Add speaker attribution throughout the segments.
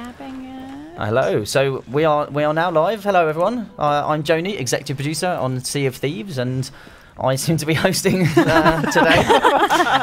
Speaker 1: happening.
Speaker 2: Hello. So we are now live. Hello, everyone. I'm Joni, executive producer on Sea of Thieves, and I seem to be hosting today.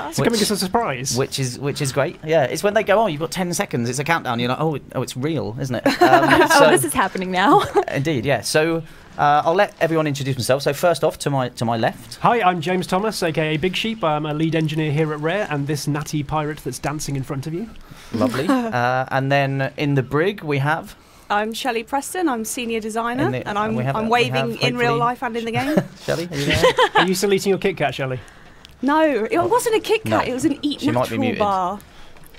Speaker 3: It's coming as a surprise.
Speaker 2: Which is great. Yeah, it's when they go, oh, you've got 10 seconds. It's a countdown. You're like, oh, it's real, isn't it?
Speaker 1: Oh, this is happening now.
Speaker 2: Indeed, yeah. So I'll let everyone introduce themselves. So first off, to my left.
Speaker 3: Hi, I'm James Thomas, aka Big Sheep. I'm a lead engineer here at Rare, and this natty pirate that's dancing in front of you.
Speaker 2: Lovely. And then in the brig we have.
Speaker 4: I'm Shelley Preston. I'm senior designer, and I'm waving
Speaker 2: have,
Speaker 4: in real life and in the game.
Speaker 2: Shelley, are you there?
Speaker 3: Are you still eating your Kit Kat, Shelley?
Speaker 4: No, it wasn't a Kit Kat.
Speaker 2: No.
Speaker 4: It was an Eat
Speaker 2: She might be
Speaker 4: Natural
Speaker 2: muted.
Speaker 4: bar.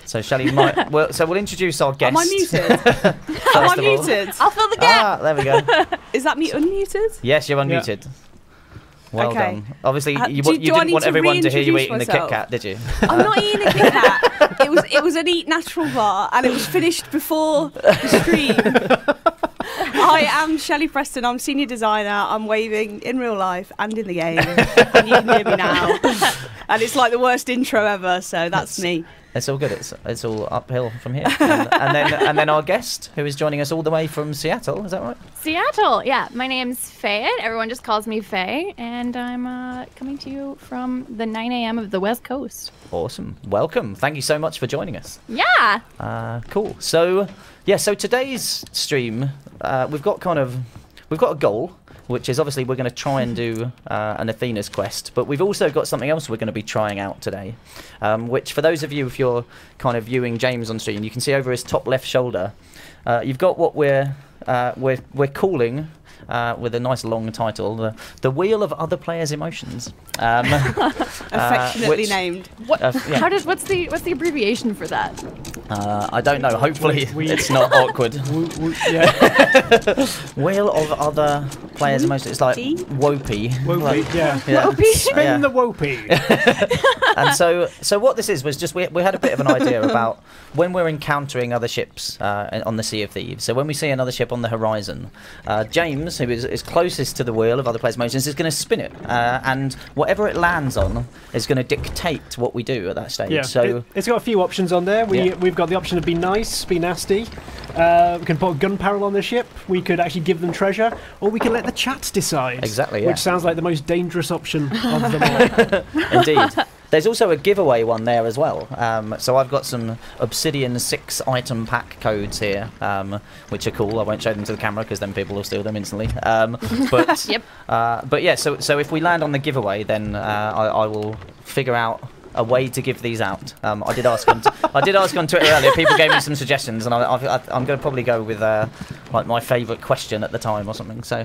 Speaker 2: So Shelley might. Well, so we'll introduce our guest.
Speaker 4: Am I muted? Am I muted?
Speaker 1: I'll fill the gap.
Speaker 2: Ah, there we go.
Speaker 4: Is that me unmuted?
Speaker 2: Yes, you're unmuted. Well
Speaker 4: Okay.
Speaker 2: done. Obviously, you
Speaker 4: do I
Speaker 2: didn't
Speaker 4: need
Speaker 2: want
Speaker 4: to
Speaker 2: everyone to hear you
Speaker 4: reintroduce
Speaker 2: eating the Kit
Speaker 4: myself?
Speaker 2: Kat, did you?
Speaker 4: I'm not eating a Kit Kat. It was an Eat Natural bar, and it was finished before the stream. I am Shelley Preston. I'm senior designer. I'm waving in real life and in the game, and you can hear me now. And it's like the worst intro ever, so that's me.
Speaker 2: It's all good. It's all uphill from here. And then our guest, who is joining us all the way from Seattle. Is that right?
Speaker 1: Seattle, yeah. My name's Faye. Everyone just calls me Faye, and I'm coming to you from the 9 a.m. of the West Coast.
Speaker 2: Awesome. Welcome. Thank you so much for joining us.
Speaker 1: Yeah.
Speaker 2: Cool. So yeah. So today's stream, we've got a goal, which is obviously we're going to try and do an Athena's quest, but we've also got something else we're going to be trying out today, which for those of you, if you're kind of viewing James on stream, you can see over his top left shoulder, you've got what we're calling, with a nice long title, the Wheel of Other Players' Emotions.
Speaker 4: Affectionately named.
Speaker 1: What?
Speaker 2: Yeah.
Speaker 1: What's the abbreviation for that?
Speaker 2: I don't know. Hopefully it's not awkward.
Speaker 3: Yeah.
Speaker 2: Wheel of Other Players' Emotions. It's like wopey.
Speaker 3: Wopey, yeah.
Speaker 1: Wopey?
Speaker 3: Spin
Speaker 2: Yeah.
Speaker 3: the wopey.
Speaker 2: And so what this is was just we had a bit of an idea about when we're encountering other ships on the Sea of Thieves. So when we see another ship on the horizon, James, who is closest to the wheel of other players' motions, is going to spin it, and whatever it lands on is going to dictate what we do at that stage.
Speaker 3: Yeah.
Speaker 2: So
Speaker 3: It's got a few options on there. We've got the option to be nice, be nasty. We can put a gun barrel on the ship. We could actually give them treasure, or we can let the chat decide.
Speaker 2: Exactly, yeah.
Speaker 3: Which sounds like the most dangerous option of them all.
Speaker 2: indeed. There's also a giveaway one there as well. So I've got some Obsidian 6-item pack codes here, which are cool. I won't show them to the camera because then people will steal them instantly. But
Speaker 1: Yep.
Speaker 2: But yeah, so if we land on the giveaway, then I will figure out a way to give these out. I did ask on Twitter earlier. People gave me some suggestions, and I'm going to probably go with like my favourite question at the time or something. So,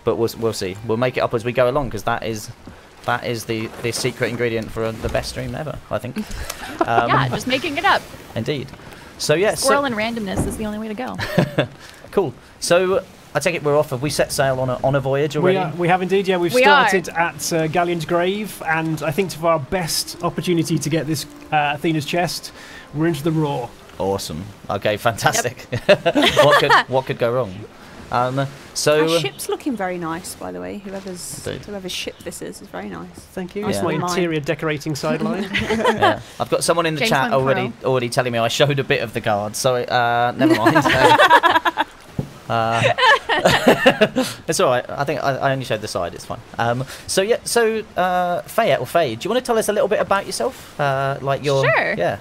Speaker 2: but we'll see. We'll make it up as we go along, because that is the secret ingredient for the best stream ever, I think.
Speaker 1: Yeah, just making it up.
Speaker 2: Indeed. So yeah.
Speaker 1: Squirrel and randomness is the only way to go.
Speaker 2: Cool. So I take it we're off. Have we set sail on a voyage already?
Speaker 3: We have indeed, yeah. We've started at Galleon's Grave, and I think for our best opportunity to get this Athena's chest, we're into the Raw.
Speaker 2: Awesome. Okay, fantastic. What could go wrong? So
Speaker 4: Our ship's looking very nice, by the way. Whoever's ship this is very nice.
Speaker 3: Thank you.
Speaker 2: Yeah.
Speaker 3: It's my interior decorating sideline.
Speaker 2: yeah. I've got someone in the
Speaker 1: James
Speaker 2: chat
Speaker 1: Bond
Speaker 2: already telling me I showed a bit of the guard. Sorry, never mind. It's all right. I think I only showed the side. It's fine. So yeah. So Faye, do you want to tell us a little bit about yourself? Like your
Speaker 1: Sure.
Speaker 2: Yeah.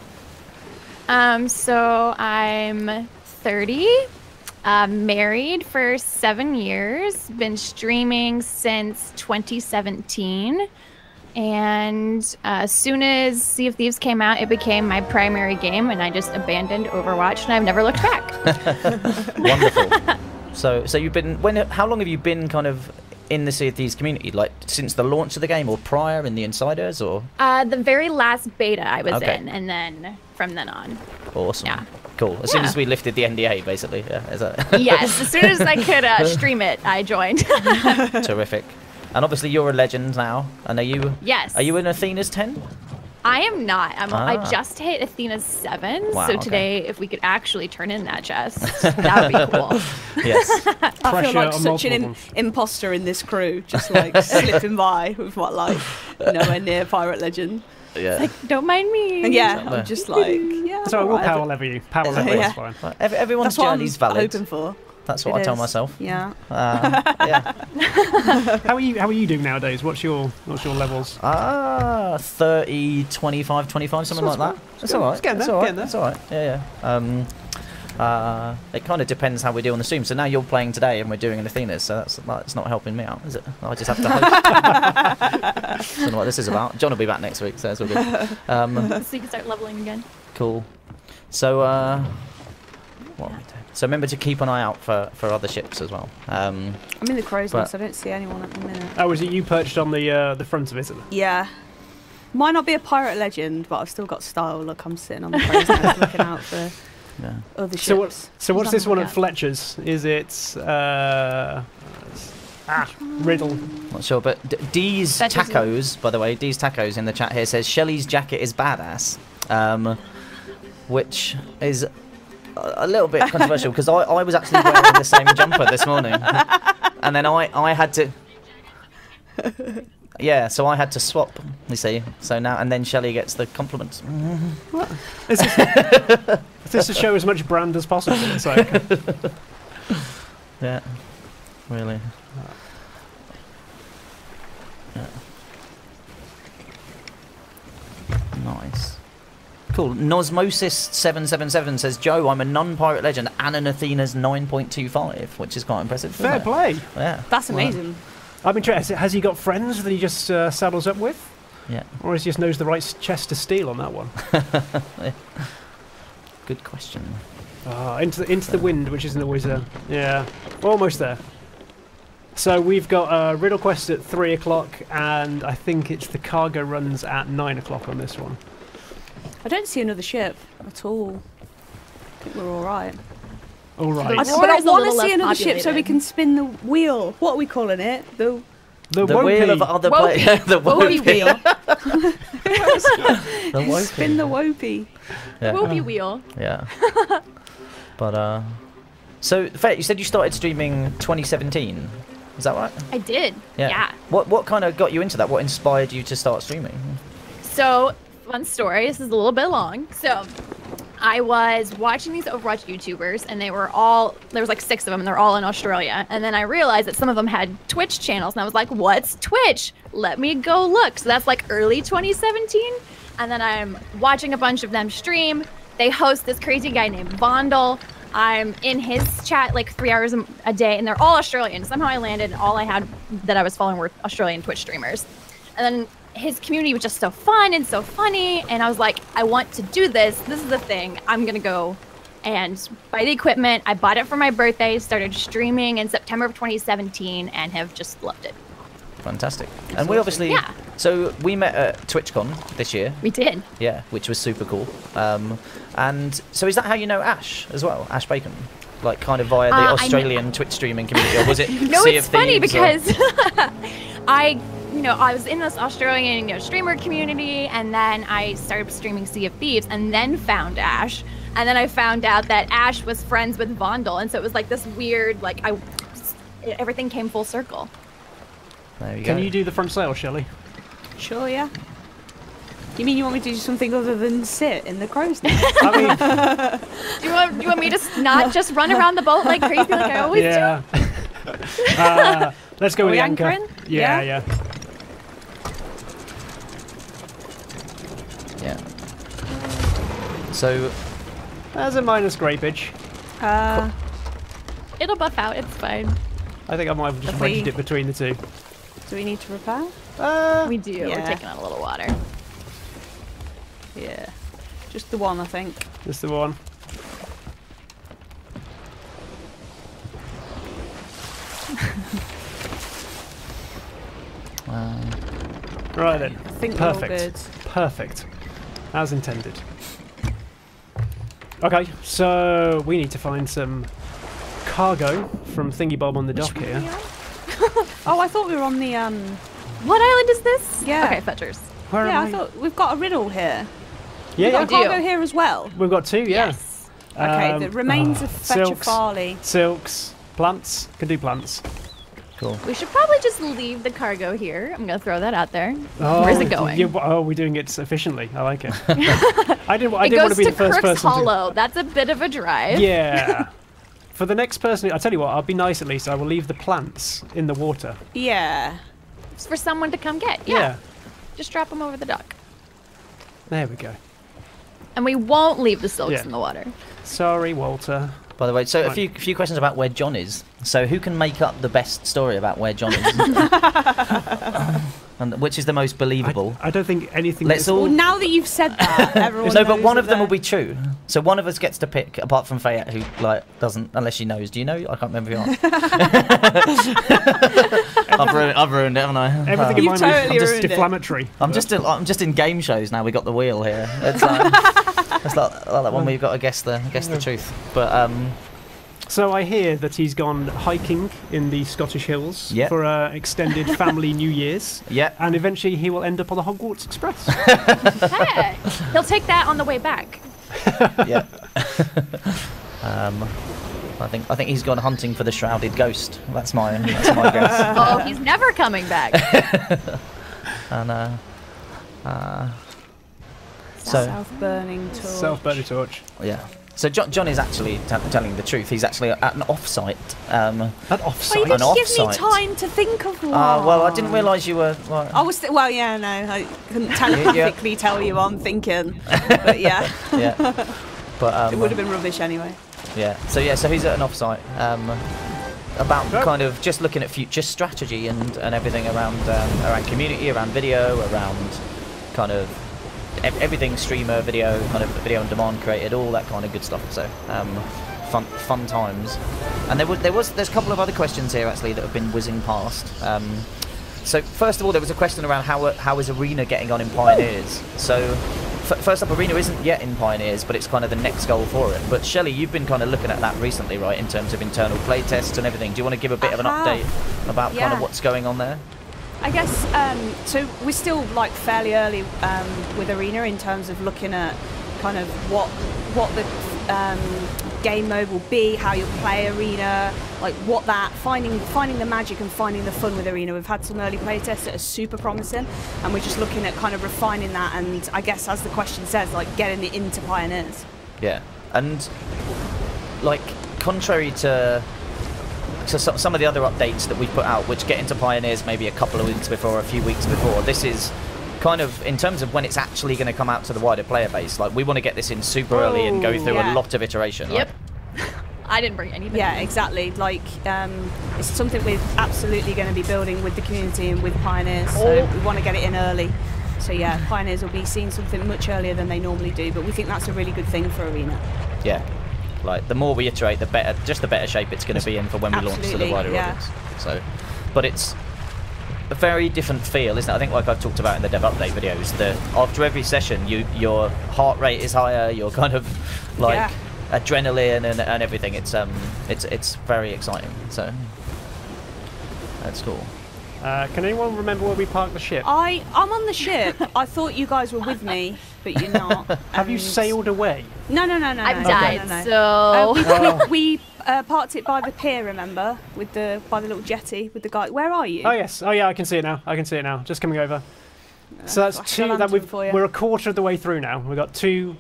Speaker 1: So I'm 30. Married for 7 years, been streaming since 2017, and as soon as Sea of Thieves came out, it became my primary game, and I just abandoned Overwatch, and I've never looked back.
Speaker 2: Wonderful. So you've been how long have you been kind of in the Sea of Thieves community? Like since the launch of the game, or prior in the Insiders, or?
Speaker 1: The very last beta I was
Speaker 2: Okay.
Speaker 1: in, and then from then on.
Speaker 2: Awesome.
Speaker 1: Yeah.
Speaker 2: Cool. As soon as we lifted the NDA, basically. Yeah. Is that
Speaker 1: Yes, as soon as I could stream it, I joined.
Speaker 2: Terrific. And obviously you're a legend now. And are you?
Speaker 1: Yes.
Speaker 2: Are you in Athena's 10?
Speaker 1: I am not. I just hit Athena's 7,
Speaker 2: Wow,
Speaker 1: so
Speaker 2: okay.
Speaker 1: today, if we could actually turn in that chest, that would be cool.
Speaker 2: Yes.
Speaker 4: I feel
Speaker 3: Pressure
Speaker 4: like
Speaker 3: on
Speaker 4: such an
Speaker 3: multiple
Speaker 4: imposter in this crew, just like slipping by with nowhere near pirate legend.
Speaker 2: Yeah.
Speaker 1: Don't mind me.
Speaker 4: And yeah,
Speaker 2: Exactly.
Speaker 4: I'm just like, yeah.
Speaker 3: So we'll
Speaker 4: alright.
Speaker 3: power level you. Power level
Speaker 4: Yeah.
Speaker 3: is fine.
Speaker 2: Right, everyone's
Speaker 4: That's what
Speaker 2: journey's
Speaker 4: I'm
Speaker 2: valid.
Speaker 4: hoping for.
Speaker 2: That's what
Speaker 4: It
Speaker 2: I tell
Speaker 4: is.
Speaker 2: myself.
Speaker 4: Yeah.
Speaker 2: Yeah.
Speaker 3: How are you doing nowadays? What's your levels?
Speaker 2: 30, 25, 25, something like that. That's all right.
Speaker 3: It's getting
Speaker 2: That's
Speaker 3: there,
Speaker 2: all right.
Speaker 3: getting there.
Speaker 2: That's all right. Yeah, yeah. It kind of depends how we do on the stream. So now you're playing today, and we're doing an Athena's. So that's not helping me out, is it? I just have to hope. Don't know what this is about. John will be back next week, so it's all good.
Speaker 1: So you can start leveling again.
Speaker 2: Cool. So what? So remember to keep an eye out for other ships as well.
Speaker 4: I'm in the crow's
Speaker 2: But-
Speaker 4: nest. I don't see anyone at the minute.
Speaker 3: Oh, is it you perched on the front of it?
Speaker 4: Yeah. Might not be a pirate legend, but I've still got style. Look, I'm sitting on the crow's nest looking out for
Speaker 2: Yeah.
Speaker 4: other ships.
Speaker 3: So what's this one at
Speaker 1: Yeah.
Speaker 3: Fletcher's? Is it Riddle?
Speaker 2: Not sure, but D's
Speaker 1: That doesn't-
Speaker 2: Tacos, by the way, D's Tacos in the chat here says Shelley's jacket is badass, which is a little bit controversial because I was actually wearing the same jumper this morning, and then I had to. Yeah, so I had to swap. You see, so now and then Shelley gets the compliments.
Speaker 3: Is this to show as much brand as possible? It's like,
Speaker 2: Yeah, really. Yeah. Nice. Cool. Nosmosis777 says, Joe, I'm a non-pirate legend and an Athena's 9.25, which is quite impressive. isn't
Speaker 3: fair
Speaker 2: it?
Speaker 3: play.
Speaker 2: Yeah.
Speaker 4: That's amazing.
Speaker 3: I'm interested. Has he got friends that he just saddles up with?
Speaker 2: Yeah.
Speaker 3: Or he just knows the right chest to steal on that one?
Speaker 2: Good question.
Speaker 3: Into the wind, which isn't always a... Yeah, almost there. So we've got a Riddle Quest at 3 o'clock, and I think it's the cargo runs at 9 o'clock on this one.
Speaker 4: I don't see another ship at all. I think we're all right.
Speaker 3: All right.
Speaker 1: The
Speaker 4: But I
Speaker 1: Aurora is a
Speaker 4: want to
Speaker 1: little
Speaker 4: see
Speaker 1: less
Speaker 4: another ship so we
Speaker 1: populated.
Speaker 4: can spin the wheel. What are we calling it? The
Speaker 2: The
Speaker 3: Wopey.
Speaker 2: wheel of other
Speaker 1: Wopey.
Speaker 2: players. The
Speaker 1: Wopey
Speaker 2: Wopey.
Speaker 1: wheel.
Speaker 2: The Wopey.
Speaker 4: spin the Wopey.
Speaker 2: Yeah.
Speaker 1: Wopey wheel.
Speaker 2: Yeah. But, so, Faye, you said you started streaming 2017. Is that right?
Speaker 1: I did.
Speaker 2: Yeah.
Speaker 1: Yeah.
Speaker 2: What kind of got you into that? What inspired you to start streaming?
Speaker 1: So, fun story. This is a little bit long. So, I was watching these Overwatch YouTubers, and there was like 6 of them, and they're all in Australia. And then I realized that some of them had Twitch channels, and I was like, what's Twitch? Let me go look. So that's like early 2017. And then I'm watching a bunch of them stream. They host this crazy guy named Vondel. I'm in his chat like 3 hours a day, and they're all Australian. Somehow I landed, and all I had that I was following were Australian Twitch streamers. And then his community was just so fun and so funny, and I was like, I want to do this. This is the thing. I'm gonna go and buy the equipment. I bought it for my birthday, started streaming in September of 2017, and have just loved it.
Speaker 2: Fantastic. And we obviously...
Speaker 1: Yeah.
Speaker 2: So, we met at TwitchCon this year.
Speaker 1: We did.
Speaker 2: Yeah, which was super cool. And so is that how you know Ash as well? Ash Bacon? Like kind of via the
Speaker 1: I
Speaker 2: Australian Twitch streaming community? Or was it
Speaker 1: No,
Speaker 2: Sea
Speaker 1: it's
Speaker 2: of
Speaker 1: funny
Speaker 2: Thieves,
Speaker 1: because I was in this Australian, streamer community, and then I started streaming Sea of Thieves, and then found Ash, and then I found out that Ash was friends with Vondel, and so it was like this weird, like everything came full circle.
Speaker 2: There you go.
Speaker 3: Can you do the front sail, Shelley?
Speaker 4: Sure, yeah. You mean you want me to do something other than sit in the crow's nest?
Speaker 3: I mean,
Speaker 1: Do you want me to not just run around the boat like crazy like I always do?
Speaker 3: yeah. Let's go
Speaker 4: Are
Speaker 3: with
Speaker 4: we
Speaker 3: the anchor.
Speaker 4: anchoring?
Speaker 3: Yeah,
Speaker 4: Yeah?
Speaker 3: yeah.
Speaker 2: Yeah. So,
Speaker 3: There's a minor scrapage.
Speaker 1: It'll buff out. It's fine.
Speaker 3: I think I might have just
Speaker 4: Have we-
Speaker 3: wedged it between the two.
Speaker 4: Do we need to repair?
Speaker 1: We do. We're
Speaker 4: Yeah.
Speaker 1: taking on a little water.
Speaker 4: Yeah. Just the one, I think.
Speaker 3: That's the one. Right then.
Speaker 4: I think we're all
Speaker 3: Perfect.
Speaker 4: good.
Speaker 3: Perfect. As intended. Okay, so we need to find some cargo from Thingy Bob on the dock here.
Speaker 4: Oh, I thought we were on the
Speaker 1: What island is this?
Speaker 4: Yeah.
Speaker 1: Okay, Fetchers.
Speaker 3: Where
Speaker 4: yeah,
Speaker 3: am
Speaker 4: I thought we've got a riddle here.
Speaker 3: Yeah,
Speaker 4: We've got
Speaker 3: yeah.
Speaker 4: a
Speaker 1: We do.
Speaker 4: cargo here as well.
Speaker 3: We've got 2, yeah.
Speaker 1: Yes.
Speaker 4: Okay, the remains of
Speaker 3: silks.
Speaker 4: Fetcher Farley.
Speaker 3: Silks, plants. Can do plants.
Speaker 2: Cool.
Speaker 1: We should probably just leave the cargo here. I'm gonna throw that out there.
Speaker 3: Oh,
Speaker 1: Where's it going?
Speaker 3: Yeah, oh, we're doing it efficiently. I like it. I didn't
Speaker 1: It
Speaker 3: want
Speaker 1: goes
Speaker 3: to be
Speaker 1: to
Speaker 3: the first
Speaker 1: Crook's
Speaker 3: person.
Speaker 1: Hollow. That's a bit of a drive.
Speaker 3: Yeah. For the next person, I'll tell you what. I'll be nice at least. I will leave the plants in the water.
Speaker 4: Yeah.
Speaker 1: It's for someone to come get. Yeah. Just drop them over the dock.
Speaker 3: There we go.
Speaker 1: And we won't leave the silks
Speaker 3: Yeah.
Speaker 1: in the water.
Speaker 3: Sorry, Walter.
Speaker 2: By the way, so
Speaker 3: Right.
Speaker 2: a few questions about where John is. So who can make up the best story about where John is? And which is the most believable?
Speaker 3: I don't think anything.
Speaker 2: Let's all.
Speaker 4: Well, now that you've said that, everyone
Speaker 2: No, but
Speaker 4: knows
Speaker 2: one
Speaker 4: that
Speaker 2: of them will
Speaker 4: they're-
Speaker 2: be true. So one of us gets to pick, apart from Fayette, who doesn't, unless she knows. Do you know? I can't remember who. I've ruined it, haven't I?
Speaker 3: Everything in
Speaker 4: You've
Speaker 3: my
Speaker 4: totally
Speaker 3: I'm just
Speaker 4: ruined it.
Speaker 3: deflammatory.
Speaker 2: I'm just in game shows now. We got the wheel here. It's like that one where you've got to guess the truth. But
Speaker 3: So I hear that he's gone hiking in the Scottish hills
Speaker 2: Yep.
Speaker 3: for an extended family New Year's,
Speaker 2: yeah,
Speaker 3: and eventually he will end up on the Hogwarts Express.
Speaker 1: Hey, he'll take that on the way back.
Speaker 2: yeah. I think he's gone hunting for the shrouded ghost. That's my guess.
Speaker 1: Oh, he's never coming back.
Speaker 2: And so
Speaker 4: South Burning Torch.
Speaker 3: South Burning Torch.
Speaker 2: yeah. So John is actually telling the truth. He's actually at an offsite.
Speaker 3: An
Speaker 4: Well,
Speaker 3: offsite.
Speaker 4: you
Speaker 2: An
Speaker 4: didn't give me
Speaker 2: offsite.
Speaker 4: time to think of one.
Speaker 2: Well, I didn't realise you were. Well,
Speaker 4: I was well, yeah, no, I couldn't telepathically tell you what I'm thinking, but yeah,
Speaker 2: yeah. But
Speaker 4: it would have been rubbish anyway.
Speaker 2: yeah. So he's at an offsite. About kind of just looking at future strategy and everything around community, around video, around kind of everything streamer, video, kind of video on demand created, all that kind of good stuff. So fun times. And there's a couple of other questions here actually that have been whizzing past. So first of all, there was a question around how is Arena getting on in Pioneers. So first up, Arena isn't yet in Pioneers, but it's kind of the next goal for it. But Shelley, you've been kind of looking at that recently, right, in terms of internal play tests and everything. Do you want to give a bit of an update about kind of what's going on there?
Speaker 4: I guess so. We're still like fairly early with Arena in terms of looking at kind of what the game mode will be, how you'll play Arena, like what that finding the magic and finding the fun with Arena. We've had some early play tests that are super promising, and we're just looking at kind of refining that. And I guess as the question says, like getting it into Pioneers.
Speaker 2: Yeah, and like contrary to some of the other updates that we've put out, which get into Pioneers maybe a couple of weeks before, a few weeks before, this is kind of in terms of when it's actually going to come out to the wider player base. Like we want to get this in super early and go through a lot of iteration.
Speaker 1: Yep. I didn't bring anything.
Speaker 4: Yeah, exactly. Like it's something we're absolutely going to be building with the community and with Pioneers. So we want to get it in early. So yeah, Pioneers will be seeing something much earlier than they normally do, but we think that's a really good thing for Arena.
Speaker 2: Yeah. Like the more we iterate, the better shape it's going to be in for when we launch to the wider audience. So, but it's a very different feel, isn't it? I think, like I've talked about in the dev update videos, that after every session, your heart rate is higher. You're kind of like adrenaline and everything. It's very exciting. So that's cool.
Speaker 3: Can anyone remember where we parked the ship?
Speaker 4: I'm on the ship. I thought you guys were with me, but you're not.
Speaker 3: Have you sailed away?
Speaker 4: No.
Speaker 1: I've
Speaker 4: no,
Speaker 1: died,
Speaker 4: no.
Speaker 1: so
Speaker 4: We parked it by the pier, remember, by the little jetty with the guy. Where are you?
Speaker 3: Oh yes. Oh yeah. I can see it now. Just coming over. So that's
Speaker 4: flash the
Speaker 3: two. That
Speaker 4: lantern for you.
Speaker 3: we're a quarter of the way through now. We've got two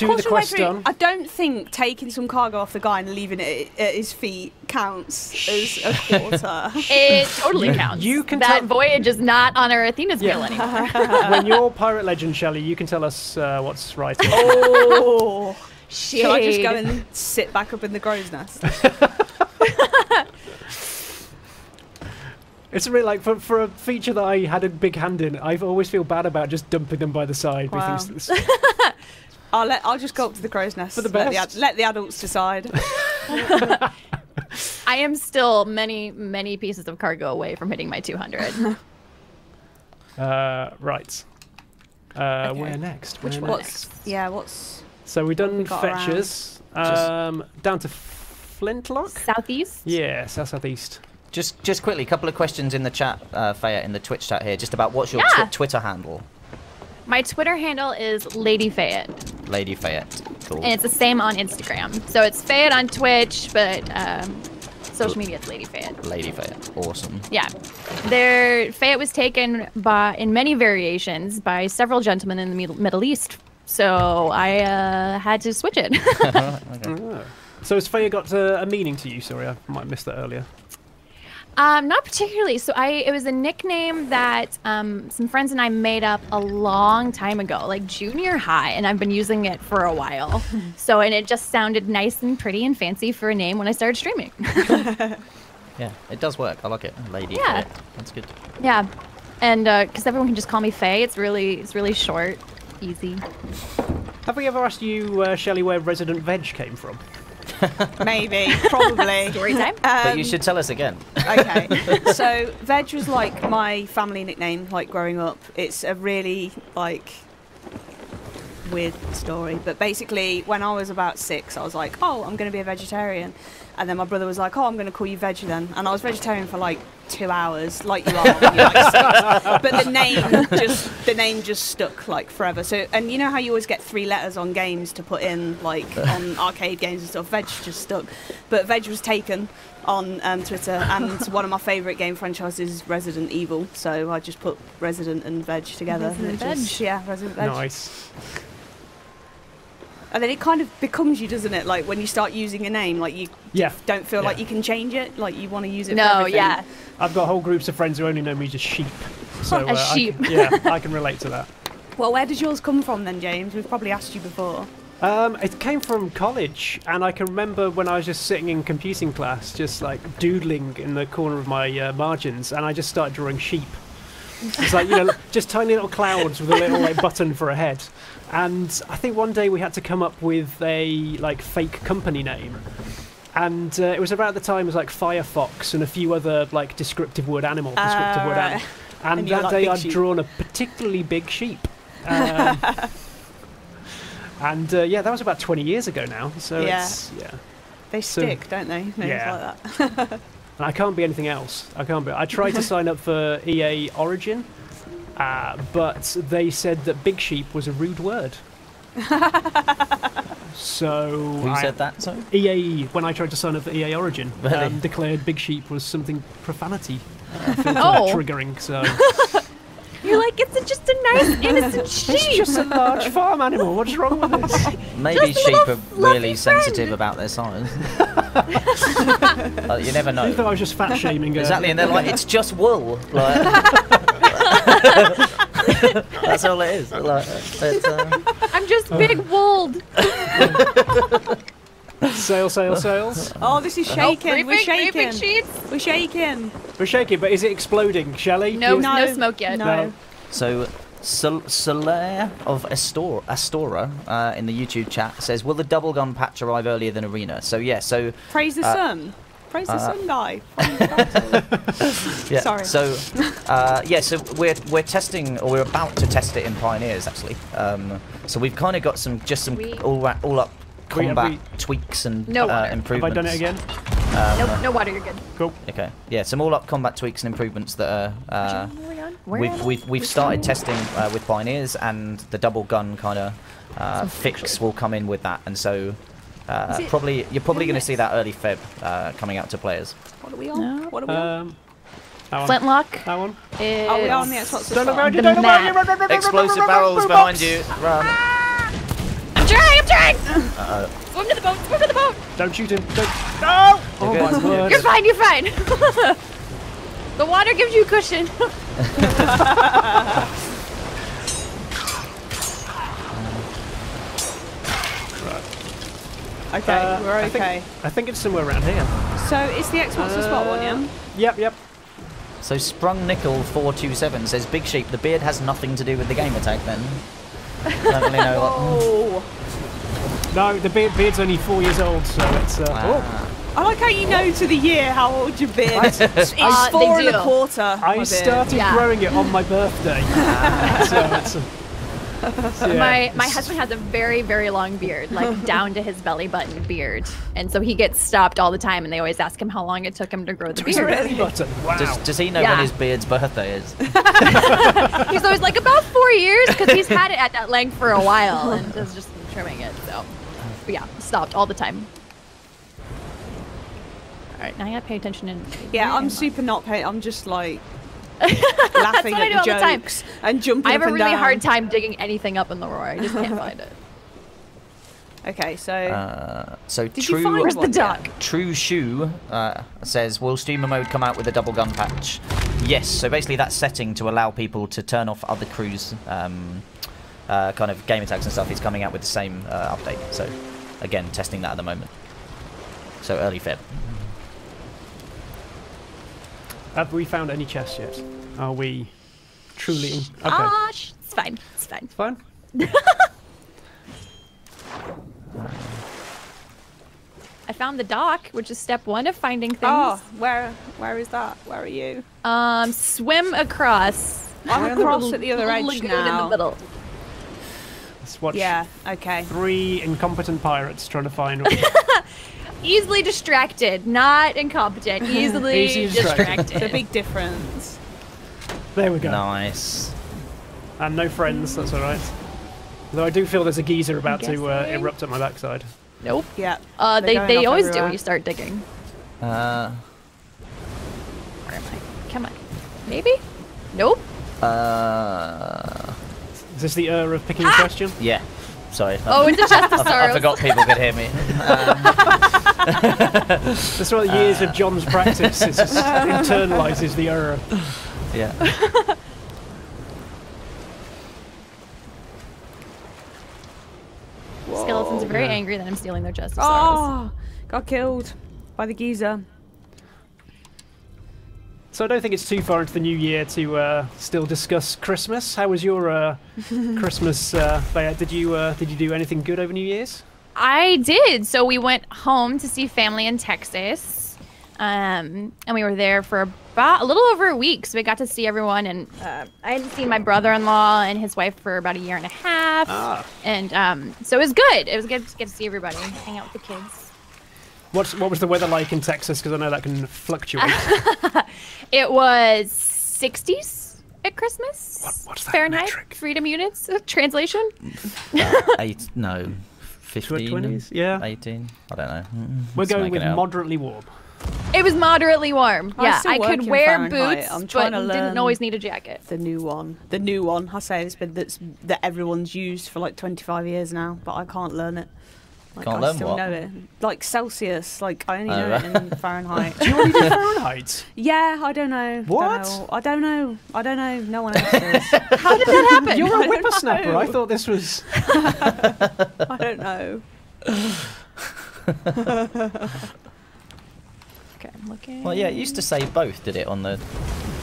Speaker 3: of the quests done.
Speaker 4: I don't think taking some cargo off the guy and leaving it at his feet counts as a quarter.
Speaker 1: it totally counts.
Speaker 3: You can
Speaker 1: that
Speaker 3: tell-
Speaker 1: voyage is not on our Athena scale anymore.
Speaker 3: When you're pirate legend, Shelley, you can tell us what's right.
Speaker 4: Oh,
Speaker 1: Shade.
Speaker 4: shall I just go and sit back up in the crow's nest?
Speaker 3: It's really like for a feature that I had a big hand in. I always feel bad about just dumping them by the side.
Speaker 4: Wow. I'll just go up to the crow's nest.
Speaker 3: For the best.
Speaker 4: Let the adults decide.
Speaker 1: I am still many pieces of cargo away from hitting my 200.
Speaker 3: Right. Where next? Where next?
Speaker 4: What's
Speaker 3: So we've done
Speaker 4: we got
Speaker 3: fetches. Down to Flintlock.
Speaker 1: Southeast?
Speaker 3: Yeah, southeast.
Speaker 2: Just quickly, a couple of questions in the chat, Fayette, in the Twitch chat here, just about what's your Twitter handle?
Speaker 1: My Twitter handle is Lady Fayette.
Speaker 2: Lady Fayette. Cool.
Speaker 1: And it's the same on Instagram. So it's Fayette on Twitch, but social media, it's Lady Fayette.
Speaker 2: Lady Fayette. Awesome.
Speaker 1: Yeah. Fayette was taken in many variations by several gentlemen in the Middle East. So I had to switch it.
Speaker 3: Oh. So has Faya got a meaning to you? Sorry, I might have missed that earlier.
Speaker 1: Not particularly. So it was a nickname that some friends and I made up a long time ago, like junior high, and I've been using it for a while. And it just sounded nice and pretty and fancy for a name when I started streaming.
Speaker 2: Yeah, it does work. I like it. Lady
Speaker 1: Yeah.
Speaker 2: Fayette. That's good.
Speaker 1: Yeah, and because everyone can just call me Faye, it's really short, easy.
Speaker 3: Have we ever asked you, Shelley, where Resident Veg came from?
Speaker 4: Maybe, probably.
Speaker 1: Story time.
Speaker 2: But you should tell us again.
Speaker 4: Okay. So Veg was like my family nickname, like growing up. It's a really like weird story, but basically when I was about 6, I was like, oh, I'm going to be a vegetarian. And then my brother was like, oh, I'm going to call you Veg then. And I was vegetarian for like 2 hours, like you are when you're like 6. But the name just stuck like forever. So, and you know how you always get 3 letters on games to put in, like on arcade games and stuff? Veg just stuck. But Veg was taken on Twitter, and one of my favourite game franchises is Resident Evil. So I just put Resident and Veg together.
Speaker 1: Resident
Speaker 4: and
Speaker 1: Veg.
Speaker 4: Yeah, Resident Veg.
Speaker 3: Nice.
Speaker 4: And then it kind of becomes you, doesn't it? Like when you start using a name, like you
Speaker 3: Yeah.
Speaker 4: don't feel like
Speaker 3: Yeah.
Speaker 4: you can change it. Like you want to use it for
Speaker 1: No,
Speaker 4: everything.
Speaker 1: yeah.
Speaker 3: I've got whole groups of friends who only know me as sheep. So
Speaker 1: As sheep.
Speaker 3: I can relate to that.
Speaker 4: Well, where did yours come from then, James? We've probably asked you before.
Speaker 3: It came from college, and I can remember when I was just sitting in computing class, just like doodling in the corner of my margins, and I just started drawing sheep. It's like, just tiny little clouds with a little like button for a head. And I think one day we had to come up with a like fake company name. And it was about the time as like Firefox and a few other like descriptive word animal. And
Speaker 4: And you were
Speaker 3: that
Speaker 4: like,
Speaker 3: day
Speaker 4: big
Speaker 3: I'd
Speaker 4: sheep.
Speaker 3: drawn a particularly big sheep. And yeah, that was about 20 years ago now. So
Speaker 4: Yeah.
Speaker 3: yeah.
Speaker 4: They stick, don't they? Names
Speaker 3: Yeah.
Speaker 4: like that.
Speaker 3: And I can't be anything else. I tried to sign up for EA Origin, but they said that big sheep was a rude word. So
Speaker 2: Who said that? Sorry.
Speaker 3: EA, when I tried to sign up for EA Origin,
Speaker 2: Really?
Speaker 3: declared big sheep was something profanity
Speaker 1: Oh.
Speaker 3: triggering. So
Speaker 1: You're like, it's just a nice, innocent sheep.
Speaker 3: it's just a large farm animal. What's wrong with this?
Speaker 2: Maybe
Speaker 1: Just a
Speaker 2: sheep
Speaker 1: little
Speaker 2: are
Speaker 1: fluffy
Speaker 2: really
Speaker 1: friend.
Speaker 2: sensitive about their size. You never
Speaker 3: I thought
Speaker 2: know.
Speaker 3: I was just fat shaming.
Speaker 2: Exactly, and they're like, it's just wool. Like, that's all it is. Like,
Speaker 1: I'm just big wooled.
Speaker 3: Sales.
Speaker 4: Oh, this is shaking. We're shaking.
Speaker 1: Briefing sheets.
Speaker 4: We're shaking.
Speaker 3: We're shaking, but is it exploding, Shelley?
Speaker 1: No,
Speaker 3: You-
Speaker 1: no smoke yet.
Speaker 4: No.
Speaker 2: So, Solaire of Astora in the YouTube chat says, will the double gun patch arrive earlier than Arena? So, yeah, so...
Speaker 4: Praise the sun. Praise the sun guy.
Speaker 2: Yeah,
Speaker 4: Sorry.
Speaker 2: So, so we're testing, or we're about to test it in Pioneers, actually. So we've kind of got some
Speaker 1: Sweet.
Speaker 2: all up
Speaker 3: Wait, have
Speaker 2: combat
Speaker 3: we-
Speaker 2: tweaks and
Speaker 1: No water.
Speaker 2: improvements.
Speaker 3: Have I done it again?
Speaker 1: No water, you're good.
Speaker 3: Cool.
Speaker 2: Okay. Yeah, some all up combat tweaks and improvements that are.
Speaker 1: Where am I?
Speaker 2: We've started testing with Pioneers, and the double gun kind of fix will come in with that, and so
Speaker 1: Is it-
Speaker 2: you're probably going to see that early Feb coming out to players.
Speaker 4: What are we on?
Speaker 1: No.
Speaker 4: What are we on?
Speaker 3: That one.
Speaker 1: Flintlock
Speaker 3: That one.
Speaker 1: is...
Speaker 4: Are we on the Xbox as
Speaker 3: Don't
Speaker 4: well?
Speaker 3: around you,
Speaker 1: The
Speaker 3: don't around you,
Speaker 1: map.
Speaker 3: run.
Speaker 2: Explosive barrels behind you. Run.
Speaker 1: I'm trying!
Speaker 2: Uh-oh.
Speaker 1: Swim to the boat!
Speaker 3: Don't shoot him. Don't. No! Oh
Speaker 2: You're
Speaker 3: my
Speaker 2: good.
Speaker 3: word.
Speaker 1: You're fine. The water gives you cushion.
Speaker 4: Okay, we're
Speaker 3: I think-
Speaker 4: okay.
Speaker 3: I think it's somewhere around here.
Speaker 4: So it's the Xbox as well one, yeah?
Speaker 3: Yep.
Speaker 2: So Sprung Nickel 427 says, Big Sheep, the beard has nothing to do with the game attack then. Don't really know what.
Speaker 4: Oh.
Speaker 3: No, the beard's only 4 years old, so it's.
Speaker 2: Ah.
Speaker 4: I like how you know to the year how old your beard is. It's
Speaker 1: they
Speaker 4: 4 and
Speaker 1: do.
Speaker 4: a quarter.
Speaker 3: I
Speaker 4: my beard.
Speaker 3: started
Speaker 1: Yeah.
Speaker 3: growing it on my birthday. So it's. Yeah.
Speaker 1: My husband has a very, very long beard, like down to his belly button beard. And so he gets stopped all the time, and they always ask him how long it took him to grow the
Speaker 3: His
Speaker 1: beard.
Speaker 3: belly button. Wow.
Speaker 2: Does he know
Speaker 1: Yeah.
Speaker 2: when his beard's birthday is?
Speaker 1: He's always like, about 4 years, because he's had it at that length for a while and has just been trimming it. So, but yeah, stopped all the time. right, now I gotta pay attention and.
Speaker 4: Yeah, I'm super not paying. I'm just like laughing
Speaker 1: what I
Speaker 4: at
Speaker 1: do
Speaker 4: the
Speaker 1: all the time.
Speaker 4: jokes and jumping
Speaker 1: I have
Speaker 4: up
Speaker 1: a
Speaker 4: and
Speaker 1: really
Speaker 4: down.
Speaker 1: hard time digging anything up in the lore. I just can't find it.
Speaker 4: Okay, so
Speaker 2: So
Speaker 4: did
Speaker 2: true.
Speaker 4: you find
Speaker 1: Where's the
Speaker 4: one
Speaker 1: duck?
Speaker 4: yet?
Speaker 2: True Shoe says, will streamer mode come out with a double gun patch? Yes, so basically that's setting to allow people to turn off other crews' kind of game attacks and stuff is coming out with the same update. So again, testing that at the moment. So early Feb.
Speaker 3: Have we found any chests yet? Are we truly... Okay.
Speaker 1: It's fine. It's fine.
Speaker 3: It's fine.
Speaker 1: I found the dock, which is step 1 of finding things.
Speaker 4: Oh, where is that? Where are you?
Speaker 1: Swim across.
Speaker 4: I'm across at the other edge
Speaker 1: Lagoon
Speaker 4: now.
Speaker 1: in the middle.
Speaker 3: Let's watch
Speaker 4: Yeah. Okay.
Speaker 3: 3 incompetent pirates trying to find...
Speaker 1: Easily distracted, not incompetent. Easily
Speaker 3: Easy distracted.
Speaker 1: distracted.
Speaker 4: The big difference.
Speaker 3: There we go.
Speaker 2: Nice.
Speaker 3: And no friends, that's alright. Though I do feel there's a geezer about to
Speaker 1: guessing.
Speaker 3: erupt at my backside.
Speaker 1: Nope.
Speaker 4: Yeah.
Speaker 1: They
Speaker 4: They're going off
Speaker 1: always do
Speaker 4: everywhere.
Speaker 1: when you start digging. Where am I? Come on. Maybe? Nope.
Speaker 3: Is this the of picking a question?
Speaker 2: Yeah. Sorry.
Speaker 1: Oh, it's a chest of
Speaker 2: I
Speaker 1: sorrows.
Speaker 2: forgot people could hear me.
Speaker 3: That's what years of John's practice. It just internalises the
Speaker 2: Yeah.
Speaker 1: Skeletons are very
Speaker 3: Yeah.
Speaker 1: angry that I'm stealing their chest of sorrows.
Speaker 4: Oh, got killed by the geezer.
Speaker 3: So I don't think it's too far into the new year to still discuss Christmas. How was your Christmas, Bayat? Did you do anything good over New Year's?
Speaker 1: I did. So we went home to see family in Texas. And we were there for about a little over a week. So we got to see everyone. And I hadn't seen my brother-in-law and his wife for about a year and a half.
Speaker 3: Ah.
Speaker 1: And so it was good. It was good to get to see everybody, hang out with the kids.
Speaker 3: What was the weather like in Texas? Because I know that can fluctuate.
Speaker 1: It was 60s at Christmas.
Speaker 3: What's that
Speaker 1: Fahrenheit,
Speaker 3: metric?
Speaker 1: freedom units, translation.
Speaker 2: 15,
Speaker 3: 20s? Yeah.
Speaker 2: 18. I don't know.
Speaker 3: We're
Speaker 2: Just
Speaker 3: going
Speaker 2: making
Speaker 3: with
Speaker 2: it up.
Speaker 3: moderately warm.
Speaker 1: It was moderately warm.
Speaker 4: I
Speaker 1: Yeah,
Speaker 4: still
Speaker 1: I
Speaker 4: work
Speaker 1: could
Speaker 4: in
Speaker 1: wear
Speaker 4: Fahrenheit.
Speaker 1: boots,
Speaker 4: I'm
Speaker 1: but
Speaker 4: trying to
Speaker 1: didn't
Speaker 4: learn
Speaker 1: always need a jacket.
Speaker 4: The new one. I say it's been that everyone's used for like 25 years now, but I can't learn it. Like,
Speaker 2: Can't
Speaker 4: I
Speaker 2: learn
Speaker 4: still
Speaker 2: what?
Speaker 4: know it. Like Celsius, like I only
Speaker 2: Oh,
Speaker 4: know
Speaker 2: right.
Speaker 4: it in Fahrenheit.
Speaker 3: Do you already do Fahrenheit?
Speaker 4: Yeah, I don't know.
Speaker 3: What?
Speaker 4: I don't know. No one else does.
Speaker 1: How did that happen?
Speaker 3: You're
Speaker 4: I
Speaker 3: a
Speaker 4: don't
Speaker 3: whippersnapper.
Speaker 4: know.
Speaker 3: I thought this was...
Speaker 4: I don't know.
Speaker 1: Okay, I'm looking.
Speaker 2: Well, yeah, it used to say both, did it, on the...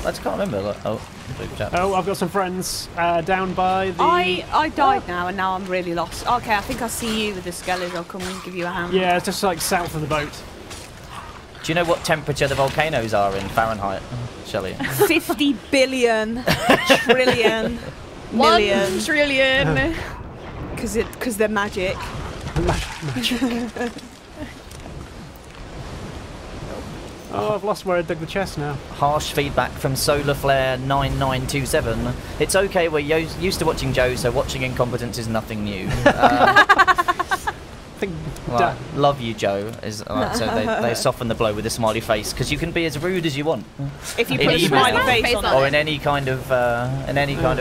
Speaker 2: I just can't remember. Like, oh, blue chat.
Speaker 3: Oh, I've got some friends down by the...
Speaker 4: I died now, and now I'm really lost. Okay, I think I see you with the skellies. I'll come and give you a hand.
Speaker 3: Yeah, it's just like south of the boat.
Speaker 2: Do you know what temperature the volcanoes are in Fahrenheit, Shelley?
Speaker 4: 50 billion, trillion,
Speaker 1: 1
Speaker 4: million.
Speaker 1: trillion.
Speaker 4: Because they're magic.
Speaker 3: Oh, I've lost where I dug the chest now.
Speaker 2: Harsh feedback from Solarflare9927. It's okay, we're used to watching Joe, so watching incompetence is nothing new.
Speaker 3: I think
Speaker 2: Right. Love you, Joe. So they soften the blow with a smiley face, because you can be as rude as you want.
Speaker 4: If you
Speaker 2: In
Speaker 4: put a
Speaker 2: email.
Speaker 4: smiley face on
Speaker 1: Or
Speaker 4: it.
Speaker 2: Or in any kind of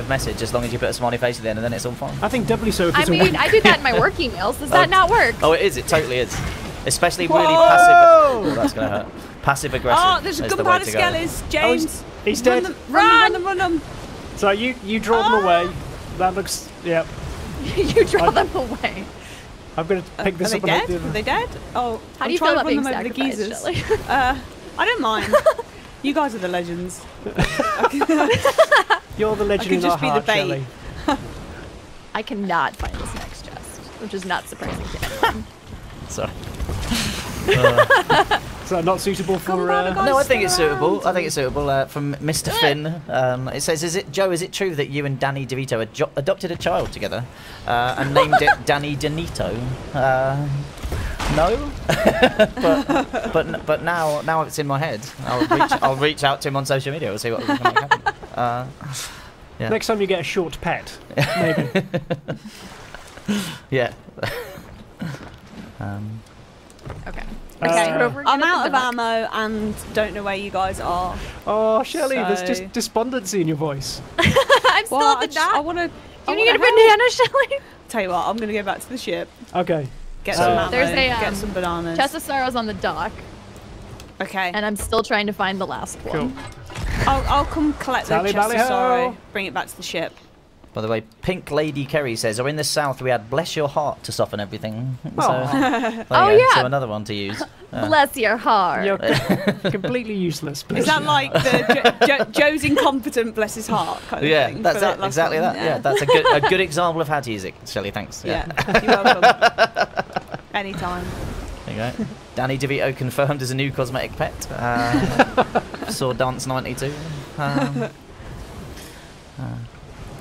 Speaker 2: message, as long as you put a smiley face at the end, and then it's all fine.
Speaker 3: I think doubly so if
Speaker 1: I
Speaker 3: it's a
Speaker 1: mean,
Speaker 3: wink.
Speaker 1: I do that in my work emails. Does that not work?
Speaker 2: Oh, it is. It totally is. Especially really
Speaker 3: Whoa!
Speaker 2: passive. Oh, that's gonna hurt. Passive aggressive.
Speaker 4: Oh, there's a
Speaker 2: is the way
Speaker 4: gunpowder
Speaker 2: to go.
Speaker 4: skellies, James.
Speaker 3: He's dead.
Speaker 4: Run them.
Speaker 3: So you draw them away. That looks... Yeah.
Speaker 1: You draw them away.
Speaker 3: I'm going to pick this
Speaker 4: Are
Speaker 3: up
Speaker 4: they
Speaker 3: and
Speaker 4: dead? Are they dead? Oh,
Speaker 1: How
Speaker 4: I'm
Speaker 1: do you
Speaker 4: trying
Speaker 1: feel
Speaker 4: to
Speaker 1: about being
Speaker 4: run them over the
Speaker 1: sacrificed,
Speaker 4: geezers.
Speaker 1: Shelley?
Speaker 4: I don't mind. You guys are the legends.
Speaker 3: You're the legend
Speaker 4: could
Speaker 3: in
Speaker 4: just
Speaker 3: our
Speaker 4: be the
Speaker 3: heart,
Speaker 4: bait.
Speaker 3: Shelley.
Speaker 1: I cannot find this next chest, which is not surprising to anyone.
Speaker 2: Sorry.
Speaker 3: Is that not suitable for...
Speaker 2: No, I think it's suitable. I think it's suitable. From Mr. Finn, it says, "Is it Joe? Is it true that you and Danny DeVito adopted a child together and named it Danny DeNito?" No, but now it's in my head. I'll reach out to him on social media. We'll see what can make happen. Yeah.
Speaker 3: Next time you get a short pet, maybe.
Speaker 2: Yeah.
Speaker 1: Okay.
Speaker 4: Okay,
Speaker 1: Start over again
Speaker 4: I'm
Speaker 1: at
Speaker 4: out
Speaker 1: the
Speaker 4: of
Speaker 1: dock.
Speaker 4: ammo and don't know where you guys are.
Speaker 3: Oh, Shelley, there's
Speaker 4: So-
Speaker 3: just despondency in your voice.
Speaker 1: I'm still
Speaker 4: Well,
Speaker 1: at the dock.
Speaker 4: I want to.
Speaker 1: Do you need a banana, Shelly?
Speaker 4: Tell you what, I'm gonna go back to the ship,
Speaker 3: Okay.
Speaker 4: get
Speaker 2: So-
Speaker 4: some ammo,
Speaker 1: There's a,
Speaker 4: get some bananas.
Speaker 1: Chest of Sorrows on the dock,
Speaker 4: Okay,
Speaker 1: and I'm still trying to find the last
Speaker 3: Cool.
Speaker 1: one.
Speaker 4: I'll come collect the
Speaker 3: Tally
Speaker 4: chest of
Speaker 3: bally ho.
Speaker 4: sorrow, bring it back to the ship.
Speaker 2: By the way, Pink Lady Kerry says, "Or in the south we had bless your heart to soften everything." So,
Speaker 3: Aw.
Speaker 2: there you
Speaker 1: Oh,
Speaker 2: go.
Speaker 1: yeah.
Speaker 2: So another one to use.
Speaker 1: Bless your heart.
Speaker 3: You're completely useless.
Speaker 4: Is that like the Joe's incompetent, bless his heart kind of
Speaker 2: Yeah,
Speaker 4: thing?
Speaker 2: that's
Speaker 4: for
Speaker 2: it.
Speaker 4: last
Speaker 2: Exactly
Speaker 4: one?
Speaker 2: that. Yeah, that's a good example of how to use it, Shelley. Thanks.
Speaker 4: Yeah, you're welcome. Anytime.
Speaker 2: There you go. Danny DeVito confirmed as a new cosmetic pet. Saw Dance 92.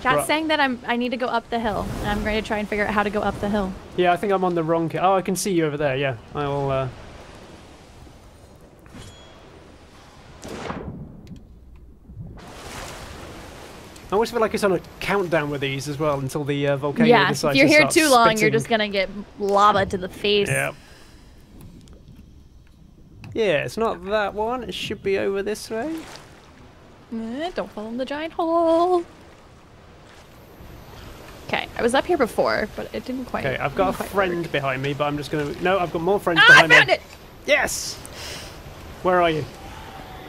Speaker 1: Chat's
Speaker 3: Right.
Speaker 1: saying that I need to go up the hill, and I'm going to try and figure out how to go up the hill.
Speaker 3: Yeah, I think I'm on the wrong. Oh, I can see you over there. Yeah, I will. I always feel like it's on a countdown with these as well until the volcano
Speaker 1: Yeah,
Speaker 3: decides
Speaker 1: if you're
Speaker 3: to
Speaker 1: here
Speaker 3: start
Speaker 1: too long, you're
Speaker 3: spitting.
Speaker 1: just going to get lava to the face.
Speaker 3: Yeah. Yeah, it's not that one. It should be over this way.
Speaker 1: Don't fall in the giant hole. Okay, I was up here before, but it didn't quite.
Speaker 3: Okay, I've got a
Speaker 1: didn't quite
Speaker 3: friend
Speaker 1: work.
Speaker 3: behind me, but I'm just gonna. No, I've got more friends
Speaker 1: Ah, I
Speaker 3: behind
Speaker 1: found
Speaker 3: me.
Speaker 1: it!
Speaker 3: Yes. Where are you?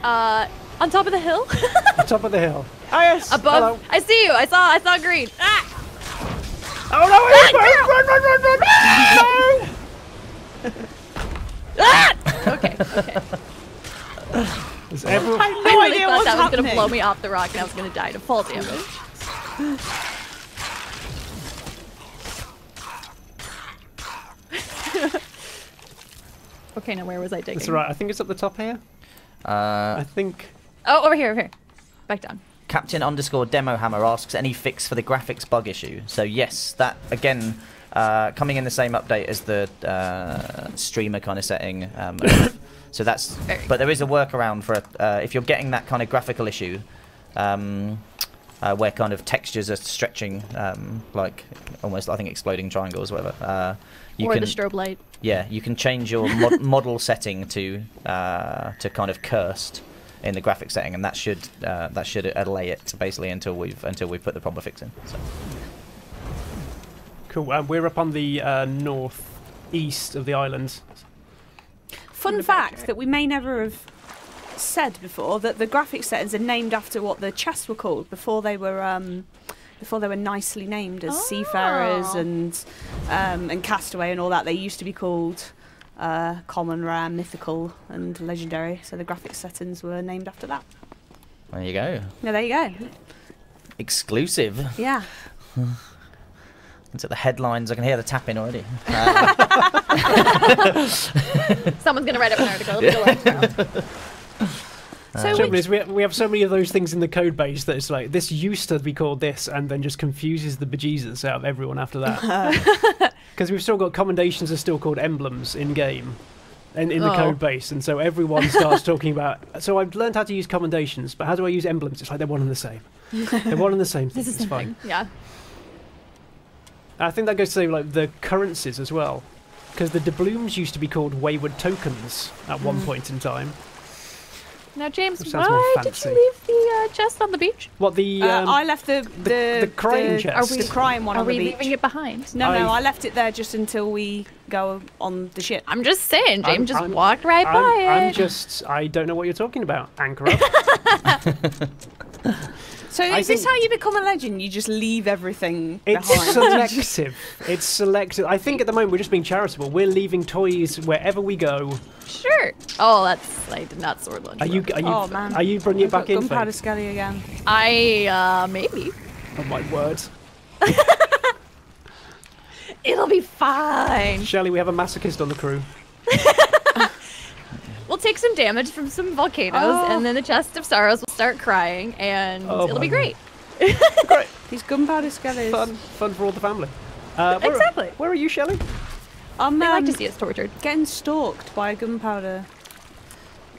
Speaker 1: On top of the hill,
Speaker 3: Top of the hill. Oh yes.
Speaker 1: above.
Speaker 3: Hello.
Speaker 1: I see you. I saw green. Ah!
Speaker 3: Oh no! Run!
Speaker 1: Ah! Okay.
Speaker 3: Is everyone...
Speaker 4: I have
Speaker 1: I
Speaker 4: no
Speaker 1: really
Speaker 4: idea
Speaker 1: thought
Speaker 4: what's
Speaker 1: that was
Speaker 4: happening.
Speaker 1: gonna blow me off the rock, and I was gonna die to fall damage. Okay, now where was I digging?
Speaker 3: That's right. I think it's up the top here.
Speaker 2: Uh,
Speaker 3: I think.
Speaker 1: Oh, over here. Back down.
Speaker 2: Captain _ Demo Hammer asks, any fix for the graphics bug issue? So yes, that again coming in the same update as the streamer kind of setting. So that's. But there is a workaround for if you're getting that kind of graphical issue. Where kind of textures are stretching, like almost, I think, exploding triangles, whatever. You
Speaker 1: Or
Speaker 2: can,
Speaker 1: the strobe light.
Speaker 2: yeah, you can change your model setting to kind of cursed in the graphic setting, and that should allay it basically until we've put the proper fix in. So.
Speaker 3: Cool. We're up on the north-east of the island.
Speaker 4: Fun fact that we may never have said before, that the graphic settings are named after what the chests were called before they were nicely named as seafarers and castaway and all that. They used to be called common, rare, mythical, and legendary. So the graphic settings were named after that.
Speaker 2: There you go.
Speaker 4: Yeah, there you go.
Speaker 2: Exclusive.
Speaker 4: Yeah.
Speaker 2: It's at the headlines. I can hear the tapping already.
Speaker 1: Someone's gonna write up an article. It'll be tomorrow.
Speaker 4: So
Speaker 3: Trouble is, we have so many of those things in the code base that it's like, this used to be called this, and then just confuses the bejesus out of everyone after that. Because we've still got commendations are still called emblems in game, in the code base, and so everyone starts talking about. So I've learned how to use commendations, but how do I use emblems? It's like they're one and the same. They're one and the same thing.
Speaker 1: This is
Speaker 3: It's fine.
Speaker 1: something. Yeah.
Speaker 3: I think that goes to like the currencies as well, because the doubloons used to be called wayward tokens at one point in time.
Speaker 1: Now, James,
Speaker 3: Which sounds more
Speaker 1: why did
Speaker 3: fancy.
Speaker 1: you leave the chest on the beach?
Speaker 3: What the
Speaker 4: I left the
Speaker 3: crying chest.
Speaker 4: the crying one
Speaker 1: Are
Speaker 4: on the
Speaker 1: we
Speaker 4: beach.
Speaker 1: leaving it behind?
Speaker 4: No,
Speaker 3: I-
Speaker 4: I left it there just until we go on the ship.
Speaker 1: I'm just saying, James just
Speaker 3: I'm-
Speaker 1: walked right by
Speaker 3: I'm
Speaker 1: it.
Speaker 3: just. I don't know what you're talking about. Anchor up.
Speaker 4: So
Speaker 3: I
Speaker 4: is this
Speaker 3: think-
Speaker 4: how you become a legend? You just leave everything
Speaker 3: It's
Speaker 4: behind?
Speaker 3: selective. It's selective. I think at the moment we're just being charitable. We're leaving toys wherever we go.
Speaker 1: Sure. Oh, I did not sword lunch.
Speaker 3: Are you?
Speaker 1: though.
Speaker 3: Are you?
Speaker 4: Oh, man.
Speaker 3: Are you bringing it
Speaker 4: I've got
Speaker 3: back in?
Speaker 4: Gunpowder
Speaker 3: Faith?
Speaker 4: Skelly again.
Speaker 1: Maybe.
Speaker 3: Oh my word.
Speaker 1: It'll be fine.
Speaker 3: Shelley, we have a masochist on the crew.
Speaker 1: We'll take some damage from some volcanoes,
Speaker 4: Oh.
Speaker 1: and then the chest of sorrows will start crying, and
Speaker 3: Oh
Speaker 1: it'll be
Speaker 3: my
Speaker 1: great.
Speaker 3: Great.
Speaker 4: These Gunpowder Skellies.
Speaker 3: Fun for all the family.
Speaker 1: Exactly.
Speaker 3: Where are you, Shelley?
Speaker 4: I'm
Speaker 1: I like to see us tortured.
Speaker 4: getting stalked by a gunpowder.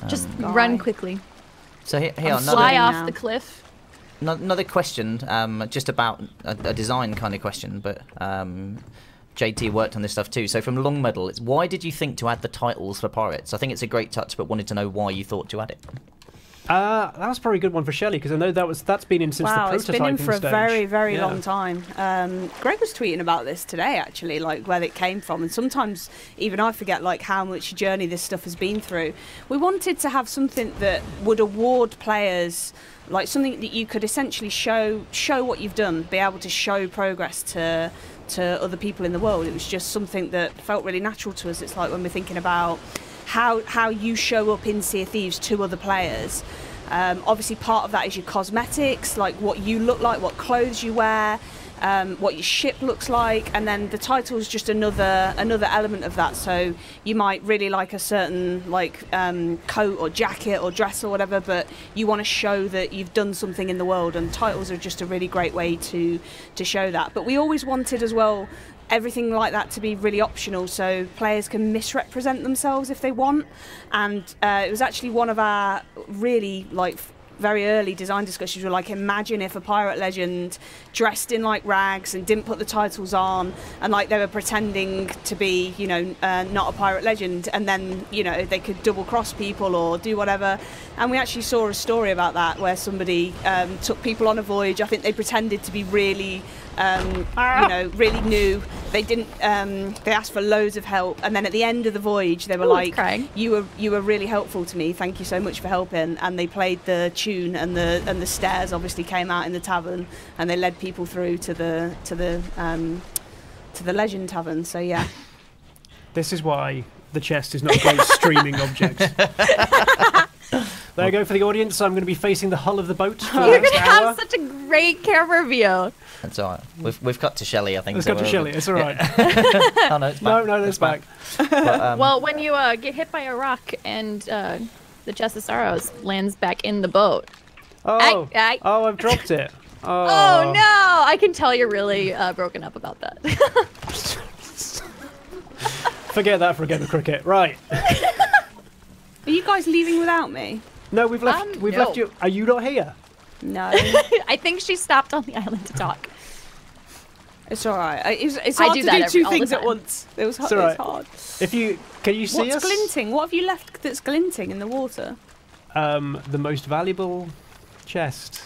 Speaker 1: Just
Speaker 4: Guy.
Speaker 1: run quickly.
Speaker 2: So here,
Speaker 4: I'm
Speaker 2: another
Speaker 1: Fly
Speaker 4: Now.
Speaker 1: off the cliff.
Speaker 2: another question, just about a design kind of question, but JT worked on this stuff too. So from Long Medal, it's why did you think to add the titles for pirates? I think it's a great touch, but wanted to know why you thought to add it.
Speaker 3: That was probably a good one for Shelley, because I know that's been in since the prototyping stage.
Speaker 4: It's been in for a very, very long time. Greg was tweeting about this today, actually, like where it came from, and sometimes even I forget like how much journey this stuff has been through. We wanted to have something that would award players, like something that you could essentially show what you've done, be able to show progress to other people in the world. It was just something that felt really natural to us. It's like when we're thinking about how you show up in Sea of Thieves to other players. Obviously part of that is your cosmetics, like what you look like, what clothes you wear, what your ship looks like, and then the title is just another element of that. So you might really like a certain coat or jacket or dress or whatever, but you want to show that you've done something in the world, and titles are just a really great way to show that. But we always wanted as well everything like that to be really optional, so players can misrepresent themselves if they want. And it was actually one of our really very early design discussions were like, imagine if a pirate legend dressed in like rags and didn't put the titles on, and like they were pretending to be, you know, not a pirate legend, and then, you know, they could double cross people or do whatever. And we actually saw a story about that where somebody took people on a voyage. I think they pretended to be really really new. They didn't. They asked for loads of help, and then at the end of the voyage, they were like,
Speaker 1: crying.
Speaker 4: "You were really helpful to me. Thank you so much for helping." And they played the tune, and the stairs obviously came out in the tavern, and they led people through to the Legend Tavern. So yeah.
Speaker 3: This is why the chest is not a great streaming object. There you go for the audience. I'm going to be facing the hull of the boat. For
Speaker 1: You're
Speaker 3: the
Speaker 1: going to
Speaker 3: next hour.
Speaker 1: have such a great camera view.
Speaker 2: That's all right. We've cut to Shelley, I think.
Speaker 3: Let's cut to Shelley. It's all right.
Speaker 2: Oh, no, it's back.
Speaker 3: No, it's back.
Speaker 2: But,
Speaker 1: Well, when you get hit by a rock and the Justice Arrows lands back in the boat.
Speaker 3: Oh,
Speaker 1: I-
Speaker 3: I've dropped it.
Speaker 1: Oh no! I can tell you're really broken up about that.
Speaker 3: Forget that for a game of cricket. Right.
Speaker 4: Are you guys leaving without me?
Speaker 3: No, we've left. We've
Speaker 1: no.
Speaker 3: left you. Are you not here?
Speaker 4: No.
Speaker 1: I think she stopped on the island to talk.
Speaker 4: It's all right. It's
Speaker 1: I
Speaker 4: hard
Speaker 1: do
Speaker 4: to
Speaker 1: that
Speaker 4: do two
Speaker 1: all the
Speaker 4: things at
Speaker 1: time.
Speaker 4: once. It's
Speaker 3: all right.
Speaker 4: hard.
Speaker 3: Can you see
Speaker 4: What's
Speaker 3: us?
Speaker 4: glinting? What have you left that's glinting in the water?
Speaker 3: The most valuable chest.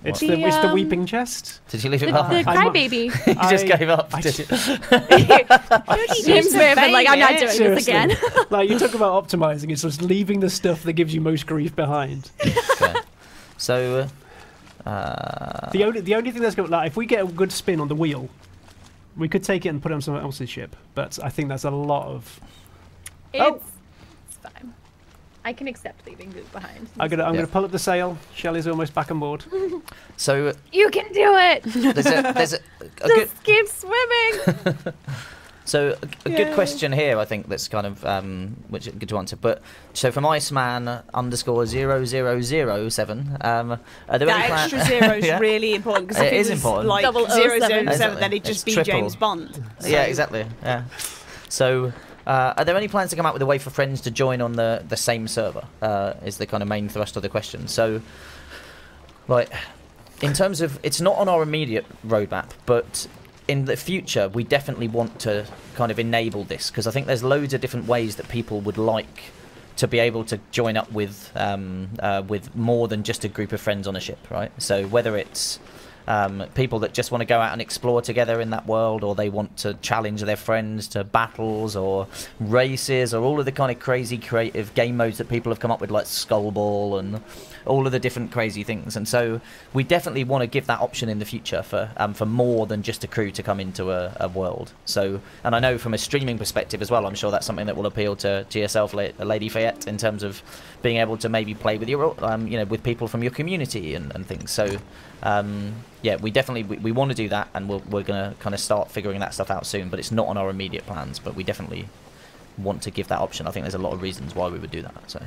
Speaker 3: It's
Speaker 1: The,
Speaker 3: it's the weeping chest.
Speaker 2: did you leave it
Speaker 1: The
Speaker 2: behind?
Speaker 1: crybaby.
Speaker 2: You just
Speaker 3: I-
Speaker 2: gave up.
Speaker 3: I
Speaker 2: did you?
Speaker 1: James may have been like, I'm not doing this
Speaker 3: Seriously.
Speaker 1: again.
Speaker 3: Like, you talk about optimizing. It's just leaving the stuff that gives you most grief behind.
Speaker 2: Okay. So,
Speaker 3: The only thing that's going, like, if we get a good spin on the wheel, we could take it and put it on someone else's ship. But I think that's a lot of.
Speaker 1: It's fine. I can accept leaving Boo behind.
Speaker 3: I'm gonna pull up the sail. Shelley's almost back on board.
Speaker 2: so
Speaker 1: You can do it!
Speaker 2: there's a good.
Speaker 1: Just keep swimming!
Speaker 2: So a good question here, I think that's kind of which is good to answer. But so from Iceman _0007, are there
Speaker 4: That
Speaker 2: any
Speaker 4: extra zero is
Speaker 2: Yeah.
Speaker 4: really important, because
Speaker 2: It
Speaker 4: if it
Speaker 2: is
Speaker 4: was
Speaker 2: important.
Speaker 4: like
Speaker 1: 007.
Speaker 4: 007,
Speaker 2: Exactly.
Speaker 4: then it'd just
Speaker 2: It's
Speaker 4: be
Speaker 2: triple.
Speaker 4: James Bond. So-
Speaker 2: Yeah, exactly. Yeah. So, are there any plans to come out with a way for friends to join on the same server? Is the kind of main thrust of the question. So, like, in terms of, it's not on our immediate roadmap, but in the future, we definitely want to kind of enable this, because I think there's loads of different ways that people would like to be able to join up with more than just a group of friends on a ship, right? So whether it's people that just want to go out and explore together in that world, or they want to challenge their friends to battles or races, or all of the kind of crazy creative game modes that people have come up with, like Skullball and all of the different crazy things. And so we definitely want to give that option in the future for more than just a crew to come into a world. So, and I know from a streaming perspective as well, I'm sure that's something that will appeal to yourself, Lady Fayette, in terms of being able to maybe play with your with people from your community and things. So yeah, we definitely we want to do that, and we're going to kind of start figuring that stuff out soon, but it's not on our immediate plans, but we definitely want to give that option. I think there's a lot of reasons why we would do that. So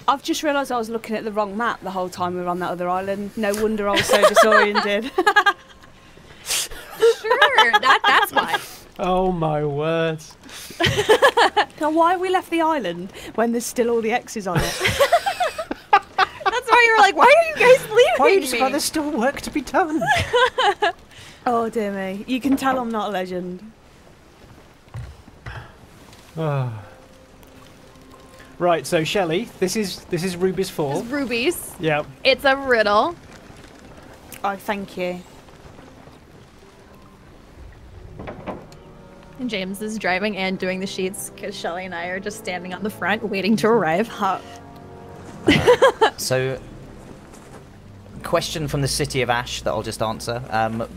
Speaker 4: I've just realised I was looking at the wrong map the whole time we were on that other island. No wonder I was so disoriented.
Speaker 1: Sure, that's why.
Speaker 3: Oh my word!
Speaker 4: Now, why we left the island when there's still all the X's on it?
Speaker 1: That's why you were like, why are you guys leaving
Speaker 3: Why are you just
Speaker 1: me?
Speaker 3: like, there's still work to be done?
Speaker 4: Oh dear me. You can tell I'm not a legend.
Speaker 3: Right, so Shelley, this is Ruby's fall.
Speaker 1: It's rubies.
Speaker 3: Yeah.
Speaker 1: It's a riddle.
Speaker 4: Oh, thank you.
Speaker 1: And James is driving and doing the sheets because Shelly and I are just standing on the front waiting to arrive.
Speaker 2: So, question from the City of Ash that I'll just answer.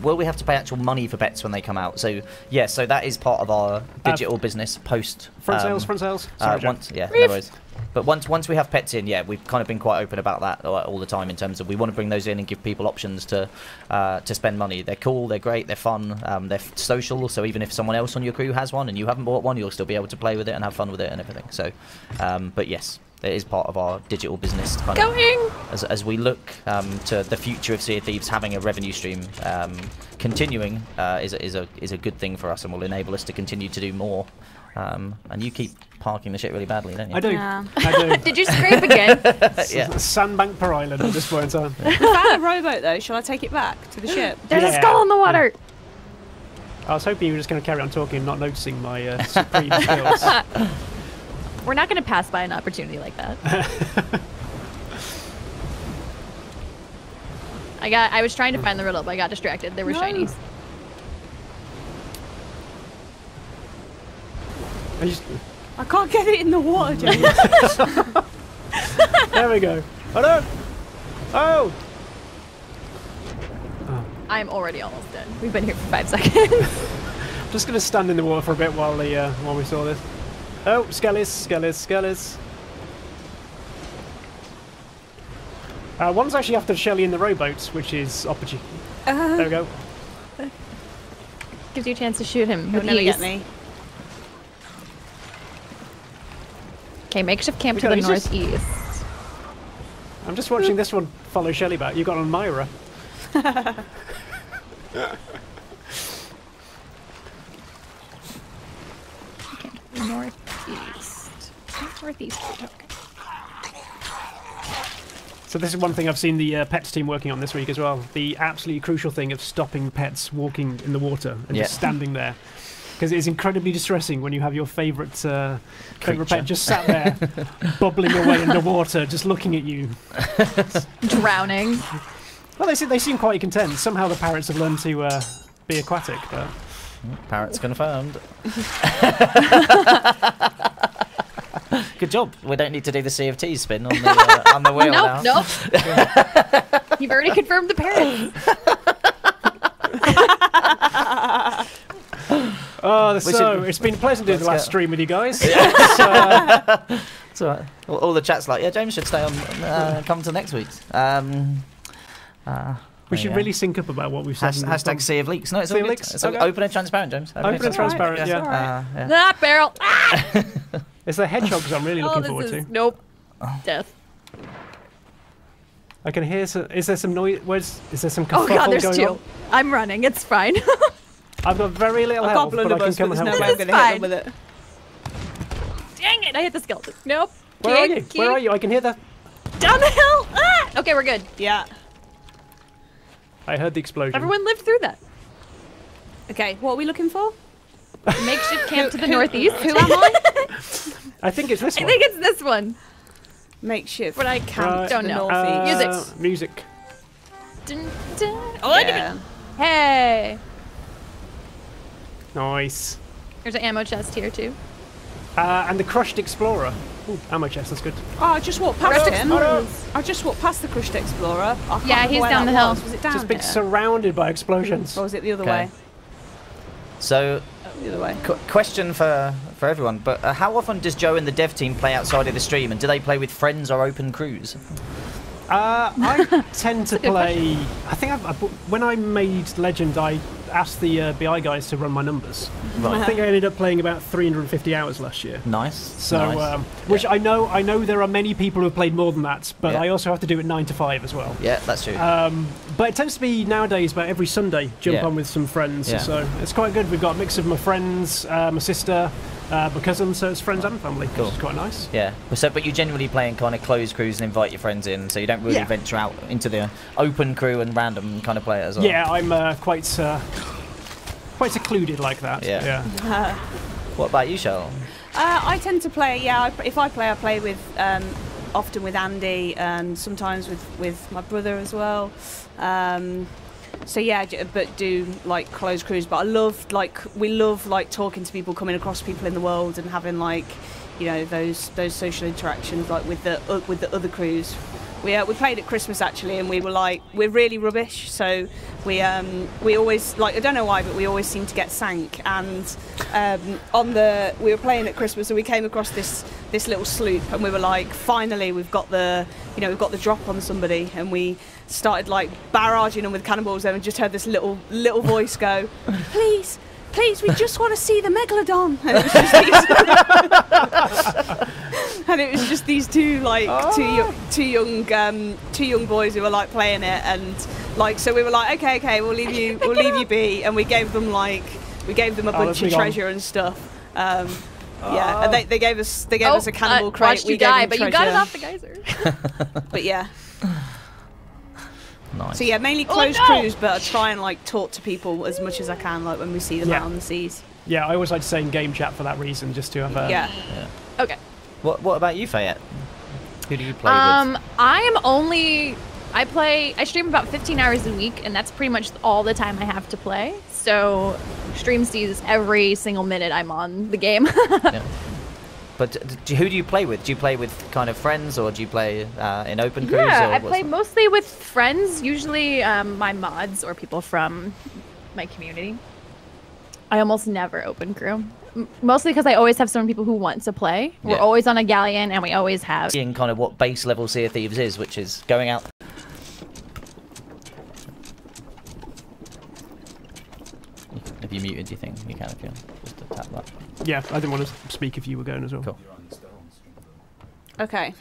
Speaker 2: Will we have to pay actual money for pets when they come out? So, yeah, so that is part of our digital business post.
Speaker 3: Front sales. Sorry, Jack.
Speaker 2: No worries. But once we have pets in, yeah, we've kind of been quite open about that all the time in terms of we want to bring those in and give people options to spend money. They're cool, they're great, they're fun, they're social. So even if someone else on your crew has one and you haven't bought one, you'll still be able to play with it and have fun with it and everything. So, but yes, it is part of our digital business. Kind of, as we look to the future of Sea of Thieves having a revenue stream continuing is a good thing for us and will enable us to continue to do more. And you keep parking the shit really badly, don't you?
Speaker 3: I do.
Speaker 4: Yeah.
Speaker 3: I do.
Speaker 1: Did you scrape again?
Speaker 2: Yeah.
Speaker 3: Sandbank per island at this point in time.
Speaker 4: We found a rowboat though. Shall I take it back to the ship?
Speaker 1: There's a
Speaker 3: Yeah.
Speaker 1: skull in the water.
Speaker 3: I was hoping you were just going to carry on talking and not noticing my supreme skills.
Speaker 1: We're not going to pass by an opportunity like that. I was trying to find the riddle, but I got distracted. There were shinies.
Speaker 4: I can't get it in the water, James.
Speaker 3: There we go. Oh no! Oh!
Speaker 1: I'm already almost dead. We've been here for 5 seconds.
Speaker 3: I'm just going to stand in the water for a bit while we saw this. Oh, skellies. One's actually after Shelley in the rowboat, which is opportune. There we go.
Speaker 1: Gives you a chance to shoot him.
Speaker 4: He'll
Speaker 1: with
Speaker 4: never
Speaker 1: ease.
Speaker 4: get me.
Speaker 1: Okay, makeshift camp
Speaker 3: Look
Speaker 1: to
Speaker 3: at
Speaker 1: the
Speaker 3: that, he's just-
Speaker 1: northeast.
Speaker 3: I'm just watching this one follow Shelley back. You got on Myra.
Speaker 1: Northeast. Northeast. Okay.
Speaker 3: So this is one thing I've seen the pets team working on this week as well. The absolutely crucial thing of stopping pets walking in the water and just standing there. Because it's incredibly distressing when you have your favourite pet just sat there, bubbling away in the water, just looking at you.
Speaker 1: Drowning.
Speaker 3: Well, they seem quite content. Somehow the parrots have learned to be aquatic. But
Speaker 2: Parrots confirmed. Good job. We don't need to do the Sea of T's spin on the wheel now.
Speaker 1: Nope. You've already confirmed the parents.
Speaker 3: oh, so it's been pleasant doing the last stream with you guys.
Speaker 2: It's all right. All the chat's like, yeah, James should stay on. Come to next week's.
Speaker 3: We should really sync up about what we've said.
Speaker 2: Hashtag Sea of Leaks. No, it's
Speaker 3: Sea
Speaker 2: all
Speaker 3: of
Speaker 2: good.
Speaker 3: Leaks,
Speaker 2: It's all
Speaker 3: okay.
Speaker 2: open and transparent, James.
Speaker 3: Open and transparent,
Speaker 4: Right,
Speaker 3: yeah.
Speaker 2: Yeah.
Speaker 1: That barrel. Ah!
Speaker 3: It's the hedgehogs I'm really looking forward to.
Speaker 1: Nope. Death.
Speaker 3: I can hear. Is there some noise? Is there some
Speaker 1: Oh
Speaker 3: kerfuffle
Speaker 1: god, there's
Speaker 3: going
Speaker 1: two.
Speaker 3: on?
Speaker 1: I'm running. It's fine.
Speaker 3: I've got very little
Speaker 4: I
Speaker 3: health,
Speaker 4: can't
Speaker 3: but I can
Speaker 4: blunderbuss,
Speaker 3: come
Speaker 4: but
Speaker 3: and
Speaker 4: there's
Speaker 3: help.
Speaker 4: no way I'm
Speaker 1: It's
Speaker 4: going to hit
Speaker 1: fine.
Speaker 4: them with it.
Speaker 1: Dang it! I hit the skeleton. Nope.
Speaker 3: Where are
Speaker 1: Keep,
Speaker 3: you?
Speaker 1: keep.
Speaker 3: Where are you? I can hear the.
Speaker 1: Down the hill. Ah! Okay, we're good.
Speaker 4: Yeah.
Speaker 3: I heard the explosion.
Speaker 1: Everyone lived through that.
Speaker 4: Okay, what are we looking for?
Speaker 1: Makeshift camp to the northeast.
Speaker 4: Who am I?
Speaker 3: I think it's this
Speaker 1: I
Speaker 3: one.
Speaker 1: think it's this one.
Speaker 4: Makeshift.
Speaker 1: But I can't.
Speaker 3: Right.
Speaker 1: Don't
Speaker 4: The
Speaker 1: know.
Speaker 4: northeast.
Speaker 3: Music.
Speaker 1: Dun, dun. Oh,
Speaker 4: Yeah.
Speaker 1: hey.
Speaker 3: Nice.
Speaker 1: There's an ammo chest here too.
Speaker 3: And the Crushed Explorer. Ooh, ammo chest, that's good.
Speaker 4: Oh, I just walked past
Speaker 1: Crushed
Speaker 4: him.
Speaker 1: Explorers.
Speaker 4: I just walked past the Crushed Explorer. I can't
Speaker 1: Yeah,
Speaker 4: remember
Speaker 1: he's
Speaker 4: where
Speaker 1: down
Speaker 4: that
Speaker 1: the hill.
Speaker 4: Was it down
Speaker 3: Just been
Speaker 4: here?
Speaker 3: surrounded by explosions.
Speaker 4: Or was it the other
Speaker 2: Okay.
Speaker 4: way?
Speaker 2: So,
Speaker 4: The other way.
Speaker 2: question for everyone, but how often does Joe and the dev team play outside of the stream, and do they play with friends or open crews?
Speaker 3: I tend to
Speaker 1: a good
Speaker 3: play. I think when I made Legend, I asked the BI guys to run my numbers.
Speaker 2: Right.
Speaker 3: I think I ended up playing about 350 hours last year.
Speaker 2: Nice.
Speaker 3: So,
Speaker 2: nice.
Speaker 3: which I know there are many people who have played more than that, but
Speaker 2: Yeah.
Speaker 3: I also have to do it 9 to 5 as well.
Speaker 2: Yeah, that's true.
Speaker 3: But it tends to be nowadays about every Sunday, jump on with some friends.
Speaker 2: Yeah.
Speaker 3: So it's quite good. We've got a mix of my friends, my sister, my cousin, so it's friends and family,
Speaker 2: Cool.
Speaker 3: which is quite nice.
Speaker 2: Yeah, but you generally play in kind of closed crews and invite your friends in, so you don't really venture out into the open crew and random kind of play it as well.
Speaker 3: Yeah, I'm quite secluded like that.
Speaker 2: Yeah. What about you, Cheryl?
Speaker 4: I tend to play. Yeah, if I play with often with Andy and sometimes with my brother as well. So yeah, but do like closed crews. But we love talking to people, coming across people in the world, and having those social interactions with the other crews. We played at Christmas actually, and we were we're really rubbish. So we always I don't know why, but we always seem to get sank. And we were playing at Christmas, and we came across this little sloop, and we were finally we've got the drop on somebody, and we started barraging them with cannonballs, and just heard this little voice go, please, we just want to see the megalodon. And it was just these two young boys who were playing it, and so we were okay, we'll leave you be, and we gave them a bunch of treasure and stuff. Yeah, and they gave us a cannibal crate.
Speaker 1: Watched you die, but you got it off the geyser.
Speaker 4: But yeah.
Speaker 2: Nice.
Speaker 4: So yeah, mainly closed crews, but I try and talk to people as much as I can, when we see them out on the seas.
Speaker 3: Yeah, I always like to say in game chat for that reason, just to have a...
Speaker 4: Yeah.
Speaker 1: Okay.
Speaker 2: What about you, Fayette? Who do you play with?
Speaker 1: I stream about 15 hours a week, and that's pretty much all the time I have to play. So stream sees every single minute I'm on the game.
Speaker 2: Yeah. But who do you play with? Do you play with kind of friends, or do you play in open crews?
Speaker 1: Yeah, I play mostly with friends, usually my mods or people from my community. I almost never open crew. Mostly because I always have some people who want to play.
Speaker 2: Yeah.
Speaker 1: We're always on a galleon, and we always have.
Speaker 2: In kind of what base level Sea of Thieves is, which is going out. Have you muted, do you think? You can if you just to tap that.
Speaker 3: Yeah, I didn't want to speak if you were going as well.
Speaker 2: Cool.
Speaker 4: Okay.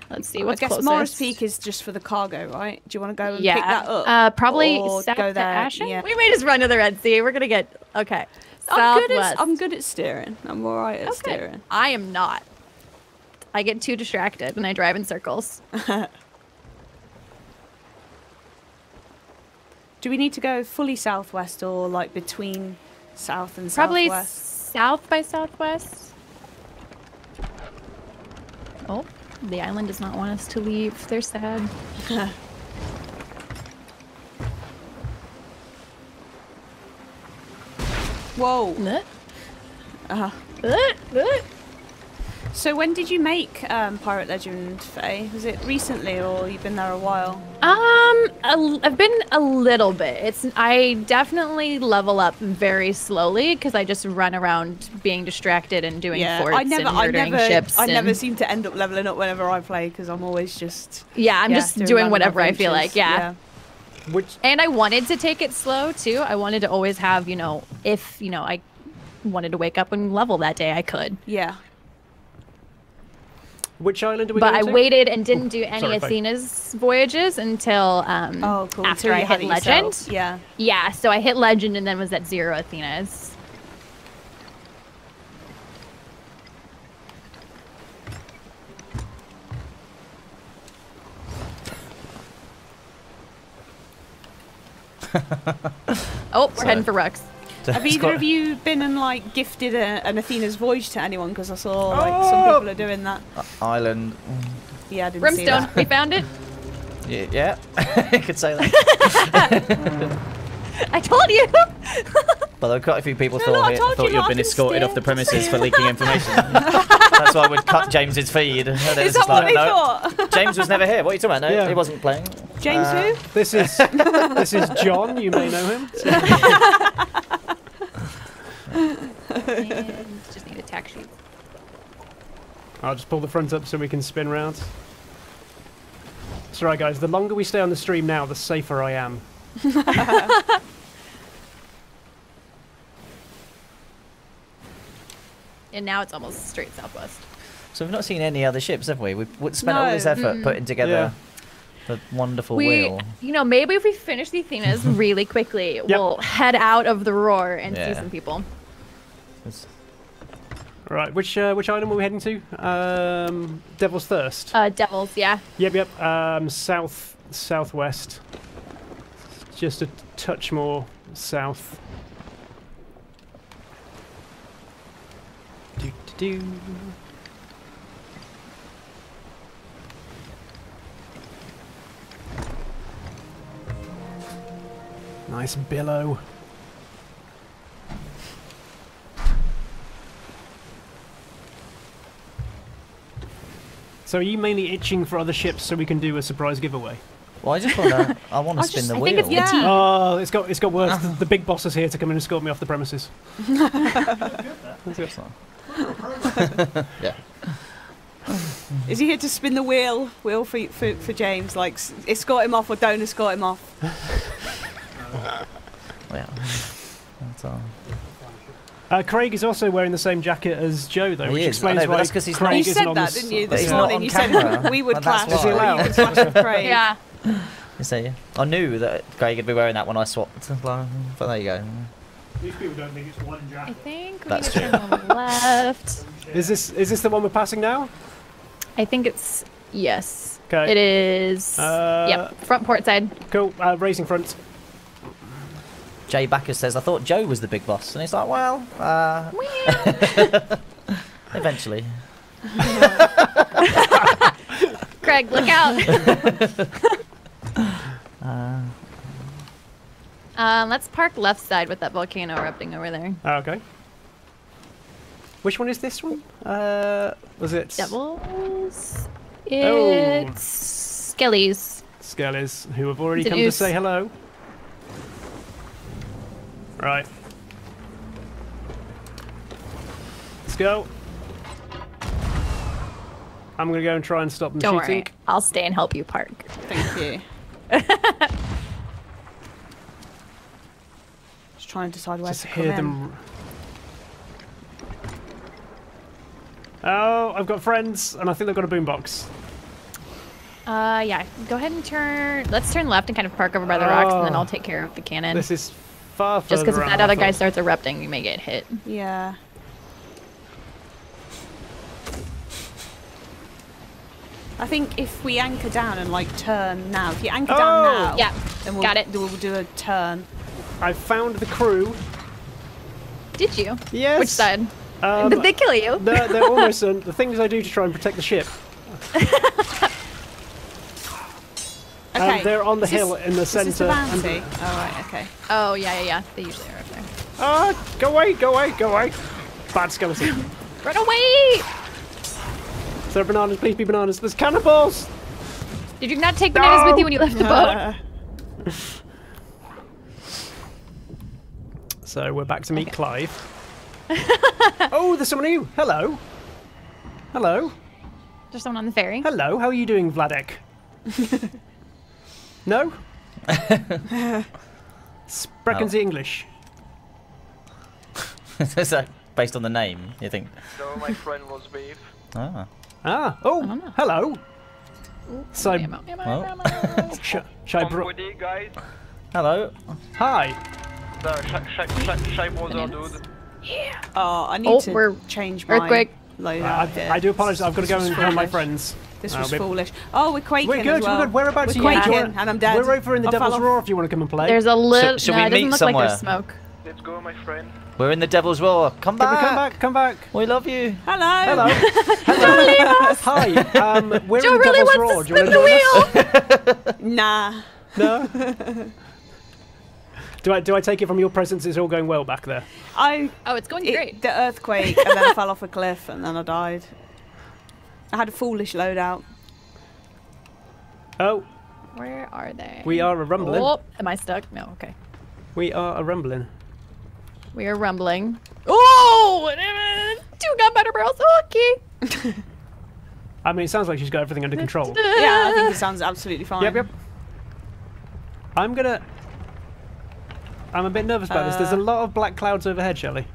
Speaker 1: Let's see what's
Speaker 4: I guess
Speaker 1: closest.
Speaker 4: Morris Peak is just for the cargo, right? Do you want to go and pick that up?
Speaker 1: Probably
Speaker 4: or
Speaker 1: south
Speaker 4: go
Speaker 1: to
Speaker 4: there?
Speaker 1: Ashen?
Speaker 4: Yeah.
Speaker 1: We may just run to the Red Sea. We're gonna get okay.
Speaker 4: I'm
Speaker 1: Southwest.
Speaker 4: good at steering. I'm alright at steering.
Speaker 1: I am not. I get too distracted and I drive in circles.
Speaker 4: Do we need to go fully southwest or between south and
Speaker 1: Probably
Speaker 4: southwest?
Speaker 1: south by southwest. Oh, the island does not want us to leave. They're sad.
Speaker 4: Whoa.
Speaker 1: Uh,
Speaker 4: So when did you make Pirate Legend, Faye? Was it recently, or you've been there a while?
Speaker 1: I've been a little bit. I definitely level up very slowly because I just run around being distracted and doing forts and murdering ships.
Speaker 4: I never seem to end up leveling up whenever I play because I'm always just
Speaker 1: I'm just doing whatever I feel like. Yeah. And I wanted to take it slow too. I wanted to always have, if I wanted to wake up and level that day, I could.
Speaker 4: Yeah.
Speaker 3: Which island are we
Speaker 1: But
Speaker 3: going
Speaker 1: I
Speaker 3: to?
Speaker 1: waited and didn't do any
Speaker 3: sorry,
Speaker 1: Athena's voyages until
Speaker 4: cool.
Speaker 1: after I hit Legend.
Speaker 4: Yourself. Yeah.
Speaker 1: Yeah, so I hit Legend and then was at 0 Athena's. Oh, we're heading for Rux.
Speaker 4: Have either of you been and gifted an Athena's voyage to anyone? Because I saw some people are doing that.
Speaker 2: Island.
Speaker 4: Yeah, I didn't see
Speaker 1: Brimstone,
Speaker 4: that.
Speaker 1: we found it.
Speaker 2: Yeah. I could say that.
Speaker 1: I told you.
Speaker 2: Well, quite a few people
Speaker 4: No, I
Speaker 2: thought
Speaker 4: told you
Speaker 2: you'd
Speaker 4: not
Speaker 2: been
Speaker 4: to
Speaker 2: escorted
Speaker 4: steer.
Speaker 2: off the premises for leaking information. That's why I would cut James's feed. And then
Speaker 4: Is
Speaker 2: it's
Speaker 4: that
Speaker 2: just
Speaker 4: what they
Speaker 2: no.
Speaker 4: thought?
Speaker 2: James was never here. What are you talking about? No,
Speaker 3: Yeah.
Speaker 2: he wasn't playing.
Speaker 4: James who?
Speaker 3: This is John. You may know him.
Speaker 1: And just need a tack sheet.
Speaker 3: I'll just pull the front up so we can spin round. That's right, guys. The longer we stay on the stream now, the safer I am.
Speaker 1: And now it's almost straight southwest.
Speaker 2: So we've not seen any other ships, have we? We've spent all this effort putting together the wonderful wheel.
Speaker 1: You know, maybe if we finish the Athenas really quickly, we'll head out of the roar and see some people.
Speaker 3: Right, which item are we heading to? Devil's Thirst.
Speaker 1: Devils, yeah.
Speaker 3: Yep. Southwest. Just a touch more south. Do. Nice billow. So are you mainly itching for other ships so we can do a surprise giveaway?
Speaker 2: Well, I just want to spin the wheel.
Speaker 1: I think it's the tea.
Speaker 3: Oh, it's got worse. The big boss is here to come in and escort me off the premises.
Speaker 2: Yeah.
Speaker 4: Is he here to spin the wheel for James? Like, escort him off or don't escort him off?
Speaker 2: Yeah. That's all.
Speaker 3: Craig is also wearing the same jacket as Joe, though, which explains why
Speaker 2: that's 'cause he's
Speaker 3: Craig
Speaker 2: not-
Speaker 4: You
Speaker 3: isn't
Speaker 4: said
Speaker 3: on
Speaker 4: that,
Speaker 3: this.
Speaker 4: didn't you?
Speaker 2: But
Speaker 4: This
Speaker 2: he's not
Speaker 4: morning
Speaker 2: on
Speaker 4: you
Speaker 2: camera.
Speaker 4: said we would
Speaker 2: Well, that's
Speaker 4: clash.
Speaker 2: why.
Speaker 4: Or you could clash with Craig.
Speaker 1: Yeah.
Speaker 2: You see, I knew that Craig would be wearing that when I swapped. But there you go.
Speaker 3: These people don't think it's one
Speaker 1: I
Speaker 3: jacket.
Speaker 1: think we
Speaker 2: That's
Speaker 1: need to turn on the left.
Speaker 3: Is this the one we're passing now?
Speaker 1: I think it's yes.
Speaker 3: Okay.
Speaker 1: It is. Yep, front port side.
Speaker 3: Cool. Racing front.
Speaker 2: Jay Backer says, I thought Joe was the big boss. And he's like, well, eventually.
Speaker 1: Craig, look out. Let's park left side with that volcano erupting over there.
Speaker 3: Okay. Which one is this one? Was it?
Speaker 1: Devils.
Speaker 3: Oh.
Speaker 1: It's Skellies.
Speaker 3: Skellies, who have already
Speaker 1: It's an
Speaker 3: come to
Speaker 1: oos.
Speaker 3: say hello. Right. Let's go. I'm gonna go and try and stop them
Speaker 1: Don't
Speaker 3: shooting.
Speaker 1: worry, I'll stay and help you park.
Speaker 4: Thank you. Just trying to decide where
Speaker 3: Just
Speaker 4: to come
Speaker 3: hear
Speaker 4: in.
Speaker 3: them. Oh, I've got friends, and I think they've got a boombox.
Speaker 1: Yeah. Go ahead and turn. Let's turn left and kind of park over by the rocks, and then I'll take care of the cannon.
Speaker 3: This is far further
Speaker 1: Just because if
Speaker 3: around
Speaker 1: that
Speaker 3: than I
Speaker 1: other guy
Speaker 3: thought.
Speaker 1: starts erupting, you may get hit.
Speaker 4: Yeah. I think if we anchor down and like turn now, if you anchor down now,
Speaker 1: Yeah,
Speaker 4: then we'll,
Speaker 1: got it.
Speaker 4: We'll do a turn.
Speaker 3: I found the crew.
Speaker 1: Did you?
Speaker 3: Yes.
Speaker 1: Which side? Did they kill you?
Speaker 3: They're almost done. The things I do to try and protect the ship.
Speaker 4: Okay.
Speaker 3: They're on the
Speaker 4: is this-
Speaker 3: hill in the
Speaker 4: is this
Speaker 3: centre.
Speaker 4: the bounty? Oh right, okay.
Speaker 1: Oh yeah. They usually are up there.
Speaker 3: Go away, go away, go away. Bad skeleton.
Speaker 1: Run away!
Speaker 3: Is there bananas? Please be bananas. There's cannonballs!
Speaker 1: Did you not take bananas with you when you left the boat?
Speaker 3: So we're back to meet Clive. Oh, there's someone new. Hello. Hello.
Speaker 1: There's someone on the ferry.
Speaker 3: Hello. How are you doing, Vladek? No? Sprechen Sie English?
Speaker 2: Is that based on the name, you think?
Speaker 5: So my friend was beef.
Speaker 2: Ah.
Speaker 3: Oh, hello. So,
Speaker 1: Ammo.
Speaker 3: shall I
Speaker 5: Come with you guys.
Speaker 2: Hello.
Speaker 3: Hi.
Speaker 5: The shape was our
Speaker 1: Bananas?
Speaker 5: dude.
Speaker 4: Oh, I need
Speaker 1: Oh, we're
Speaker 4: to change my
Speaker 1: earthquake.
Speaker 4: loadout.
Speaker 3: I do apologise. I've got to go and find my
Speaker 4: foolish.
Speaker 3: friends.
Speaker 4: This
Speaker 3: I'll
Speaker 4: was
Speaker 3: be-
Speaker 4: foolish. Oh, we're quaking
Speaker 3: We're good.
Speaker 4: as well.
Speaker 3: We're good. Whereabouts
Speaker 4: We're
Speaker 3: are you?
Speaker 4: quaking, and I'm dead.
Speaker 3: We're over in the
Speaker 4: I fell
Speaker 3: Devil's
Speaker 4: off.
Speaker 3: Roar if you want to come and play.
Speaker 1: There's a little.
Speaker 2: Should
Speaker 1: no,
Speaker 2: we
Speaker 1: it doesn't
Speaker 2: meet
Speaker 1: look like there's
Speaker 2: somewhere?
Speaker 1: smoke.
Speaker 5: Let's go, my friend.
Speaker 2: We're in the Devil's Roar. Come
Speaker 3: Come
Speaker 2: back.
Speaker 3: back. Come back.
Speaker 2: We love you.
Speaker 4: Hello.
Speaker 3: Hello. Hi. We're
Speaker 1: Joe
Speaker 3: in the
Speaker 1: really
Speaker 3: Devil's
Speaker 1: wants
Speaker 3: Roar.
Speaker 1: to
Speaker 3: Do you
Speaker 1: spin
Speaker 3: want to
Speaker 1: the
Speaker 3: join us?
Speaker 1: wheel.
Speaker 4: Nah.
Speaker 3: No. Do I take it from your presence? It's all going well back there.
Speaker 1: Oh, it's going great.
Speaker 4: The earthquake, and then I fell off a cliff, and then I died. I had a foolish loadout.
Speaker 3: Oh,
Speaker 1: Where are they?
Speaker 3: we are a rumbling.
Speaker 1: Oh, am I stuck? No. Okay.
Speaker 3: We are a rumbling.
Speaker 1: We are rumbling. Oh, 2 gunpowder barrels. Okay.
Speaker 3: I mean, it sounds like she's got everything under control.
Speaker 4: Yeah, I think it sounds absolutely fine.
Speaker 3: Yep. I'm gonna I'm a bit nervous about this. There's a lot of black clouds overhead, Shelley.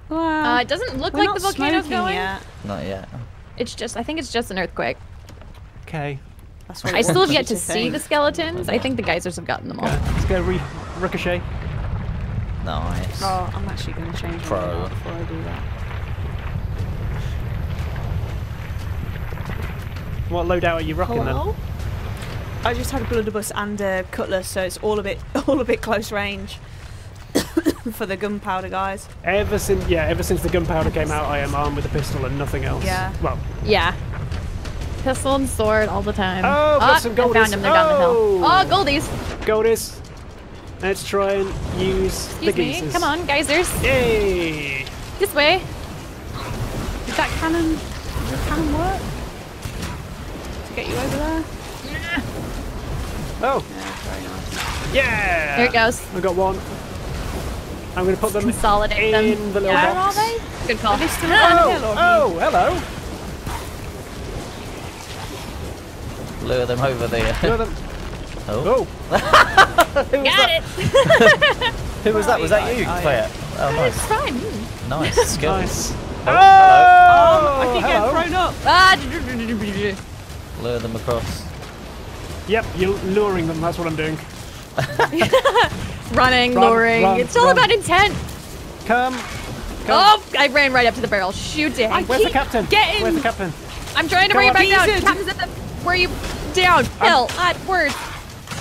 Speaker 4: Well,
Speaker 1: It doesn't look
Speaker 4: we're
Speaker 1: like
Speaker 4: not
Speaker 1: the volcano's
Speaker 4: smoking
Speaker 1: going.
Speaker 4: yet.
Speaker 2: Not yet.
Speaker 1: It's just, I think it's just an earthquake.
Speaker 3: Okay.
Speaker 4: That's what
Speaker 1: I
Speaker 4: it
Speaker 1: still have
Speaker 4: wants
Speaker 1: yet
Speaker 4: you
Speaker 1: to see
Speaker 4: think.
Speaker 1: the skeletons. I think the geysers have gotten them all.
Speaker 3: Let's go ricochet.
Speaker 2: Nice.
Speaker 4: Oh, I'm actually going to change
Speaker 2: Pro.
Speaker 4: my mind before I do that.
Speaker 3: What loadout are you rocking
Speaker 4: Hello? I just had a blunderbuss and a cutlass, so it's all a bit close range for the gunpowder guys.
Speaker 3: then? Ever since the gunpowder came out, I am armed with a pistol and nothing else.
Speaker 4: Yeah.
Speaker 3: Well.
Speaker 1: Yeah. Pistol and sword all the time.
Speaker 3: Oh, got some
Speaker 1: I
Speaker 3: goldies.
Speaker 1: found him. They're down the hill.
Speaker 3: Oh.
Speaker 1: Oh, goldies.
Speaker 3: Goldis. Let's try and use
Speaker 1: Excuse
Speaker 3: the
Speaker 1: me.
Speaker 3: geezers.
Speaker 1: Come on, geysers.
Speaker 3: Yay!
Speaker 1: This way.
Speaker 4: Did that cannon work? To get you over there?
Speaker 3: Oh,
Speaker 4: Yeah, very nice.
Speaker 3: yeah!
Speaker 1: There it goes.
Speaker 3: I got one. I'm going to put them
Speaker 1: Consolidate
Speaker 3: in
Speaker 1: them.
Speaker 3: the little
Speaker 4: Where
Speaker 3: box.
Speaker 4: are they?
Speaker 1: Good call.
Speaker 4: Are they still on the hill, or have
Speaker 3: Oh, hello.
Speaker 2: Lure them over there.
Speaker 3: Two of them.
Speaker 2: Oh.
Speaker 3: Oh,
Speaker 2: Who was
Speaker 1: Got
Speaker 2: that?
Speaker 1: it.
Speaker 2: Who was that? Was that you,
Speaker 4: Oh, yeah.
Speaker 2: Claire? Oh,
Speaker 1: It's
Speaker 2: nice.
Speaker 1: fine.
Speaker 2: Nice. Skills.
Speaker 3: nice.
Speaker 2: Oh,
Speaker 4: I keep getting
Speaker 3: hello.
Speaker 4: thrown up.
Speaker 1: Ah,
Speaker 2: hello. Lure them across.
Speaker 3: Yep, you're luring them. That's what I'm doing.
Speaker 1: running,
Speaker 3: Run,
Speaker 1: luring.
Speaker 3: run,
Speaker 1: It's all
Speaker 3: run.
Speaker 1: about intent.
Speaker 3: Come.
Speaker 1: Oh, I ran right up to the barrel. Shooting.
Speaker 3: Where's the captain?
Speaker 4: getting-
Speaker 3: Where's the captain?
Speaker 1: I'm trying to
Speaker 3: Go
Speaker 1: bring it
Speaker 3: on.
Speaker 1: back down.
Speaker 4: Easy.
Speaker 1: Captain's at the. Where are you? Down. Hill. Words.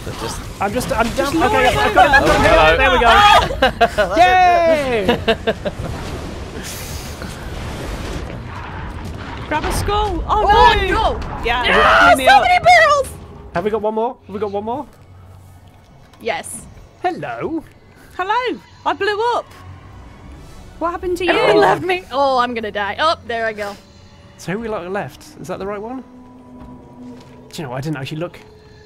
Speaker 2: But just
Speaker 3: I'm down.
Speaker 4: lower
Speaker 3: Okay,
Speaker 4: it
Speaker 3: I've got
Speaker 4: over.
Speaker 3: it.
Speaker 2: hello.
Speaker 3: There we go. Yay!
Speaker 4: Grab a skull. Oh,
Speaker 1: Oh
Speaker 4: no.
Speaker 1: no!
Speaker 4: Yeah,
Speaker 1: No,
Speaker 4: blew me
Speaker 1: so
Speaker 4: up.
Speaker 1: many barrels.
Speaker 3: Have we got one more? Have we got one more?
Speaker 1: Yes.
Speaker 3: Hello.
Speaker 4: Hello. I blew up. What happened to you?
Speaker 1: Everyone left me. Oh, I'm gonna die. Oh, there I go.
Speaker 3: So who we like left? Is that the right one? Do you know what? I didn't actually look.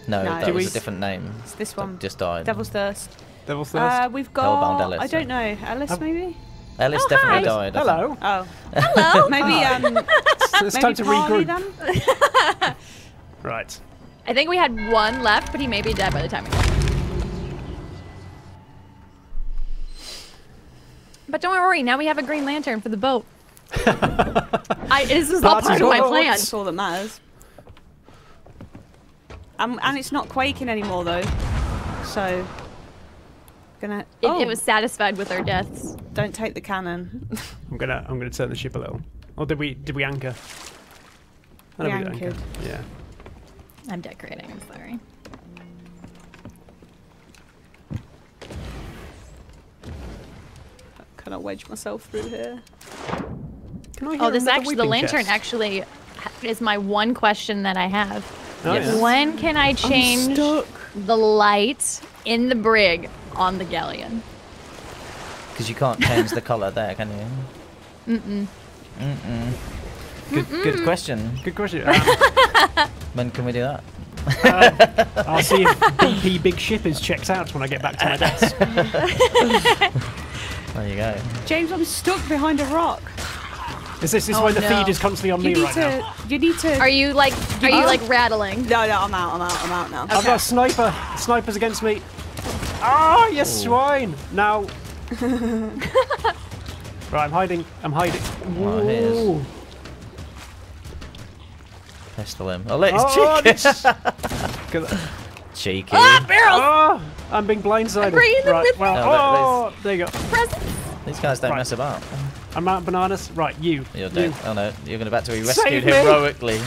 Speaker 2: no,
Speaker 4: No.
Speaker 2: that
Speaker 4: Did
Speaker 2: was
Speaker 3: we-
Speaker 2: a different name.
Speaker 4: It's this
Speaker 2: That
Speaker 4: one.
Speaker 2: just died.
Speaker 4: Devil's Thirst.
Speaker 3: Devil's Thirst.
Speaker 4: We've
Speaker 2: Hellbound
Speaker 4: got.
Speaker 2: Ellis.
Speaker 4: I don't know. Ellis, maybe?
Speaker 2: Ellis
Speaker 1: Oh,
Speaker 2: definitely
Speaker 1: hi.
Speaker 2: died. I think.
Speaker 3: Hello.
Speaker 4: Oh.
Speaker 1: Hello.
Speaker 4: Maybe,
Speaker 3: It's time
Speaker 4: maybe
Speaker 3: to
Speaker 4: Parley
Speaker 3: regroup.
Speaker 4: then?
Speaker 3: Right.
Speaker 1: I think we had one left, but he may be dead by the time we go. But don't worry, now we have a green lantern for the boat. This is all
Speaker 3: Party
Speaker 1: part of my
Speaker 3: boat.
Speaker 1: plan.
Speaker 4: That's all that matters. And it's not quaking anymore, though. So. Gonna.
Speaker 1: It was satisfied with our deaths.
Speaker 4: Don't take the cannon.
Speaker 3: I'm gonna turn the ship a little. Or did we anchor? I
Speaker 4: We
Speaker 3: know did
Speaker 4: anchored.
Speaker 3: Yeah.
Speaker 1: I'm decorating, I'm sorry.
Speaker 4: Can I wedge myself through here?
Speaker 3: Can I hear
Speaker 1: Oh, this
Speaker 3: another
Speaker 1: actually, the
Speaker 3: weeping
Speaker 1: lantern
Speaker 3: chest?
Speaker 1: actually is my one question that I have.
Speaker 3: Oh,
Speaker 2: Yes.
Speaker 3: yeah.
Speaker 1: When can I change the light in the brig on the galleon?
Speaker 2: Because you can't change the colour there, can you? Good question.
Speaker 3: Good question.
Speaker 2: When can we do that?
Speaker 3: I'll see if BP Big Ship is checked out when I get back to my desk.
Speaker 2: There you go.
Speaker 4: James, I'm stuck behind a rock.
Speaker 3: Is this
Speaker 1: Oh,
Speaker 3: why the
Speaker 1: no.
Speaker 3: feed is constantly on
Speaker 4: You
Speaker 3: me
Speaker 4: need
Speaker 3: right now?
Speaker 4: to. You need to.
Speaker 1: Are you like rattling?
Speaker 4: No, I'm out now.
Speaker 3: I've got a sniper. Snipers against me. Ah, you swine! Now. Right, I'm hiding.
Speaker 2: Right, here's-
Speaker 3: Ooh.
Speaker 2: Pistol him. Oh, look,
Speaker 3: Oh,
Speaker 2: it's cheeky.
Speaker 3: Good-
Speaker 2: Cheeky.
Speaker 1: Ah, barrels!
Speaker 3: Oh, I'm being blindsided.
Speaker 1: I'm bringing them
Speaker 3: right,
Speaker 1: with
Speaker 3: well,
Speaker 2: me.
Speaker 3: oh, there you go.
Speaker 1: Presents.
Speaker 2: These guys don't
Speaker 3: Right.
Speaker 2: mess about.
Speaker 3: I'm out of bananas. Right, you.
Speaker 2: You're
Speaker 3: You.
Speaker 2: dead. Oh no, you're going to be
Speaker 3: Save
Speaker 2: rescued
Speaker 3: me.
Speaker 2: heroically.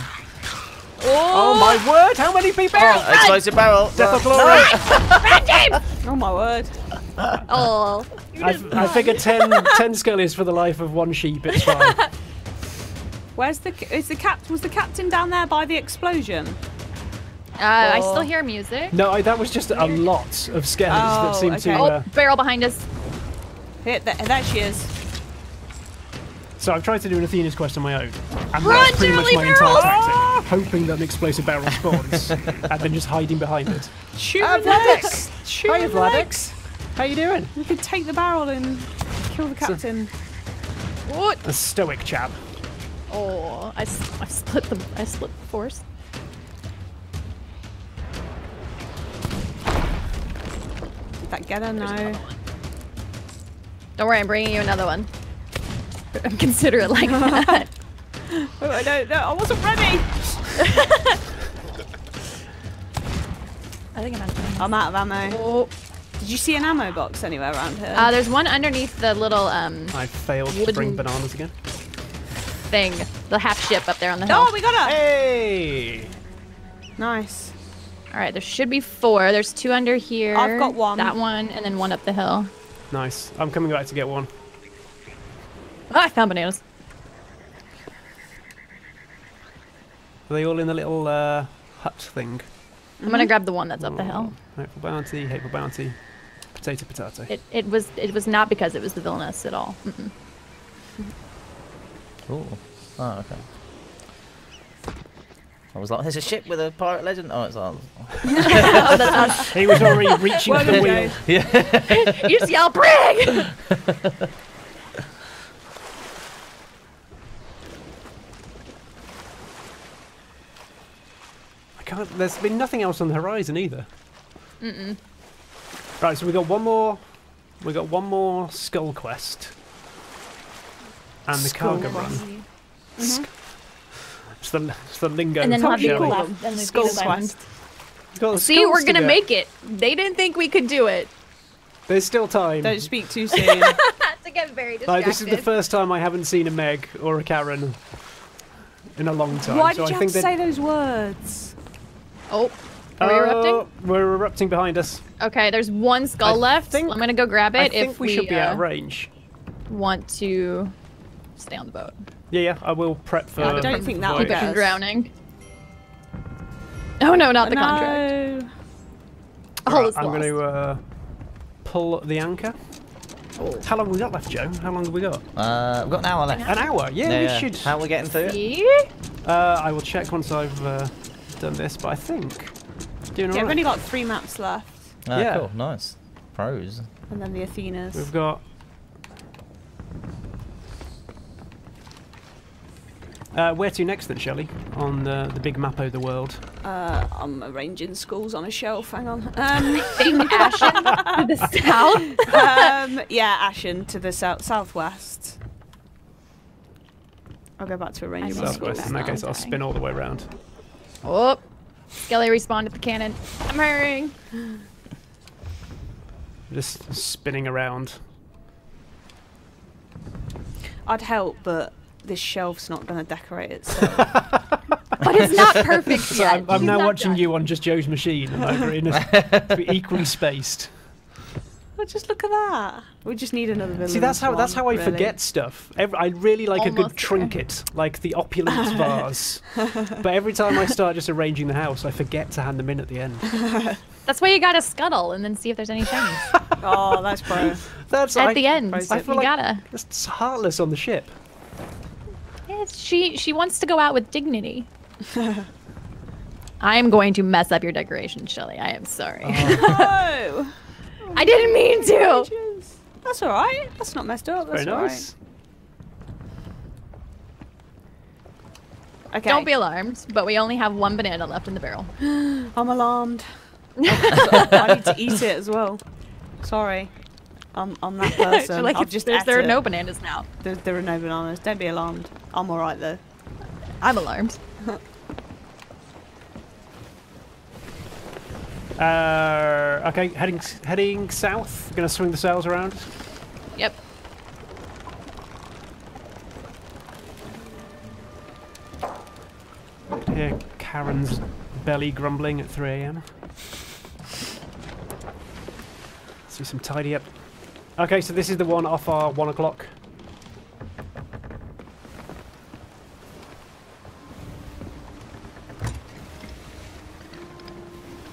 Speaker 3: Oh my word! How many people?
Speaker 2: Explosive barrel.
Speaker 3: Death of glory.
Speaker 4: Oh my word.
Speaker 1: Oh.
Speaker 3: I figured 10 scullies for the life of one sheep. It's fine.
Speaker 4: Was the captain down there by the explosion?
Speaker 1: I still hear music.
Speaker 3: No, that was just a lot of skellies that
Speaker 4: Oh,
Speaker 3: seemed
Speaker 4: okay.
Speaker 3: to.
Speaker 1: Oh, barrel behind us.
Speaker 4: There she is.
Speaker 3: So I've tried to do an Athena's quest on my own. And
Speaker 1: Run,
Speaker 3: that's pretty much
Speaker 1: Jelly
Speaker 3: my
Speaker 1: barrels!
Speaker 3: entire tactic. Hoping that an explosive barrel spawns, and then just hiding behind it.
Speaker 4: Shoot
Speaker 3: Vladix!
Speaker 4: Shoot
Speaker 3: Hiya,
Speaker 4: the
Speaker 3: Vladix!
Speaker 4: legs.
Speaker 3: How you doing?
Speaker 4: We could take the barrel and kill the captain.
Speaker 1: What?
Speaker 3: A stoic chap.
Speaker 1: Oh, I split the force.
Speaker 4: Did that get her? No.
Speaker 1: Don't worry, I'm bringing you another one. Consider it like that.
Speaker 4: Oh, no, I wasn't ready.
Speaker 1: I think I'm out of ammo.
Speaker 4: I'm out of ammo.
Speaker 1: Oh.
Speaker 4: Did you see an ammo box anywhere around here?
Speaker 1: There's one underneath the little
Speaker 3: I failed to bring bananas again.
Speaker 1: thing, the half ship up there on the hill.
Speaker 4: Oh, we got her!
Speaker 3: Hey!
Speaker 4: Nice.
Speaker 1: All right, there should be 4. There's 2 under here.
Speaker 4: I've got one.
Speaker 1: That one, and then 1 up the hill.
Speaker 3: Nice. I'm coming back to get one.
Speaker 1: Oh, I found bananas.
Speaker 3: Are they all in the little hut thing?
Speaker 1: I'm gonna grab the one that's up the hill.
Speaker 3: Hateful bounty, hateful bounty, potato.
Speaker 1: It was not because it was the villainous at all. Mm-mm.
Speaker 2: Ooh. Oh, okay. I was like, there's a ship with a pirate legend. Oh, it's ours.
Speaker 1: Oh, that's us.
Speaker 3: He was already reaching for the wheel.
Speaker 1: You just yell, "Brig!"
Speaker 3: There's been nothing else on the horizon either. Right, so we got one more. We got one more skull quest. And the cargo run. It's the lingo.
Speaker 1: And then we'll have the
Speaker 3: Shelley.
Speaker 1: left, then the
Speaker 4: Skull
Speaker 1: Venus Island.
Speaker 4: quest.
Speaker 3: Got the
Speaker 1: See,
Speaker 3: skulls
Speaker 1: we're
Speaker 3: to
Speaker 1: gonna
Speaker 3: get.
Speaker 1: make it. They didn't think we could do it.
Speaker 3: There's still time.
Speaker 4: Don't speak too soon.
Speaker 1: To get very distracted.
Speaker 3: Like, this is the first time I haven't seen a Meg or a Karen in a long time.
Speaker 4: Why
Speaker 3: so
Speaker 4: did you
Speaker 3: I
Speaker 4: have
Speaker 3: think
Speaker 4: to say those words?
Speaker 1: Oh, are we erupting?
Speaker 3: We're erupting behind us.
Speaker 1: Okay, there's 1 skull left.
Speaker 3: think-
Speaker 1: I'm gonna go grab it
Speaker 3: I think
Speaker 1: if
Speaker 3: we should be out of range.
Speaker 1: want to stay on the boat.
Speaker 3: Yeah, I will prep for.
Speaker 4: I don't think that'll
Speaker 3: voyage.
Speaker 4: get
Speaker 1: From
Speaker 4: us.
Speaker 1: drowning. Oh no, not the contract.
Speaker 4: No.
Speaker 1: Oh,
Speaker 3: Right,
Speaker 1: it's
Speaker 3: I'm
Speaker 1: lost.
Speaker 3: going to pull the anchor. How long have we got left, Joe? How long have we got?
Speaker 2: We've got an hour left.
Speaker 3: An hour? Yeah, we should.
Speaker 2: How are we getting through it?
Speaker 1: See?
Speaker 3: I will check once I've done this, but I think doing
Speaker 4: Yeah,
Speaker 3: alright.
Speaker 4: we've only got 3 maps left.
Speaker 2: Ah,
Speaker 3: Yeah.
Speaker 2: cool. Nice. Pros.
Speaker 4: And then the Athenas.
Speaker 3: We've got. Where to next then, Shelley? On the big map of the world.
Speaker 4: I'm arranging schools on a shelf. Hang on.
Speaker 1: Think Ashen to the south.
Speaker 4: Yeah, Ashen to the southwest. I'll go back to arranging my schools.
Speaker 3: Southwest. In that case, I'll spin all the way around.
Speaker 1: Oh, Skelly respawned at the cannon. I'm hurrying.
Speaker 3: Just spinning around.
Speaker 4: I'd help, but this shelf's not going to decorate itself.
Speaker 1: But it's not perfect
Speaker 3: So
Speaker 1: yet.
Speaker 3: I'm
Speaker 1: He's
Speaker 3: now
Speaker 1: not
Speaker 3: watching
Speaker 1: done.
Speaker 3: you on just Joe's machine, and I'm agreeing to be equally spaced.
Speaker 4: Well, just look at that. We just need another villain.
Speaker 3: See, that's how I
Speaker 4: really.
Speaker 3: forget stuff. I really like a
Speaker 1: Almost
Speaker 3: good
Speaker 1: there.
Speaker 3: trinket, like the opulent vase. But every time I start just arranging the house, I forget to hand them in at the end.
Speaker 1: That's why you gotta scuttle and then see if there's any things.
Speaker 4: Oh, that's pro.
Speaker 3: That's
Speaker 1: At the end,
Speaker 4: I
Speaker 1: you
Speaker 3: feel like
Speaker 1: gotta.
Speaker 3: It's heartless on the ship.
Speaker 1: Yes, she wants to go out with dignity. I am going to mess up your decoration, Shelley. I am sorry.
Speaker 4: No!
Speaker 1: I didn't mean to.
Speaker 4: That's all right. That's not messed up. That's
Speaker 3: Very
Speaker 4: all
Speaker 3: nice.
Speaker 4: right. Okay.
Speaker 1: Don't be alarmed, but we only have 1 banana left in the barrel.
Speaker 4: I'm alarmed. I need to eat it as well. Sorry. I'm that person.
Speaker 1: Like
Speaker 4: I've just
Speaker 1: there are
Speaker 4: ate
Speaker 1: no
Speaker 4: it.
Speaker 1: bananas now.
Speaker 4: There are no bananas. Don't be alarmed. I'm all right though.
Speaker 1: I'm alarmed.
Speaker 3: Okay, heading south. Gonna swing the sails around.
Speaker 1: Yep.
Speaker 3: Hear Karen's belly grumbling at 3 AM. Let's do some tidy up. Okay, so this is the one off our 1 o'clock.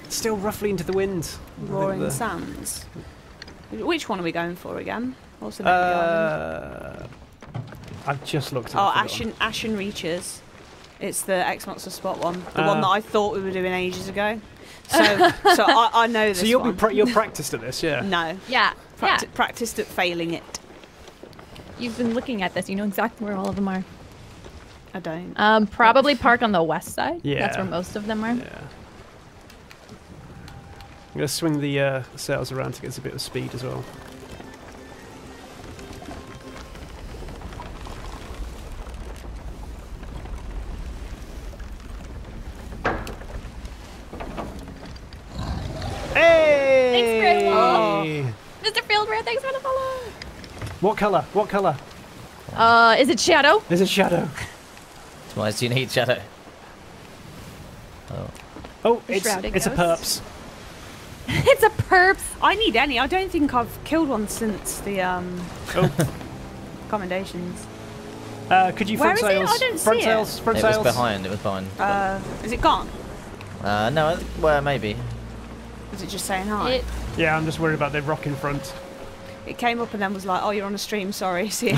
Speaker 3: Still roughly into the wind. I think
Speaker 4: Roaring Sands. Which one are we going for again? What's the name of the island?
Speaker 3: I've just looked at
Speaker 4: Oh,
Speaker 3: it.
Speaker 4: Ashen Reaches. It's the Xbox Spot one. The one that I thought we were doing ages ago. So I know this
Speaker 3: So you'll
Speaker 4: one.
Speaker 3: be you're practiced at this, yeah?
Speaker 4: No.
Speaker 1: Yeah.
Speaker 4: Practiced at failing it.
Speaker 1: You've been looking at this. You know exactly where all of them are.
Speaker 4: I don't.
Speaker 1: Probably park on the west side.
Speaker 3: Yeah.
Speaker 1: That's where most of them are.
Speaker 3: Yeah. I'm gonna swing the sails around to get us a bit of speed as well.
Speaker 1: Thanks for the follow.
Speaker 3: What colour? What colour?
Speaker 1: Is it Shadow?
Speaker 3: There's a shadow.
Speaker 2: Why do you need shadow?
Speaker 3: Oh, it's
Speaker 1: Shrouded
Speaker 3: a
Speaker 1: ghosts.
Speaker 3: perps.
Speaker 1: It's a perps.
Speaker 4: I need any. I don't think I've killed one since the commendations.
Speaker 3: Could you
Speaker 4: Where
Speaker 3: front
Speaker 4: is it?
Speaker 3: sails?
Speaker 4: I don't
Speaker 3: front
Speaker 4: see
Speaker 3: sails. Front
Speaker 2: It
Speaker 3: sails.
Speaker 2: was behind. It was behind.
Speaker 4: Is it gone?
Speaker 2: No, well, maybe.
Speaker 4: Was it just saying hi?
Speaker 3: Yeah, I'm just worried about the rock in front.
Speaker 4: It came up and then was like, "Oh, you're on a stream. Sorry, see ya."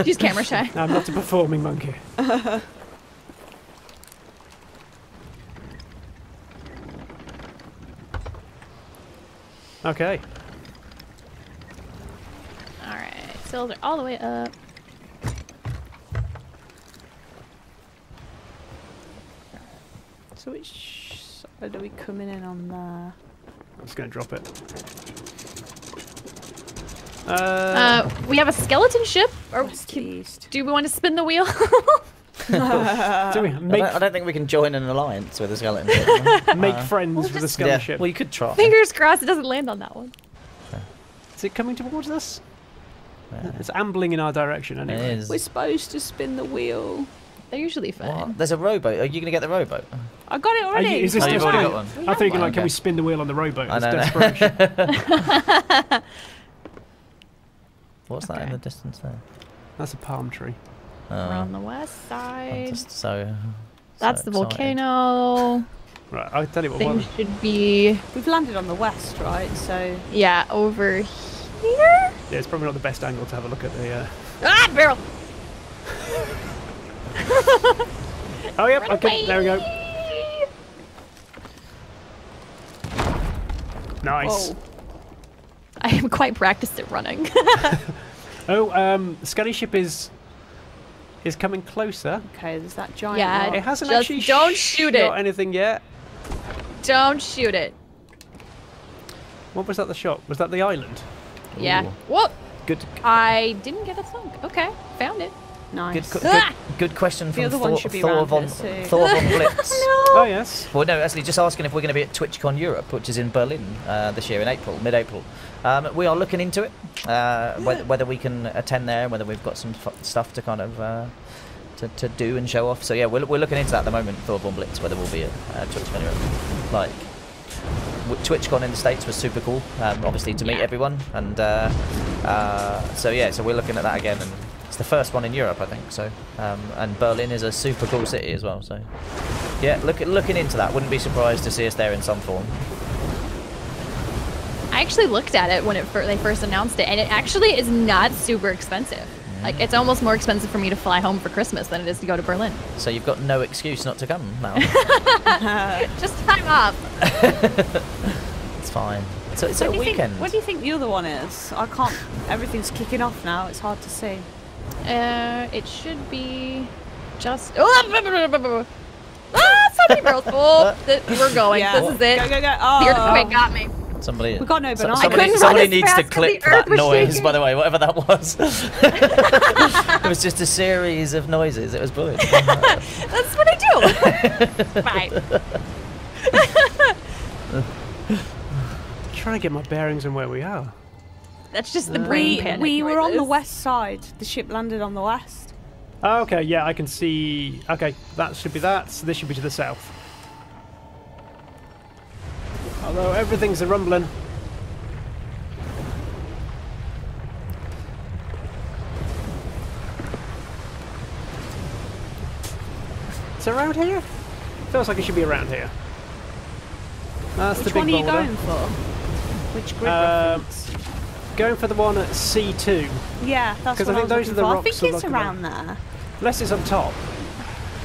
Speaker 1: She's camera shy.
Speaker 3: I'm not a performing monkey. Okay.
Speaker 1: All right, sails are all the way up.
Speaker 4: So which side are we coming in on there?
Speaker 3: I'm just going to drop it.
Speaker 1: We have a skeleton ship. Or
Speaker 4: West east.
Speaker 1: do we want to spin the wheel?
Speaker 3: do we
Speaker 2: I don't think we can join an alliance with a skeleton.
Speaker 3: make friends with the skeleton
Speaker 2: Yeah,
Speaker 3: ship?
Speaker 2: well, you could try.
Speaker 1: Fingers crossed it doesn't land on that one.
Speaker 3: Is it coming towards us? It's ambling in our direction
Speaker 2: It
Speaker 3: anyway.
Speaker 2: is.
Speaker 4: We're supposed to spin the wheel.
Speaker 1: They're usually fun.
Speaker 2: What? There's a rowboat. Are you going to get the rowboat?
Speaker 4: I got it already.
Speaker 3: Is this
Speaker 2: Oh, you've
Speaker 3: desperate?
Speaker 2: already got one.
Speaker 3: I'm thinking, like,
Speaker 2: Okay.
Speaker 3: can we spin the wheel on the rowboat?
Speaker 2: I
Speaker 3: It's
Speaker 2: know, no.
Speaker 3: desperation.
Speaker 2: What's that in
Speaker 1: Okay.
Speaker 2: the distance there?
Speaker 3: That's a palm tree.
Speaker 1: We're on the west
Speaker 2: I'm
Speaker 1: side.
Speaker 2: just so.
Speaker 1: That's
Speaker 2: so
Speaker 1: the
Speaker 2: excited.
Speaker 1: volcano.
Speaker 3: Right, I'll tell you what.
Speaker 1: Things
Speaker 3: One,
Speaker 1: should be,
Speaker 4: We've landed on the west, right? So
Speaker 1: yeah, over here.
Speaker 3: yeah, it's probably not the best angle to have a look at the.
Speaker 1: Ah, barrel.
Speaker 3: Oh, yep.
Speaker 1: Run
Speaker 3: Okay, there we go.
Speaker 1: away.
Speaker 3: Nice.
Speaker 4: Whoa.
Speaker 1: I am quite practiced at running.
Speaker 3: Oh, the scully ship is coming closer.
Speaker 4: Okay, there's that giant.
Speaker 1: Yeah.
Speaker 4: rock.
Speaker 3: It hasn't
Speaker 1: Just
Speaker 3: actually
Speaker 1: don't shoot it.
Speaker 3: shot anything yet.
Speaker 1: Don't shoot it.
Speaker 3: What was that? The shot? Was that the island?
Speaker 1: Yeah.
Speaker 2: Ooh.
Speaker 1: Whoop.
Speaker 2: Good.
Speaker 1: I didn't get a sunk. Okay, found it.
Speaker 4: Nice.
Speaker 2: Good question from
Speaker 4: other one should be
Speaker 2: Thor
Speaker 4: around
Speaker 2: von
Speaker 4: here too.
Speaker 2: Thor von Blitz.
Speaker 3: Oh yes.
Speaker 2: Well, no, actually, just asking if we're going to be at TwitchCon Europe, which is in Berlin this year in April, mid-April. We are looking into it, whether we can attend there, whether we've got some stuff to kind of to do and show off. So yeah, we're looking into that at the moment. Thor von Blitz, whether we'll be at TwitchCon Europe. Like TwitchCon in the States was super cool, obviously to meet everyone, and so yeah, so we're looking at that again, and it's the first one in Europe, I think. So and Berlin is a super cool city as well. So yeah, looking into that. Wouldn't be surprised to see us there in some form.
Speaker 1: I actually looked at it when they first announced it, and it actually is not super expensive. Like, it's almost more expensive for me to fly home for Christmas than it is to go to Berlin.
Speaker 2: So you've got no excuse not to come now.
Speaker 1: Just time off.
Speaker 2: It's fine. So it's a
Speaker 4: What do you
Speaker 2: weekend.
Speaker 4: think? What do you think the other one is? I can't. Everything's kicking off now. It's hard to see.
Speaker 1: It should be just. Oh, so many barrels. Oh, we're going.
Speaker 4: Yeah.
Speaker 1: This is it.
Speaker 4: Go go go!
Speaker 1: The
Speaker 4: Oh,
Speaker 1: earthquake got me.
Speaker 2: Somebody.
Speaker 4: we got no banana.
Speaker 1: couldn't
Speaker 2: Somebody
Speaker 1: run as
Speaker 2: needs to
Speaker 1: fast 'cause
Speaker 2: clip
Speaker 1: the earth
Speaker 2: that
Speaker 1: was
Speaker 2: noise.
Speaker 1: shaking.
Speaker 2: By the way, whatever that was. It was just a series of noises. It was brilliant.
Speaker 1: That's what I do. Right.
Speaker 3: Trying to get my bearings on where we are.
Speaker 1: That's just the brain
Speaker 4: We
Speaker 1: panic.
Speaker 4: were on the
Speaker 1: noises.
Speaker 4: west side. The ship landed on the west.
Speaker 3: Oh, okay, yeah, I can see. Okay, that should be that. So this should be to the south. Although everything's a rumbling. It's around here? Feels like it should be around here. That's
Speaker 4: Which
Speaker 3: the
Speaker 4: one
Speaker 3: big
Speaker 4: are you
Speaker 3: boulder.
Speaker 4: going for? Which grid
Speaker 3: Um,
Speaker 4: reference?
Speaker 3: Going for the one at C2.
Speaker 4: Yeah, that's
Speaker 3: 'cause
Speaker 4: what
Speaker 3: I
Speaker 4: I
Speaker 3: think
Speaker 4: was
Speaker 3: those
Speaker 4: looking
Speaker 3: are the
Speaker 4: for. I
Speaker 3: rocks
Speaker 4: think
Speaker 3: we're
Speaker 4: it's
Speaker 3: looking
Speaker 4: around there.
Speaker 3: Unless it's up top.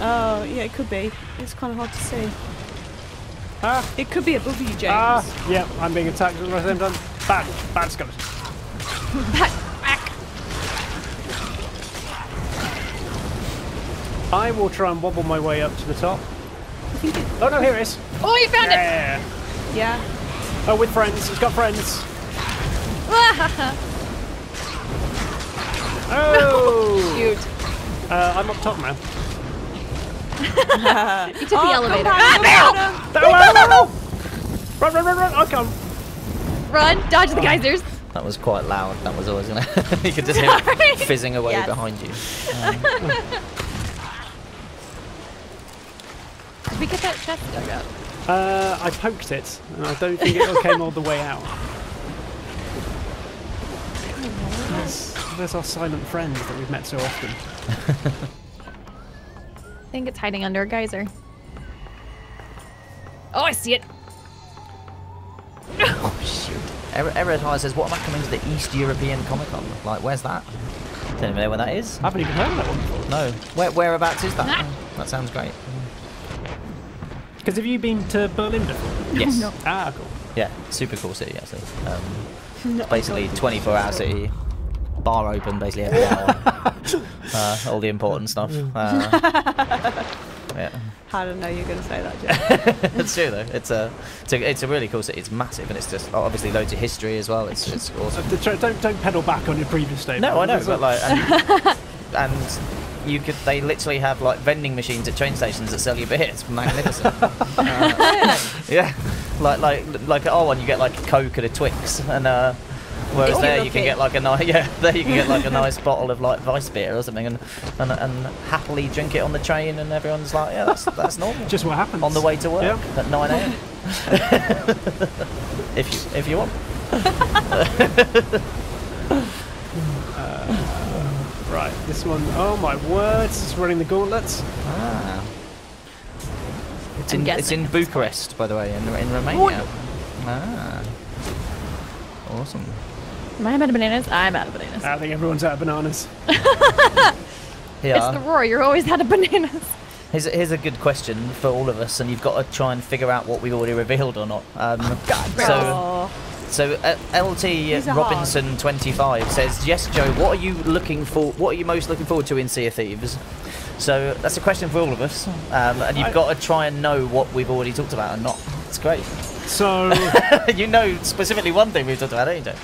Speaker 4: Oh, yeah, it could be. It's kind of hard to see.
Speaker 3: Ah,
Speaker 4: It could be above you, James.
Speaker 3: yeah, I'm being attacked at the same time. Bad skeleton.
Speaker 1: Back.
Speaker 3: I will try and wobble my way up to the top. Oh no, here it is.
Speaker 1: Oh, you found it.
Speaker 3: Yeah.
Speaker 4: Yeah.
Speaker 3: Oh, with friends. It's got friends. Oh!
Speaker 1: Shoot.
Speaker 3: I'm up top now.
Speaker 1: You took the elevator.
Speaker 4: Gunpowder, gunpowder.
Speaker 3: No! Run! I can't.
Speaker 1: run, dodge the geysers.
Speaker 2: That was quite loud. That was always gonna. You could just hear it fizzing away
Speaker 4: Yes.
Speaker 2: behind you.
Speaker 1: Did we get that chest dug up?
Speaker 3: I poked it, and I don't think it came all the way out. There's our silent friends that we've met so often.
Speaker 1: I think it's hiding under a geyser. Oh, I see it. Oh, shoot.
Speaker 2: Eredhai says, what am I coming to the East European Comic Con? Like, where's that? Don't even know where that is.
Speaker 3: I haven't even heard of that one before.
Speaker 2: No. Whereabouts is that? That sounds great.
Speaker 3: Because have you been to Berlin before?
Speaker 2: Yes.
Speaker 1: No.
Speaker 3: Ah, cool.
Speaker 2: Yeah, super cool city, actually. Basically, 24-hour city. Bar open, basically, every hour. All the important stuff. Yeah.
Speaker 4: I don't know you're going to say that, Joe.
Speaker 2: It's true though. It's a really cool city. It's massive, and it's just obviously loads of history as well. It's awesome.
Speaker 3: Don't pedal back on your previous statement.
Speaker 2: No, I know, but like, and you could. They literally have like vending machines at train stations that sell you beer. It's magnificent. Yeah, like at R1 you get like a Coke and a Twix, and whereas there you can get like a nice nice bottle of like Weiss beer or something, and happily drink it on the train, and everyone's like, yeah, that's normal.
Speaker 3: Just what happens
Speaker 2: On the way to work at 9 AM. if you want.
Speaker 3: Right, this one. Oh my word! It's running the gauntlets.
Speaker 2: Ah. It's
Speaker 1: I'm
Speaker 2: in
Speaker 1: guessing.
Speaker 2: Bucharest, by the way, in Romania. Ah. Awesome.
Speaker 1: Am I out of bananas? I'm out of bananas.
Speaker 3: I think everyone's out of bananas.
Speaker 2: Yeah.
Speaker 1: It's the roar. You're always out of bananas.
Speaker 2: Here's a good question for all of us, and you've got to try and figure out what we've already revealed or not.
Speaker 4: Oh.
Speaker 2: So LT Robinson 25 says, yes, Joe. What are you most looking forward to in Sea of Thieves? So that's a question for all of us, and you've got to try and know what we've already talked about and not. It's great.
Speaker 3: So
Speaker 2: You know specifically one thing we've talked about, don't you, Joe?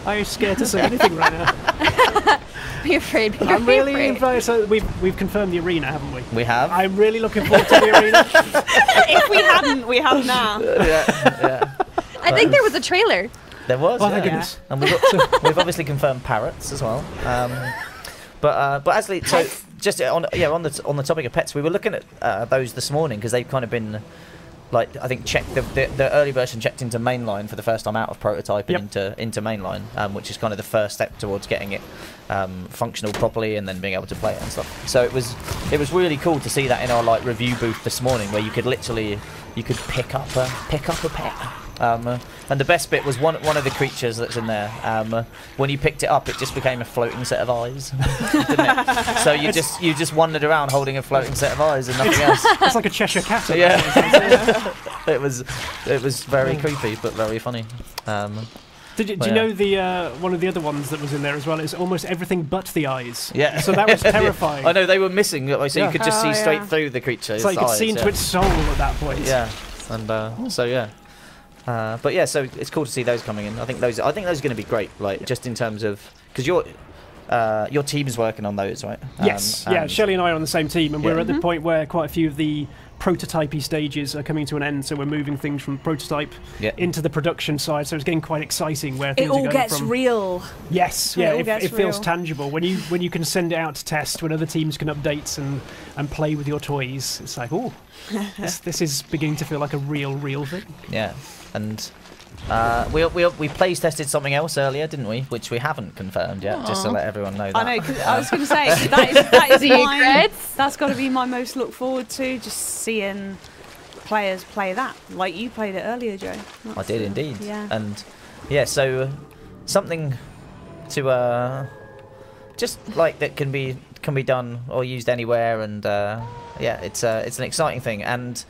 Speaker 3: are you scared to say anything right now?
Speaker 1: Be afraid. Be
Speaker 3: I'm really
Speaker 1: afraid.
Speaker 3: afraid. So we've confirmed the arena, haven't we?
Speaker 2: We have.
Speaker 3: I'm really looking forward to the arena.
Speaker 4: If we hadn't, we have now.
Speaker 2: Yeah.
Speaker 1: I think there was a trailer.
Speaker 2: There was.
Speaker 3: Oh,
Speaker 2: yeah.
Speaker 3: thank goodness.
Speaker 2: And we've obviously confirmed parrots as well. But actually, so just on the topic of pets, we were looking at those this morning because they've kind of been, like, I think checked the early version checked into mainline for the first time out of prototyping into mainline, which is kind of the first step towards getting it functional properly and then being able to play it and stuff. So it was really cool to see that in our like review booth this morning, where you could pick up a pet. And the best bit was one of the creatures that's in there. When you picked it up, it just became a floating set of eyes, didn't it? So you just wandered around holding a floating set of eyes and nothing else.
Speaker 3: It's like a Cheshire cat.
Speaker 2: Yeah, it was very creepy but very funny.
Speaker 3: Do you know the one of the other ones that was in there as well? It's almost everything but the eyes.
Speaker 2: Yeah.
Speaker 3: So that was terrifying.
Speaker 2: I know they were missing, so you could just see straight
Speaker 4: yeah.
Speaker 2: through the creature.
Speaker 3: It's like you could see into its soul at that point.
Speaker 2: Yeah, and so yeah. But yeah, so it's cool to see those coming in. I think those are going to be great. Like just in terms of because your team's working on those, right?
Speaker 3: Yes. Yeah. Shelley and I are on the same team, and we're at the
Speaker 4: Mm-hmm.
Speaker 3: point where quite a few of the prototypey stages are coming to an end. So we're moving things from prototype into the production side. So it's getting quite exciting where
Speaker 4: It
Speaker 3: things are
Speaker 4: all
Speaker 3: going
Speaker 4: gets
Speaker 3: from.
Speaker 4: real.
Speaker 3: Yes.
Speaker 4: It
Speaker 3: Yeah.
Speaker 4: all
Speaker 3: It
Speaker 4: gets
Speaker 3: feels
Speaker 4: real.
Speaker 3: tangible when you can send it out to test, when other teams can update and play with your toys. It's like, oh, this is beginning to feel like a real thing.
Speaker 2: Yeah, and we place tested something else earlier, didn't we? Which we haven't confirmed yet, just to let everyone know that.
Speaker 4: I know, 'cause I was going to say, that is mine.
Speaker 1: Secrets.
Speaker 4: That's got to be my most look forward to, just seeing players play that. Like you played it earlier, Joe.
Speaker 2: I did indeed.
Speaker 4: Yeah.
Speaker 2: And yeah, so something to just like that can be done or used anywhere, and yeah, it's an exciting thing. And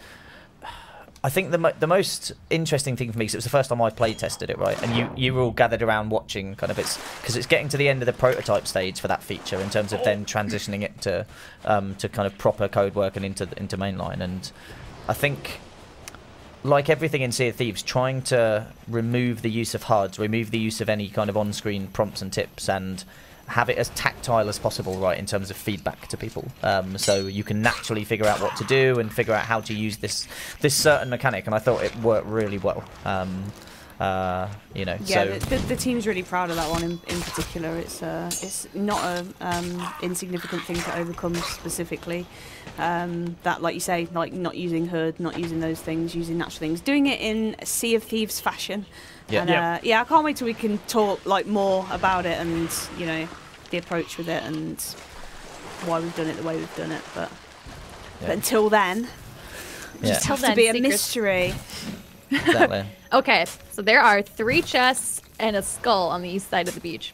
Speaker 2: I think the most interesting thing for me, because it was the first time I play tested it, right? And you were all gathered around watching, kind of, because it's getting to the end of the prototype stage for that feature in terms of then transitioning it to kind of proper code work and into mainline. And I think, like everything in Sea of Thieves, trying to remove the use of HUDs, remove the use of any kind of on-screen prompts and tips, and have it as tactile as possible, right, in terms of feedback to people, so you can naturally figure out what to do and figure out how to use this certain mechanic. And I thought it worked really well. You know,
Speaker 4: Yeah,
Speaker 2: so
Speaker 4: the team's really proud of that one in particular. It's not a insignificant thing to overcome specifically. That, like you say, like not using HUD, not using those things, using natural things, doing it in a Sea of Thieves fashion.
Speaker 2: Yeah.
Speaker 4: And, yeah, I can't wait till we can talk like more about it and you know the approach with it and why we've done it the way we've done it. But until then, just
Speaker 1: Till
Speaker 4: have to
Speaker 1: then,
Speaker 4: be a
Speaker 1: secrets.
Speaker 4: mystery.
Speaker 2: exactly.
Speaker 1: Okay, so there are 3 chests and a skull on the east side of the beach.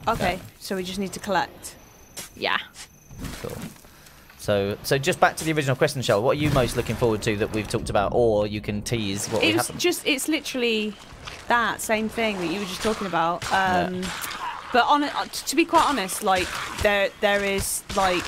Speaker 4: Okay, so we just need to collect.
Speaker 1: Yeah.
Speaker 2: Cool. So just back to the original question, Shell. What are you most looking forward to that we've talked about, or you can tease what we
Speaker 4: It was
Speaker 2: haven't?
Speaker 4: it's literally that same thing that you were just talking about. But to be quite honest, like there is like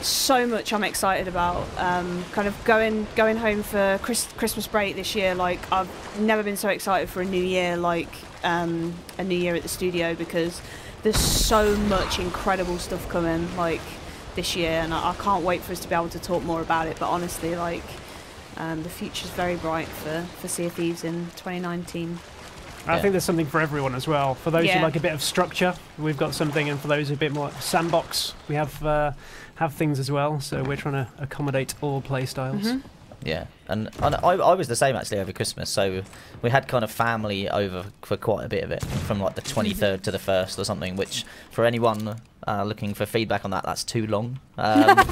Speaker 4: so much I'm excited about. Kind of going home for Christmas break this year. Like I've never been so excited for a new year, like a new year at the studio, because there's so much incredible stuff coming like this year, and I can't wait for us to be able to talk more about it. But honestly, like the future's very bright for Sea of Thieves in 2019.
Speaker 3: I think there's something for everyone as well. For those who like a bit of structure, we've got something, and for those who a bit more sandbox, we have things as well. So we're trying to accommodate all play styles.
Speaker 2: Yeah, and I was the same actually over Christmas. So we had kind of family over for quite a bit of it, from like the 23rd to the 1st or something. Which for anyone looking for feedback on that, that's too long. But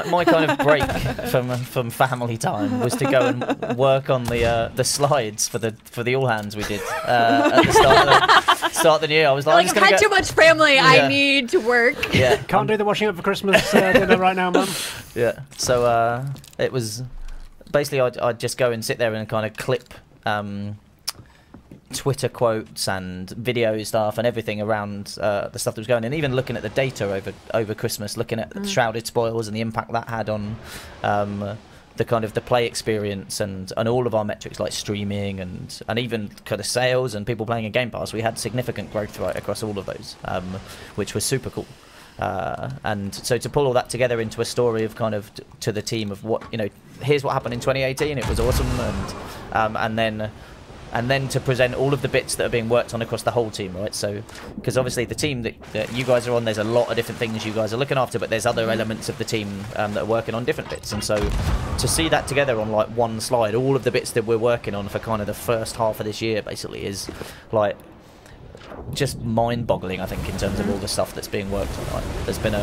Speaker 2: my kind of break from family time was to go and work on the slides for the all hands we did at the start of the new year. I was like,
Speaker 1: I've had too much family.
Speaker 2: Yeah.
Speaker 1: I need to work.
Speaker 2: Yeah,
Speaker 3: Can't do the washing up for Christmas dinner right now, Mum.
Speaker 2: yeah. So it was basically I'd just go and sit there and kind of clip Twitter quotes and video stuff and everything around the stuff that was going, and even looking at the data over Christmas, looking at the shrouded spoils and the impact that had on the kind of the play experience and all of our metrics like streaming and even kind of sales and people playing in Game Pass. We had significant growth right across all of those, which was super cool. And so to pull all that together into a story of kind of to the team of what, you know, here's what happened in 2018, it was awesome, and then to present all of the bits that are being worked on across the whole team, right? So, because obviously the team that you guys are on, there's a lot of different things you guys are looking after, but there's other elements of the team that are working on different bits. And so to see that together on like one slide, all of the bits that we're working on for kind of the first half of this year basically is like just mind-boggling, I think, in terms of all the stuff that's being worked on. Like, there's been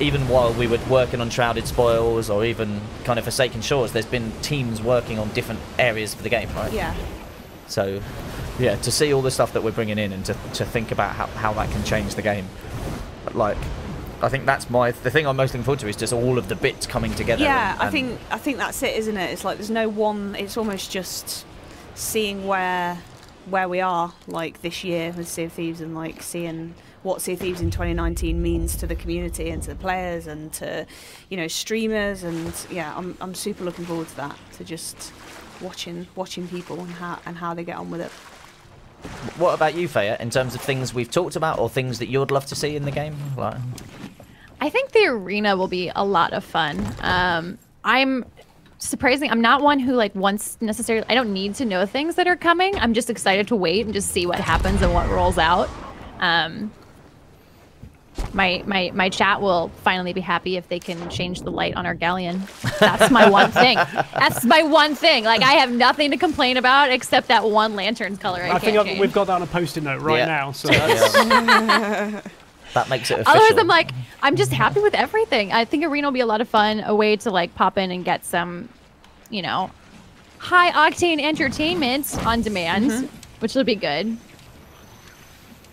Speaker 2: even while we were working on Shrouded Spoils or even kind of Forsaken Shores, there's been teams working on different areas of the game, right?
Speaker 4: Yeah.
Speaker 2: So, yeah, to see all the stuff that we're bringing in and to think about how that can change the game, like, I think that's the thing I'm most looking forward to is just all of the bits coming together.
Speaker 4: Yeah, I think that's it, isn't it? It's like there's no one. It's almost just seeing where we are like this year with Sea of Thieves and like seeing what Sea of Thieves in 2019 means to the community and to the players and to, you know, streamers, and yeah, I'm super looking forward to that, to just watching people and how they get on with it.
Speaker 2: What about you, Faya, in terms of things we've talked about or things that you'd love to see in the game? Like,
Speaker 1: I think the arena will be a lot of fun. I'm not one who like wants necessarily, I don't need to know things that are coming. I'm just excited to wait and just see what happens and what rolls out. My chat will finally be happy if they can change the light on our galleon. That's my one thing. That's my one thing. Like, I have nothing to complain about except that one lantern color I
Speaker 3: think
Speaker 1: can't change.
Speaker 3: we've got that on a post-it note right now. So
Speaker 2: that makes it official.
Speaker 1: Otherwise, I'm like, I'm just happy with everything. I think arena will be a lot of fun, a way to like pop in and get some, you know, high octane entertainment on demand, which will be good.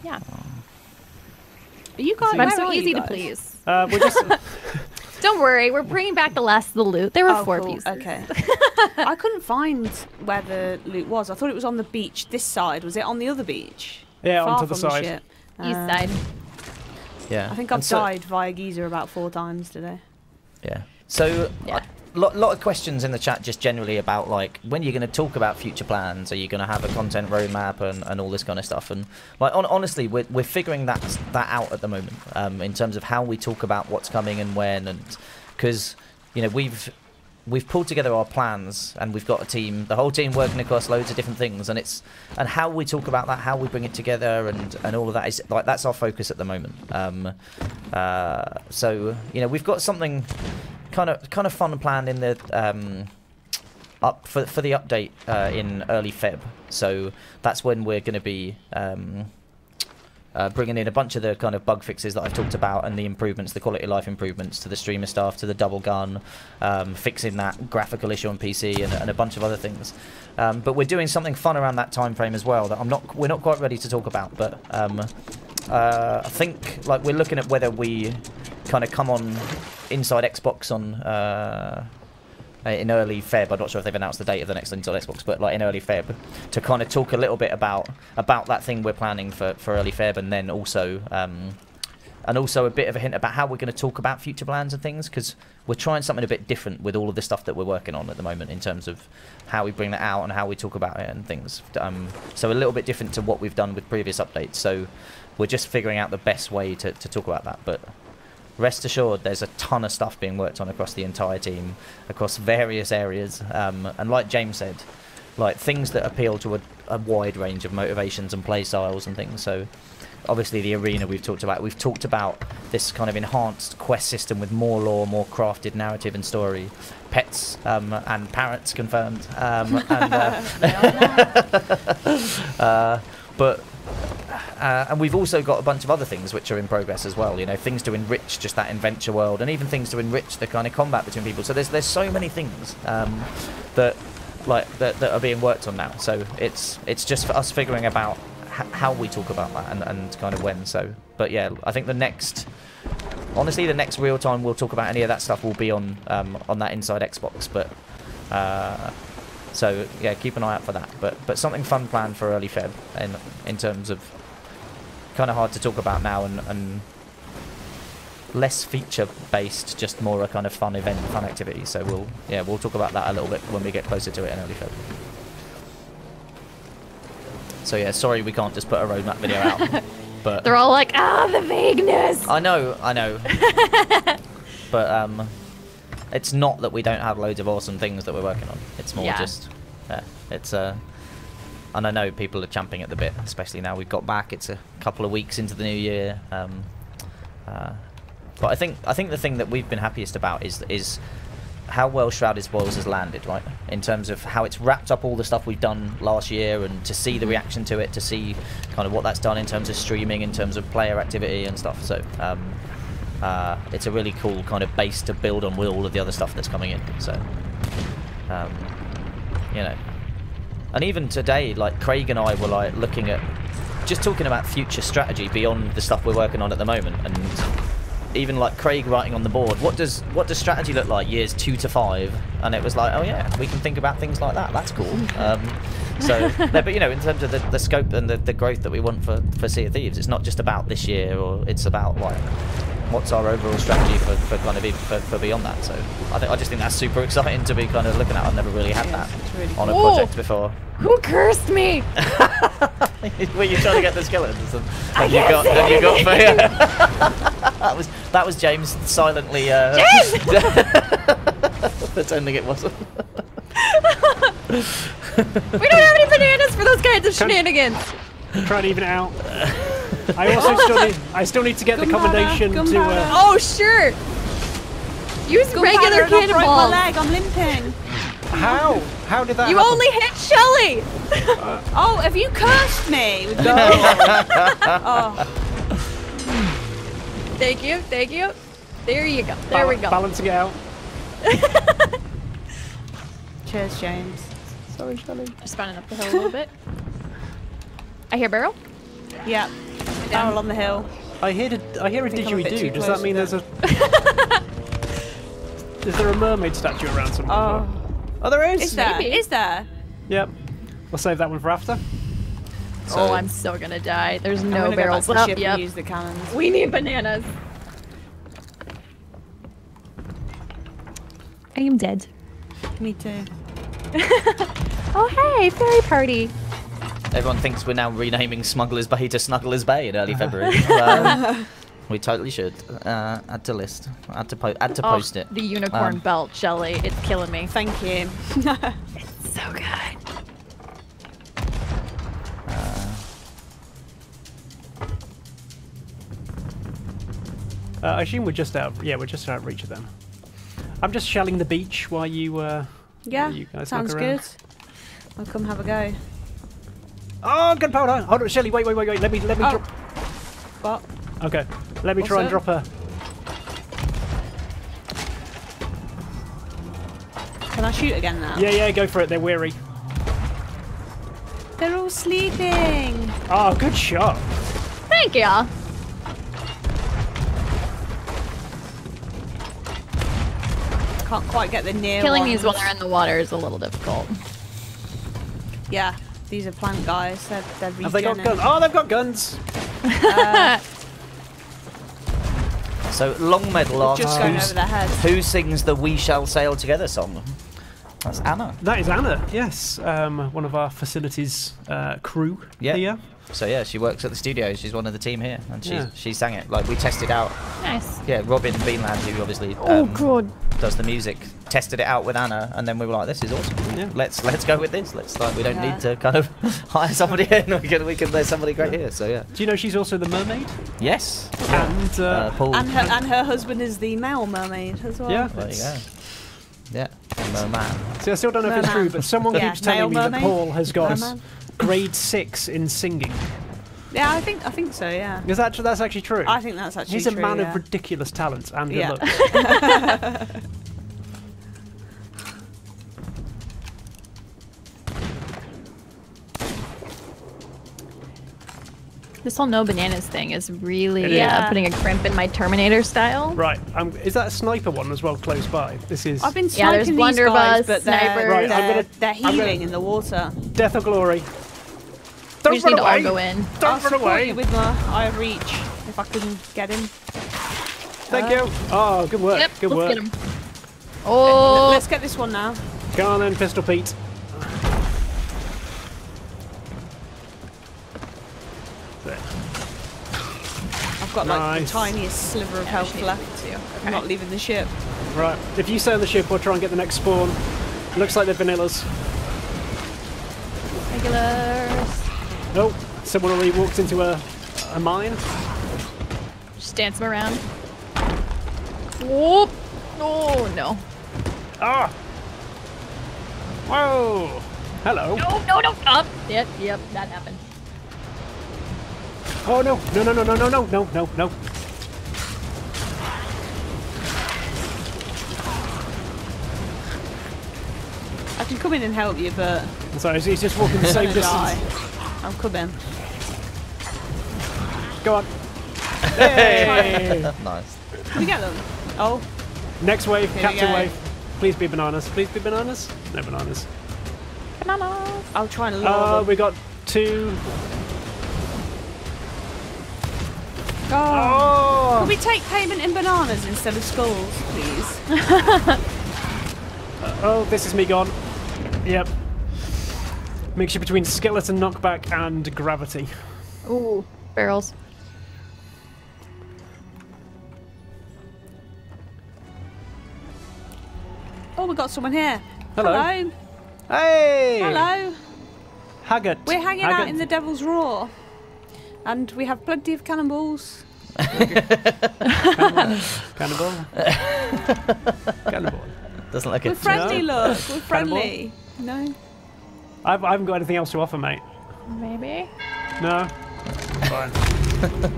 Speaker 1: Yeah.
Speaker 4: Are you guys?
Speaker 1: I'm so easy to please.
Speaker 3: we're just
Speaker 1: Don't worry, we're bringing back the last of the loot. There were 4
Speaker 4: cool.
Speaker 1: pieces.
Speaker 4: Okay. I couldn't find where the loot was. I thought it was on the beach this side. Was it on the other beach?
Speaker 3: Yeah,
Speaker 4: Far
Speaker 3: onto the
Speaker 4: from
Speaker 3: side.
Speaker 4: ship.
Speaker 1: East side.
Speaker 2: Yeah.
Speaker 4: I think I've died via Geezer about 4 times today.
Speaker 2: Yeah. So,
Speaker 1: Yeah.
Speaker 2: lot of questions in the chat just generally about like when you're going to talk about future plans. Are you going to have a content roadmap and all this kind of stuff? And like honestly, we're figuring that out at the moment in terms of how we talk about what's coming and when, and because you know we've pulled together our plans, and we've got a team, the whole team working across loads of different things, and how we talk about that, how we bring it together, and all of that is like that's our focus at the moment. So you know, we've got something kind of fun planned in the up for the update in early Feb. So that's when we're going to be bringing in a bunch of the kind of bug fixes that I've talked about, and the improvements, the quality of life improvements to the streamer stuff, to the double gun, fixing that graphical issue on PC, and a bunch of other things. But we're doing something fun around that time frame as well that we're not quite ready to talk about. But I think like we're looking at whether we kind of come on Inside Xbox on in early Feb. I'm not sure if they've announced the date of the next Inside Xbox, but like in early Feb, to kind of talk a little bit about that thing we're planning for early Feb, and then also a bit of a hint about how we're going to talk about future plans and things, because we're trying something a bit different with all of the stuff that we're working on at the moment in terms of how we bring that out and how we talk about it and things. So a little bit different to what we've done with previous updates. So we're just figuring out the best way to talk about that. But rest assured, there's a ton of stuff being worked on across the entire team, across various areas, and like James said, like things that appeal to a wide range of motivations and play styles and things. So obviously the arena we've talked about this kind of enhanced quest system with more lore, more crafted narrative and story, pets and parrots confirmed, and we've also got a bunch of other things which are in progress as well, you know, things to enrich just that adventure world, and even things to enrich the kind of combat between people. So there's so many things that are being worked on now. So it's just for us figuring about how we talk about that and kind of when. So, but yeah, I think the next real time we'll talk about any of that stuff will be on that Inside Xbox. But so yeah, keep an eye out for that. But something fun planned for early Feb in terms of kind of hard to talk about now, and less feature based, just more a kind of fun event, fun activity. So we'll talk about that a little bit when we get closer to it in early Feb. So yeah, sorry we can't just put a roadmap video out. But
Speaker 1: they're all like, the vagueness.
Speaker 2: I know. But it's not that we don't have loads of awesome things that we're working on. It's more just, it's and I know people are champing at the bit, especially now we've got back. It's a couple of weeks into the new year. But I think the thing that we've been happiest about is how well Shrouded Spoils has landed, right? In terms of how it's wrapped up all the stuff we've done last year, and to see the reaction to it, to see kind of what that's done in terms of streaming, in terms of player activity and stuff. So it's a really cool kind of base to build on with all of the other stuff that's coming in. So you know, and even today, like Craig and I were like looking at just talking about future strategy beyond the stuff we're working on at the moment, and even like Craig writing on the board, what does strategy look like years 2 to 5? And it was like, oh yeah, we can think about things like that. That's cool. So, but you know, in terms of the scope and the growth that we want for Sea of Thieves, it's not just about this year, or it's about like what's our overall strategy for kind of for beyond that. So I just think that's super exciting to be kind of looking at. I've never really had that really on a project before.
Speaker 1: Who cursed me?
Speaker 2: Were you trying to get the skeletons?
Speaker 1: I can't say anything.
Speaker 2: That was James silently
Speaker 1: James!
Speaker 2: pretending it wasn't.
Speaker 1: We don't have any bananas for those kinds of shenanigans.
Speaker 3: Try and even it out. I still need to get the commendation to.
Speaker 1: Oh sure. Use regular
Speaker 4: cannonballs.
Speaker 1: cannonballs.
Speaker 4: My leg, I'm limping.
Speaker 3: How? How did that
Speaker 1: You
Speaker 3: happen?
Speaker 1: only hit Shelly.
Speaker 4: Oh, have you cursed me?
Speaker 3: No.
Speaker 4: Oh.
Speaker 1: Thank you. There you go. There we go.
Speaker 3: Balancing it out.
Speaker 4: Cheers, James.
Speaker 3: Sorry, Shelley.
Speaker 1: Just running up the hill a little bit. I hear barrel.
Speaker 4: Yep. Barrel on the hill.
Speaker 3: I hear a
Speaker 4: think I'm a
Speaker 3: didgeridoo.
Speaker 4: bit too
Speaker 3: Does
Speaker 4: close
Speaker 3: that mean
Speaker 4: to
Speaker 3: there's a? Is there a mermaid statue around somewhere?
Speaker 4: Oh.
Speaker 3: Oh, there is.
Speaker 4: Is there?
Speaker 1: Maybe.
Speaker 4: Is there?
Speaker 3: Yep. We'll save that one for after.
Speaker 2: So,
Speaker 1: I'm so gonna die. There's
Speaker 4: I'm
Speaker 1: no
Speaker 4: gonna
Speaker 1: barrels
Speaker 4: go back to the
Speaker 1: left.
Speaker 4: ship
Speaker 1: Yep.
Speaker 4: and use the cannons.
Speaker 1: We need bananas. I am dead.
Speaker 4: Me too.
Speaker 1: Oh hey, fairy party.
Speaker 2: everyone thinks we're now renaming Smuggler's Bay to Snuggler's Bay in early February. We totally should. Add to list. Add to post it.
Speaker 1: The unicorn belt, Shelly. It's killing me.
Speaker 4: Thank you.
Speaker 1: So good.
Speaker 3: I assume we're just out. Yeah, we're just out of reach of them. I'm just shelling the beach while you.
Speaker 4: Yeah,
Speaker 3: you guys
Speaker 4: sounds
Speaker 3: look around.
Speaker 4: good. I'll come have a go.
Speaker 3: Oh, gunpowder! Hold on, Shelly. Wait. Let me
Speaker 4: Oh.
Speaker 3: drop.
Speaker 4: What?
Speaker 3: Okay, let me try and
Speaker 4: What's
Speaker 3: drop her.
Speaker 4: Can I shoot again now?
Speaker 3: Yeah, go for it. They're weary.
Speaker 4: They're all sleeping.
Speaker 3: Oh, good shot.
Speaker 1: Thank you.
Speaker 4: Can't quite get the near
Speaker 1: Killing
Speaker 4: ones.
Speaker 1: these while they're in the water is a little difficult.
Speaker 4: Yeah, these are plant guys. They're
Speaker 3: Have they got
Speaker 4: regenning.
Speaker 3: guns? Oh, they've got guns.
Speaker 2: So long medal
Speaker 4: Just
Speaker 2: asks
Speaker 4: going over their heads.
Speaker 2: who sings the "We Shall Sail Together" song? That's Anna.
Speaker 3: That is Anna. Yes, one of our facilities crew
Speaker 2: Yeah.
Speaker 3: here.
Speaker 2: So yeah, she works at the studio. She's one of the team here, and
Speaker 3: Yeah.
Speaker 2: she sang it. Like we tested out.
Speaker 1: Nice.
Speaker 2: Yeah, Robin Beanland, who obviously
Speaker 1: God.
Speaker 2: does the music, tested it out with Anna, and then we were like, "This is awesome.
Speaker 3: Yeah.
Speaker 2: Let's go with this. Let's like we don't
Speaker 4: Yeah.
Speaker 2: need to kind of hire somebody in. We can there's somebody great here. So yeah.
Speaker 3: Do you know she's also the mermaid?
Speaker 2: Yes.
Speaker 3: And
Speaker 2: Paul.
Speaker 4: And her husband is the male mermaid as well.
Speaker 3: yeah,
Speaker 2: There you
Speaker 3: it's-
Speaker 2: go. Yeah. Merman.
Speaker 3: See, I still don't know if it's
Speaker 4: Merman.
Speaker 3: true, but someone
Speaker 4: Yeah,
Speaker 3: keeps telling me
Speaker 4: male
Speaker 3: that
Speaker 4: mermaid.
Speaker 3: Paul has got
Speaker 4: Merman.
Speaker 3: grade 6 in singing.
Speaker 4: Yeah, I think so. Yeah,
Speaker 3: Is that's actually true?
Speaker 4: I think that's actually
Speaker 3: He's a
Speaker 4: true,
Speaker 3: man
Speaker 4: yeah.
Speaker 3: of ridiculous talent and good
Speaker 4: Yeah.
Speaker 3: looks.
Speaker 1: This whole no bananas thing is really
Speaker 3: It is.
Speaker 1: putting a crimp in my Terminator style.
Speaker 3: Right, is that a sniper one as well close by? This is
Speaker 4: I've been
Speaker 1: Yeah, there's
Speaker 4: sniping these guys,
Speaker 1: blunderbuss,
Speaker 4: but they're,
Speaker 1: snipers.
Speaker 3: Right,
Speaker 4: they're
Speaker 3: I'm gonna-
Speaker 4: healing in the water.
Speaker 3: Death or Glory.
Speaker 1: We
Speaker 3: Don't
Speaker 1: just
Speaker 3: run
Speaker 1: need to all
Speaker 3: away!
Speaker 1: go in.
Speaker 4: I'll
Speaker 3: Don't run
Speaker 4: support
Speaker 3: away!
Speaker 4: you with my eye of reach if I can get him.
Speaker 3: Thank you. Oh, good work.
Speaker 1: Yep,
Speaker 3: Good
Speaker 1: let's
Speaker 3: work.
Speaker 1: get him. Oh,
Speaker 4: Let's get this one now.
Speaker 3: Go on then, Pistol Pete. There.
Speaker 4: I've got like
Speaker 3: Nice.
Speaker 4: the tiniest sliver of
Speaker 1: Yeah, we
Speaker 4: health
Speaker 1: should need
Speaker 4: left.
Speaker 1: to.
Speaker 4: I'm not leaving the ship.
Speaker 3: Right, if you stay on the ship, we'll try and get the next spawn. Looks like they're vanillas.
Speaker 1: regulars.
Speaker 3: Oh, someone already walked into a mine.
Speaker 1: Just dance them around. Whoop. Oh, no.
Speaker 3: Ah! Whoa! Hello.
Speaker 1: No. Up. Yep, that happened.
Speaker 3: Oh no! No!
Speaker 4: I can come in and help you, but
Speaker 3: I'm sorry, he's just walking the
Speaker 4: I'm
Speaker 3: same
Speaker 4: gonna die.
Speaker 3: distance.
Speaker 4: I'm coming.
Speaker 3: Go on. Hey!
Speaker 2: Nice.
Speaker 4: Can we get them? Oh,
Speaker 3: Next wave,
Speaker 4: Here we
Speaker 3: captain
Speaker 4: go.
Speaker 3: wave. Please be bananas. Please be bananas. No bananas.
Speaker 1: Bananas.
Speaker 4: I'll try and lure them.
Speaker 3: We got 2.
Speaker 4: Can
Speaker 3: Oh!
Speaker 4: we take payment in bananas instead of skulls, please?
Speaker 3: Oh, this is me gone. Yep. Mixture between skeleton knockback and gravity.
Speaker 1: Ooh, barrels.
Speaker 4: Oh, we got someone here.
Speaker 3: Hello.
Speaker 4: Hello.
Speaker 3: Hey!
Speaker 4: Hello.
Speaker 3: Haggart.
Speaker 4: We're hanging out in the Devil's Roar, and we have plenty of cannonballs.
Speaker 3: Cannibal. Cannibal.
Speaker 2: Doesn't look
Speaker 4: We're
Speaker 2: it.
Speaker 4: friendly,
Speaker 3: No.
Speaker 4: look. We're friendly. No.
Speaker 3: I haven't got anything else to offer, mate.
Speaker 1: Maybe.
Speaker 3: No? Fine.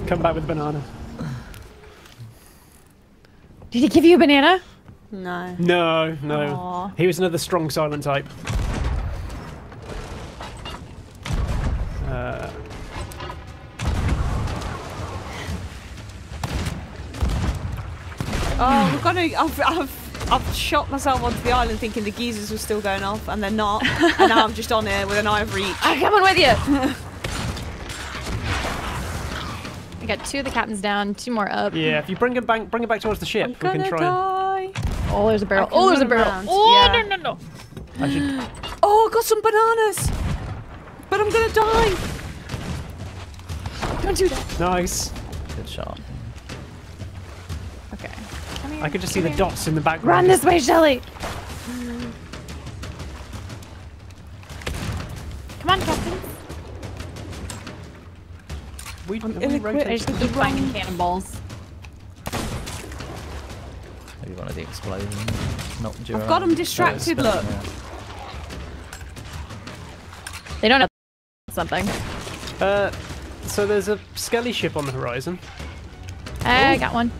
Speaker 3: Come back with a banana.
Speaker 1: Did he give you a banana?
Speaker 4: No.
Speaker 3: No.
Speaker 1: Aw.
Speaker 3: He was another strong silent type.
Speaker 4: Oh, we're gonna. I've shot myself onto the island thinking the geezers were still going off, and they're not. And now I'm just on here with an eye of reach.
Speaker 1: I'm coming with you. I got 2 of the captains down, 2 more up.
Speaker 3: Yeah, if you bring him back towards the ship,
Speaker 4: I'm
Speaker 3: we can
Speaker 4: gonna
Speaker 3: try and...
Speaker 4: die.
Speaker 1: Oh, there's a barrel.
Speaker 4: I can
Speaker 1: Oh, there's a
Speaker 4: run
Speaker 1: barrel.
Speaker 4: around.
Speaker 1: Oh,
Speaker 4: Yeah.
Speaker 1: no.
Speaker 3: I should...
Speaker 4: Oh, I got some bananas, but I'm gonna die.
Speaker 1: Don't do that.
Speaker 3: Nice.
Speaker 2: Good shot.
Speaker 3: I could just see the dots in the background.
Speaker 1: Run this way, Shelly. Come on, Captain.
Speaker 3: Have we
Speaker 4: I
Speaker 1: I
Speaker 3: rotated?
Speaker 1: just keep finding cannonballs.
Speaker 2: Maybe one of the explosions. Not during.
Speaker 4: I've got 'em distracted, look.
Speaker 1: They don't know something.
Speaker 3: So there's a skelly ship on the horizon.
Speaker 1: I got one.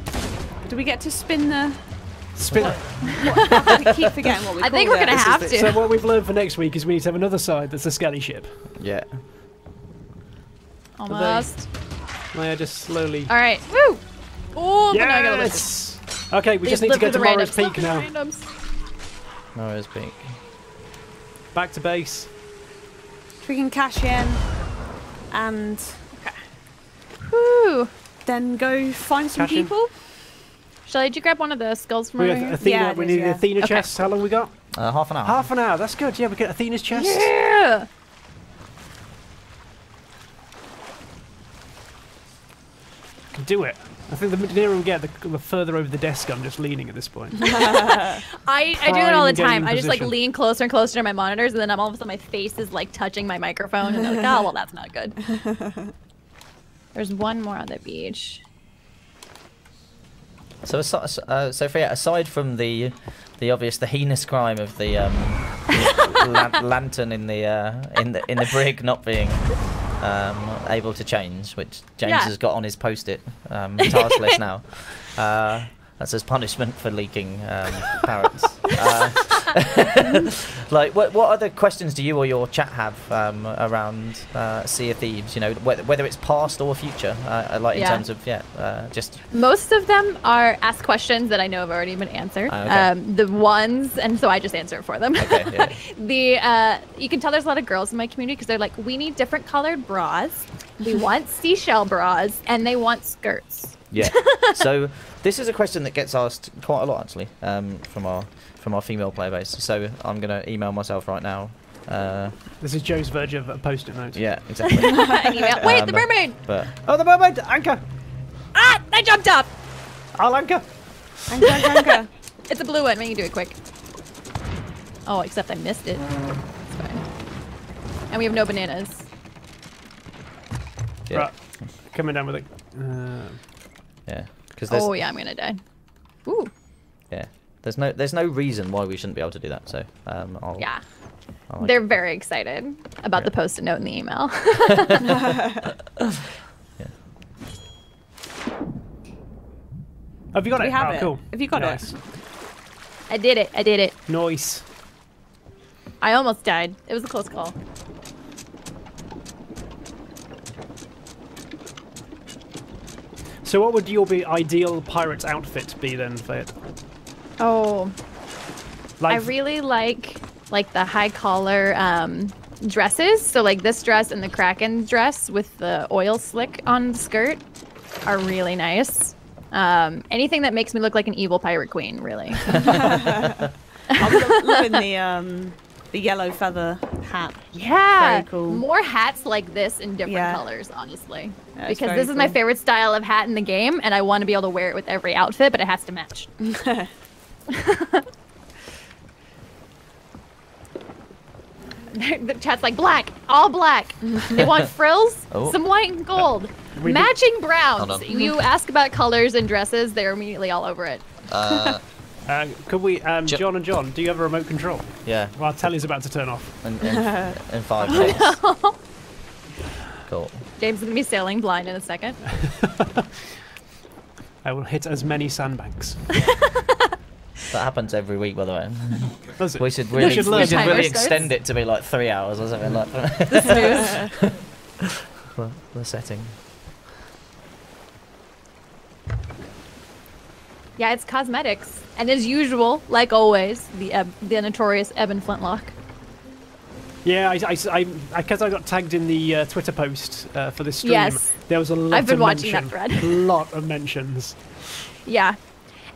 Speaker 4: Do we get to spin the...
Speaker 3: Spin.
Speaker 4: I keep forgetting what we
Speaker 1: I think
Speaker 4: called
Speaker 1: we're gonna
Speaker 4: it.
Speaker 1: have to.
Speaker 3: So what we've learned for next week is we need to have another side that's a skelly ship.
Speaker 2: Yeah.
Speaker 1: Almost.
Speaker 3: They just slowly.
Speaker 1: All right. Woo! Oh, but now I gotta lift it.
Speaker 3: Yes. Okay, we
Speaker 1: Please
Speaker 3: just need to
Speaker 1: lift
Speaker 3: go
Speaker 1: with
Speaker 3: to
Speaker 1: the
Speaker 3: Morrow's
Speaker 1: randoms.
Speaker 3: Peak
Speaker 1: Lift
Speaker 3: now.
Speaker 1: with the randoms.
Speaker 2: Nora's Peak.
Speaker 3: Back to base.
Speaker 4: We can cash in and
Speaker 1: Woo!
Speaker 4: then go find some
Speaker 3: Cash in.
Speaker 4: people.
Speaker 1: Shelly, did you grab one of the skulls from
Speaker 3: We
Speaker 1: over
Speaker 3: have
Speaker 1: here?
Speaker 3: Athena.
Speaker 4: Yeah, it
Speaker 3: we
Speaker 4: is,
Speaker 3: need the
Speaker 4: yeah.
Speaker 3: Athena
Speaker 1: Okay.
Speaker 3: chest. How long we got?
Speaker 2: Half an hour.
Speaker 3: Half an hour. That's good. Yeah, we get Athena's chest.
Speaker 1: Yeah.
Speaker 3: Can do it. I think the nearer we get, the further over the desk I'm just leaning at this point.
Speaker 1: I do that all the
Speaker 3: Prime
Speaker 1: time.
Speaker 3: game
Speaker 1: I just like
Speaker 3: position.
Speaker 1: lean closer and closer to my monitors, and then all of a sudden my face is like touching my microphone, and they're like, oh, well, that's not good. There's one more on the beach.
Speaker 2: So, Freya, aside from the obvious, the heinous crime of the lantern in the brig not being able to change, which James
Speaker 1: Yeah.
Speaker 2: has got on his post-it task list now. That's as punishment for leaking parrots. Like, what other questions do you or your chat have around Sea of Thieves? You know, whether it's past or future, like in
Speaker 1: Yeah.
Speaker 2: terms of just
Speaker 1: Most of them are asked questions that I know have already been answered.
Speaker 2: Okay.
Speaker 1: The ones, and so I just answer it for them.
Speaker 2: okay, yeah.
Speaker 1: You can tell there's a lot of girls in my community because they're like, we need different colored bras, we want seashell bras, and they want skirts.
Speaker 2: Yeah. So this is a question that gets asked quite a lot actually from our female player base. So I'm gonna email myself right now.
Speaker 3: This is Joe's verge of a post-it note.
Speaker 2: Yeah, exactly.
Speaker 1: And email, wait, the mermaid!
Speaker 2: But
Speaker 3: Oh, the mermaid! Anchor!
Speaker 1: Ah, I jumped up!
Speaker 3: I'll anchor!
Speaker 4: Anchor, anchor, anchor.
Speaker 1: It's a blue one. We can do it quick. Oh, except I missed it. It's fine. And we have no bananas.
Speaker 2: yeah,
Speaker 3: Right. Coming down with it.
Speaker 2: yeah, because there's
Speaker 1: Oh yeah, I'm gonna die. Ooh.
Speaker 2: yeah, there's no reason why we shouldn't be able to do that. So I'll
Speaker 1: Yeah.
Speaker 2: I like
Speaker 1: They're
Speaker 2: it.
Speaker 1: very excited about the post-it note in the email.
Speaker 2: Yeah.
Speaker 3: Have you got
Speaker 4: We
Speaker 3: it?
Speaker 4: have
Speaker 3: Oh,
Speaker 4: it.
Speaker 3: cool.
Speaker 4: Have you got
Speaker 3: Nice.
Speaker 4: it?
Speaker 1: I did it. I did it.
Speaker 3: Nice.
Speaker 1: I almost died. It was a close call.
Speaker 3: So what would your ideal pirate's outfit be then, Fayette?
Speaker 1: Oh,
Speaker 3: Like,
Speaker 1: I really like the high collar dresses. So like this dress and the Kraken dress with the oil slick on the skirt are really nice. Anything that makes me look like an evil pirate queen, really.
Speaker 4: I'm loving the yellow feather hat.
Speaker 1: Yeah,
Speaker 4: Very cool.
Speaker 1: more hats like this in different
Speaker 4: Yeah.
Speaker 1: colors, honestly.
Speaker 4: Yeah, it's
Speaker 1: because
Speaker 4: very
Speaker 1: this is my
Speaker 4: cool.
Speaker 1: favorite style of hat in the game, and I want to be able to wear it with every outfit, but it has to match. The chat's like black, all black. They want frills,
Speaker 2: Oh.
Speaker 1: some white and gold,
Speaker 3: We
Speaker 1: matching
Speaker 2: Hold
Speaker 1: browns.
Speaker 2: on.
Speaker 1: You ask about colors and dresses, they're immediately all over it.
Speaker 3: could we, John and John, do you have a remote control?
Speaker 2: yeah,
Speaker 3: Well, our telly's about to turn off.
Speaker 2: in 5 minutes. Cool.
Speaker 1: James is gonna be sailing blind in a second.
Speaker 3: I will hit as many sandbanks.
Speaker 2: That happens every week, by the way.
Speaker 3: Does it?
Speaker 2: We should really,
Speaker 3: should learn.
Speaker 2: we should
Speaker 1: Timer
Speaker 2: really
Speaker 1: starts.
Speaker 2: extend it to be like 3 hours or something like that.
Speaker 1: The snooze.
Speaker 2: the setting.
Speaker 1: Yeah, it's cosmetics, and as usual, like always, the notorious Ebb and Flintlock.
Speaker 3: Yeah, because I got tagged in the Twitter post for this stream.
Speaker 1: Yes.
Speaker 3: There was a lot
Speaker 1: I've been
Speaker 3: of
Speaker 1: watching that
Speaker 3: mention.
Speaker 1: thread.
Speaker 3: lot of mentions.
Speaker 1: Yeah,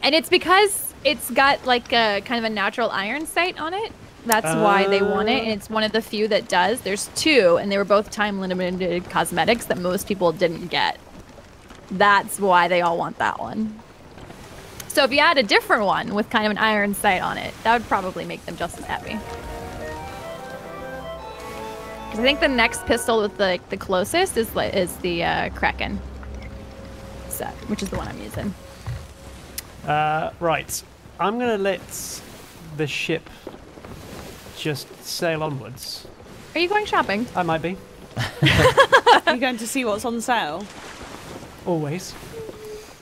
Speaker 1: and it's because it's got like a kind of a natural iron sight on it. That's why they want it, and it's one of the few that does. There's two, and they were both time limited cosmetics that most people didn't get. That's why they all want that one. So if you had a different one with kind of an iron sight on it, that would probably make them just as happy. Because I think the next pistol with the closest is the Kraken set, which is the one I'm using.
Speaker 3: Right. I'm going to let the ship just sail onwards.
Speaker 1: Are you going shopping?
Speaker 3: I might be.
Speaker 4: You're going to see what's on sale?
Speaker 3: Always.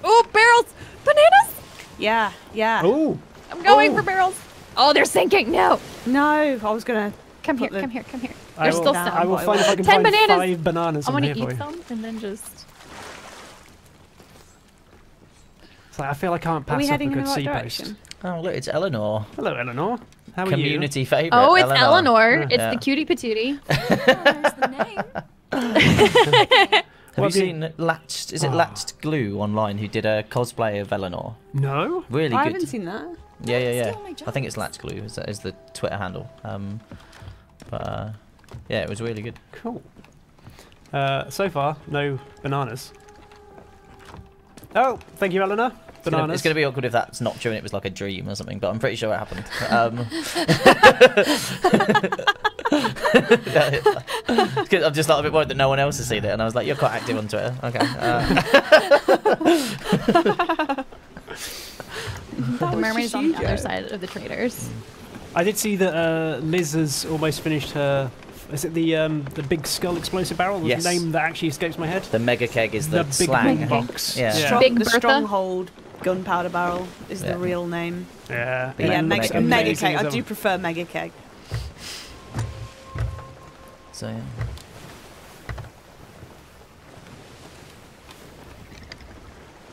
Speaker 1: Oh, barrels! Bananas!
Speaker 4: Yeah, yeah.
Speaker 3: Oh!
Speaker 1: I'm going for barrels. Oh, they're sinking. No.
Speaker 4: No, I was going to...
Speaker 1: Come here,
Speaker 4: Put the-
Speaker 1: come here, come here.
Speaker 3: I
Speaker 1: There's
Speaker 3: will,
Speaker 1: still
Speaker 4: down.
Speaker 1: some.
Speaker 3: I will find if I can
Speaker 1: 10
Speaker 3: find
Speaker 1: bananas.
Speaker 3: 5 bananas
Speaker 1: I
Speaker 3: in
Speaker 1: want
Speaker 3: here
Speaker 1: to
Speaker 3: for
Speaker 1: eat
Speaker 3: you.
Speaker 1: some and then just...
Speaker 3: It's like, I feel I can't
Speaker 4: Are we
Speaker 3: pass up a
Speaker 4: heading in
Speaker 3: good
Speaker 4: the right
Speaker 3: sea
Speaker 4: direction?
Speaker 3: post.
Speaker 2: Oh, look, it's Eleanor.
Speaker 3: Hello, Eleanor. How are
Speaker 2: Community favourite.
Speaker 1: Oh, it's Eleanor.
Speaker 3: Yeah.
Speaker 1: It's the cutie patootie.
Speaker 6: There's the name.
Speaker 2: Have
Speaker 3: What
Speaker 2: you
Speaker 3: have
Speaker 2: seen Latched? Is it
Speaker 3: Ah.
Speaker 2: Latched Glue online? Who did a cosplay of Eleanor?
Speaker 3: you? No?
Speaker 2: Really
Speaker 4: I
Speaker 2: good.
Speaker 4: haven't seen that.
Speaker 2: Yeah, yeah, yeah.
Speaker 6: Steal my
Speaker 2: I think it's
Speaker 6: jobs.
Speaker 2: Latched Glue. Is the Twitter handle. Yeah, it was really good.
Speaker 3: Cool. So far, no bananas. Oh, thank you, Eleanor. Bananas.
Speaker 2: It's gonna be awkward if that's not true and it was like a dream or something, but I'm pretty sure it happened. I'm just like a bit worried that no one else has seen it, and I was like, "You're quite active on Twitter." Okay.
Speaker 1: The
Speaker 4: was
Speaker 1: mermaid's
Speaker 4: just
Speaker 1: on
Speaker 4: you,
Speaker 1: the other
Speaker 4: Joe.
Speaker 1: side of the traders.
Speaker 3: I did see that Liz has almost finished her. Is it the big skull explosive barrel? Was
Speaker 2: Yes.
Speaker 3: the name that actually escapes my head?
Speaker 2: The mega keg is the,
Speaker 3: big
Speaker 2: slang.
Speaker 3: box.
Speaker 2: Yeah.
Speaker 1: Big
Speaker 4: The
Speaker 1: Bertha?
Speaker 4: Stronghold gunpowder barrel is
Speaker 2: Yeah.
Speaker 4: the real name.
Speaker 3: Yeah.
Speaker 2: Big
Speaker 4: Yeah,
Speaker 2: Mega
Speaker 4: mega, mega
Speaker 3: amazing
Speaker 4: keg.
Speaker 3: as
Speaker 4: I
Speaker 3: ever.
Speaker 4: do prefer mega keg.
Speaker 2: So yeah.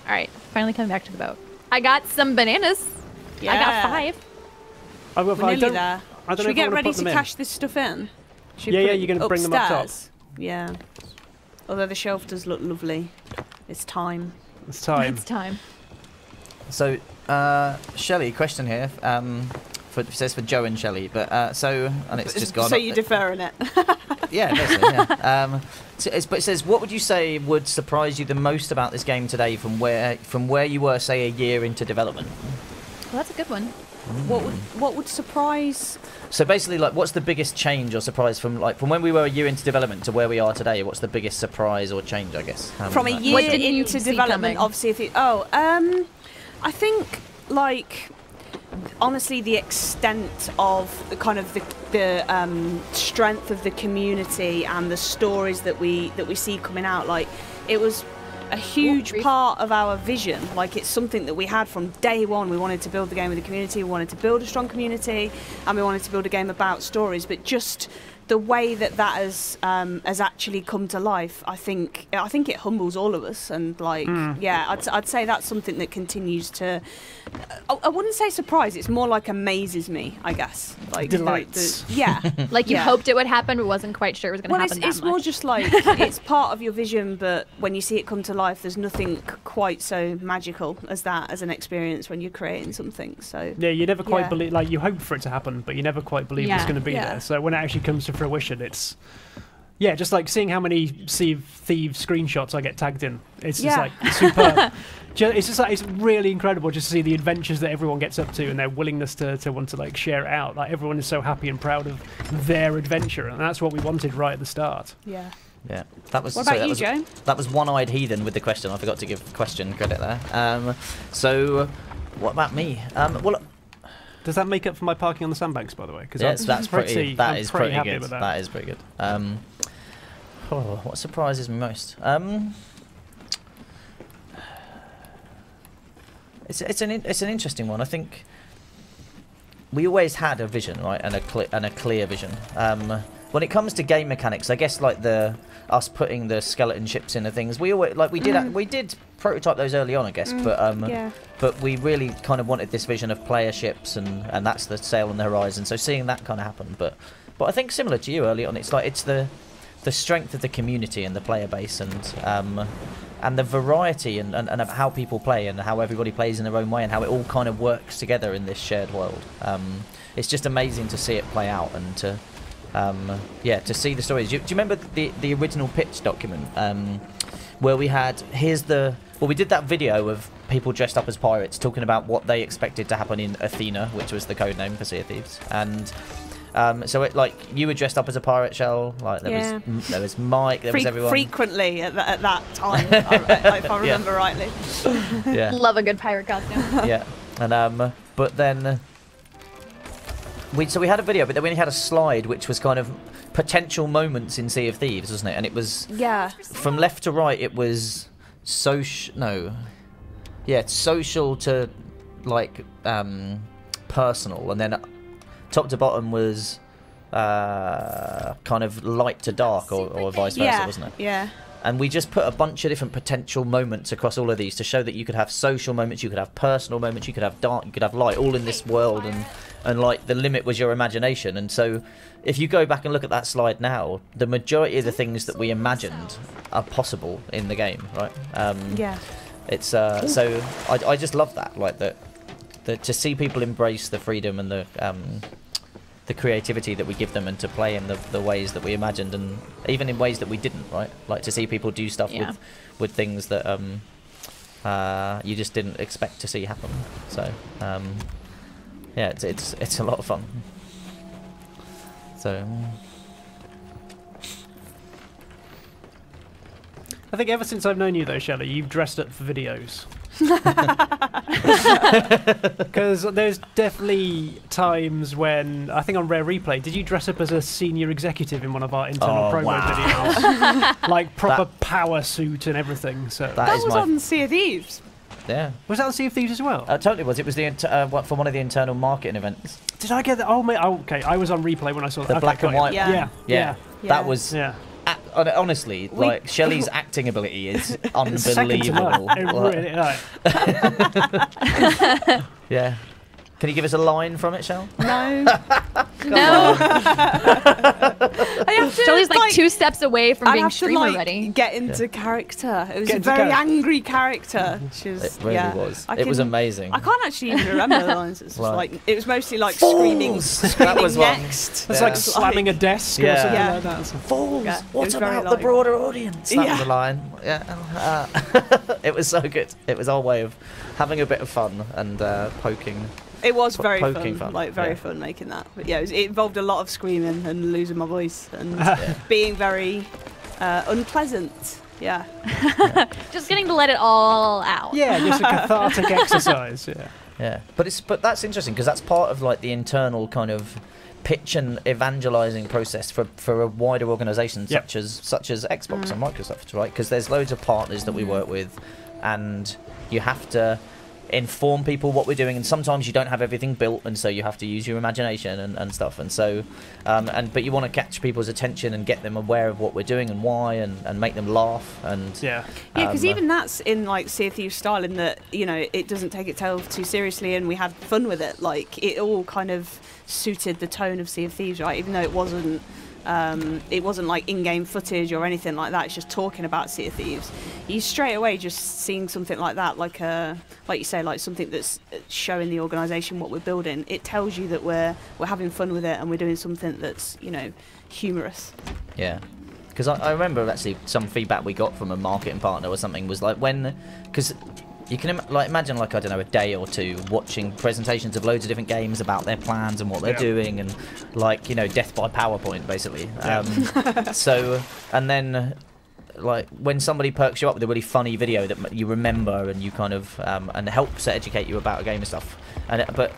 Speaker 1: All right, finally coming back to the boat. I got some bananas. I got 5.
Speaker 3: I've got
Speaker 4: We're
Speaker 3: I
Speaker 4: nearly
Speaker 3: don't,
Speaker 4: there.
Speaker 3: I don't
Speaker 4: Should
Speaker 3: know
Speaker 4: we
Speaker 3: if I
Speaker 4: get
Speaker 3: wanna
Speaker 4: ready
Speaker 3: put
Speaker 4: to
Speaker 3: them in.
Speaker 4: cash this stuff in? Should we
Speaker 3: Yeah,
Speaker 4: put
Speaker 3: yeah,
Speaker 4: it
Speaker 3: you're gonna bring them up top.
Speaker 4: upstairs? Yeah. Although the shelf does look lovely. It's time.
Speaker 3: It's time.
Speaker 1: It's time.
Speaker 2: So, Shelley, question here. It says for Joe and Shelley, but and it's just gone.
Speaker 4: So you defer in it.
Speaker 2: Yeah, basically, yeah. But it says, what would you say would surprise you the most about this game today from where you were, say, a year into development?
Speaker 1: Well, that's a good one.
Speaker 4: What would surprise?
Speaker 2: So basically, like, what's the biggest change or surprise from when we were a year into development to where we are today? What's the biggest surprise or change, I guess?
Speaker 4: From a
Speaker 2: Like-
Speaker 4: year
Speaker 1: What didn't you
Speaker 4: into
Speaker 1: see
Speaker 4: development,
Speaker 1: coming?
Speaker 4: obviously, if it, I think like honestly the extent of the kind of the strength of the community and the stories that we see coming out, like it was a huge
Speaker 1: Ooh,
Speaker 4: part of our vision. Like it's something that we had from day one. We wanted to build the game with the community, we wanted to build a strong community, and we wanted to build a game about stories. But just the way that has actually come to life, I think it humbles all of us. And like, yeah, I'd say that's something that continues to. I wouldn't say surprise. It's more like amazes me, I guess. Like
Speaker 3: Delights.
Speaker 4: yeah.
Speaker 1: Like you
Speaker 4: Yeah.
Speaker 1: hoped it would happen, but wasn't quite sure it was going to
Speaker 4: Well,
Speaker 1: happen
Speaker 4: it's
Speaker 1: that
Speaker 4: more
Speaker 1: much.
Speaker 4: just like it's part of your vision, but when you see it come to life, there's nothing quite so magical as that as an experience when you're creating something. So
Speaker 3: Yeah, you never quite
Speaker 4: Yeah.
Speaker 3: believe. Like you hope for it to happen, but you never quite believe it's
Speaker 1: Yeah.
Speaker 3: going to be
Speaker 4: Yeah.
Speaker 3: there. So when it actually comes to fruition, it's just like seeing how many Thieves screenshots I get tagged in. It's just
Speaker 4: Yeah.
Speaker 3: like superb. It's just like it's really incredible just to see the adventures that everyone gets up to and their willingness to want to like share it out. Like everyone is so happy and proud of their adventure, and that's what we wanted right at the start.
Speaker 4: yeah.
Speaker 2: Yeah, that was.
Speaker 4: What
Speaker 2: so
Speaker 4: about
Speaker 2: that
Speaker 4: you,
Speaker 2: was,
Speaker 4: Joe?
Speaker 2: That was one-eyed heathen with the question. I forgot to give question credit there. So, what about me? Well,
Speaker 3: Does that make up for my parking on the sandbanks, by the way? Because
Speaker 2: yes, that's pretty. That
Speaker 3: I'm
Speaker 2: is
Speaker 3: pretty
Speaker 2: pretty
Speaker 3: happy
Speaker 2: good.
Speaker 3: with that.
Speaker 2: That is pretty good. What surprises me most? It's an interesting one. I think we always had a vision, right, and a clear vision. When it comes to game mechanics, I guess like us putting the skeleton ships into things, we always we did prototype those early on, I guess,
Speaker 4: Yeah.
Speaker 2: but we really kind of wanted this vision of player ships, and that's the sail on the horizon. So seeing that kind of happen, but I think similar to you early on, it's the strength of the community and the player base, and the variety and how people play and how everybody plays in their own way and how it all kind of works together in this shared world. It's just amazing to see it play out and to see the stories. Do you remember the original pitch document where we had we did that video of people dressed up as pirates talking about what they expected to happen in Athena, which was the code name for Sea of Thieves, and so it, like, you were dressed up as a pirate, Shell. Like there was Mike, there was everyone.
Speaker 4: Frequently at that time, if I remember rightly.
Speaker 2: Yeah.
Speaker 1: Love a good pirate costume.
Speaker 2: Yeah, and but then we had a video, but then we had a slide which was kind of potential moments in Sea of Thieves, wasn't it? And it was from left to right. It was social to like personal, and then top to bottom was kind of light to dark, or vice versa, wasn't it?
Speaker 4: Yeah.
Speaker 2: And we just put a bunch of different potential moments across all of these to show that you could have social moments, you could have personal moments, you could have dark, you could have light, all in this world, and like the limit was your imagination. And so if you go back and look at that slide now, the majority of the things that we imagined are possible in the game, right? It's so I just love that, like that to see people embrace the freedom and the creativity that we give them, and to play in the ways that we imagined, and even in ways that we didn't, right? Like to see people do stuff with things that you just didn't expect to see happen. So yeah, it's a lot of fun. So
Speaker 3: I think ever since I've known you, though, Shelley, you've dressed up for videos. Because there's definitely times when, I think on Rare Replay, did you dress up as a senior executive in one of our internal promo videos? Like proper power suit and everything. So
Speaker 4: that was on Sea of Thieves.
Speaker 2: Yeah.
Speaker 3: Was that on Sea of Thieves as well?
Speaker 2: Totally was. It was the for one of the internal marketing events.
Speaker 3: Did I get that? Oh, mate. Oh, okay. I was on Replay when I saw
Speaker 2: the black and white.
Speaker 3: Yeah.
Speaker 2: That was. Yeah. Honestly, like Shelley's acting ability is unbelievable. Yeah. Can you give us a line from it, Shell?
Speaker 4: No.
Speaker 1: No. Shelley's like 2 steps away from being streamer ready.
Speaker 4: Get into character. It was a very angry character.
Speaker 2: It really was. It was amazing.
Speaker 4: I can't actually even remember the lines. It's like it was mostly like screaming
Speaker 2: that was
Speaker 4: next.
Speaker 3: It's like slamming a desk or something like that.
Speaker 2: Fools! What about the broader audience? That was the line. Yeah. It was so good. It was our way of having a bit of fun and poking.
Speaker 4: It was very fun, like very fun making that. But yeah, it involved a lot of screaming and losing my voice and being very unpleasant. Yeah.
Speaker 1: Just getting to let it all out.
Speaker 3: Yeah, just a cathartic exercise. Yeah.
Speaker 2: Yeah, but that's interesting because that's part of like the internal kind of pitch and evangelizing process for a wider organisation such as Xbox and Microsoft, right? Because there's loads of partners that we work with, and you have to inform people what we're doing, and sometimes you don't have everything built, and so you have to use your imagination and stuff, and so but you want to catch people's attention and get them aware of what we're doing and why, and make them laugh, and
Speaker 4: because even that's in like Sea of Thieves style, in that, you know, it doesn't take itself too seriously and we had fun with it. Like it all kind of suited the tone of Sea of Thieves, right? Even though it wasn't like in-game footage or anything like that. It's just talking about Sea of Thieves. You straight away just seeing something like that, like you say, like something that's showing the organisation what we're building. It tells you that we're having fun with it and we're doing something that's, you know, humorous.
Speaker 2: Yeah. Because I remember actually some feedback we got from a marketing partner or something was like because you can imagine, like, I don't know, a day or two watching presentations of loads of different games about their plans and what they're doing, and like, you know, death by PowerPoint basically. So, and then like when somebody perks you up with a really funny video that you remember and you kind of and helps to educate you about a game and stuff, and but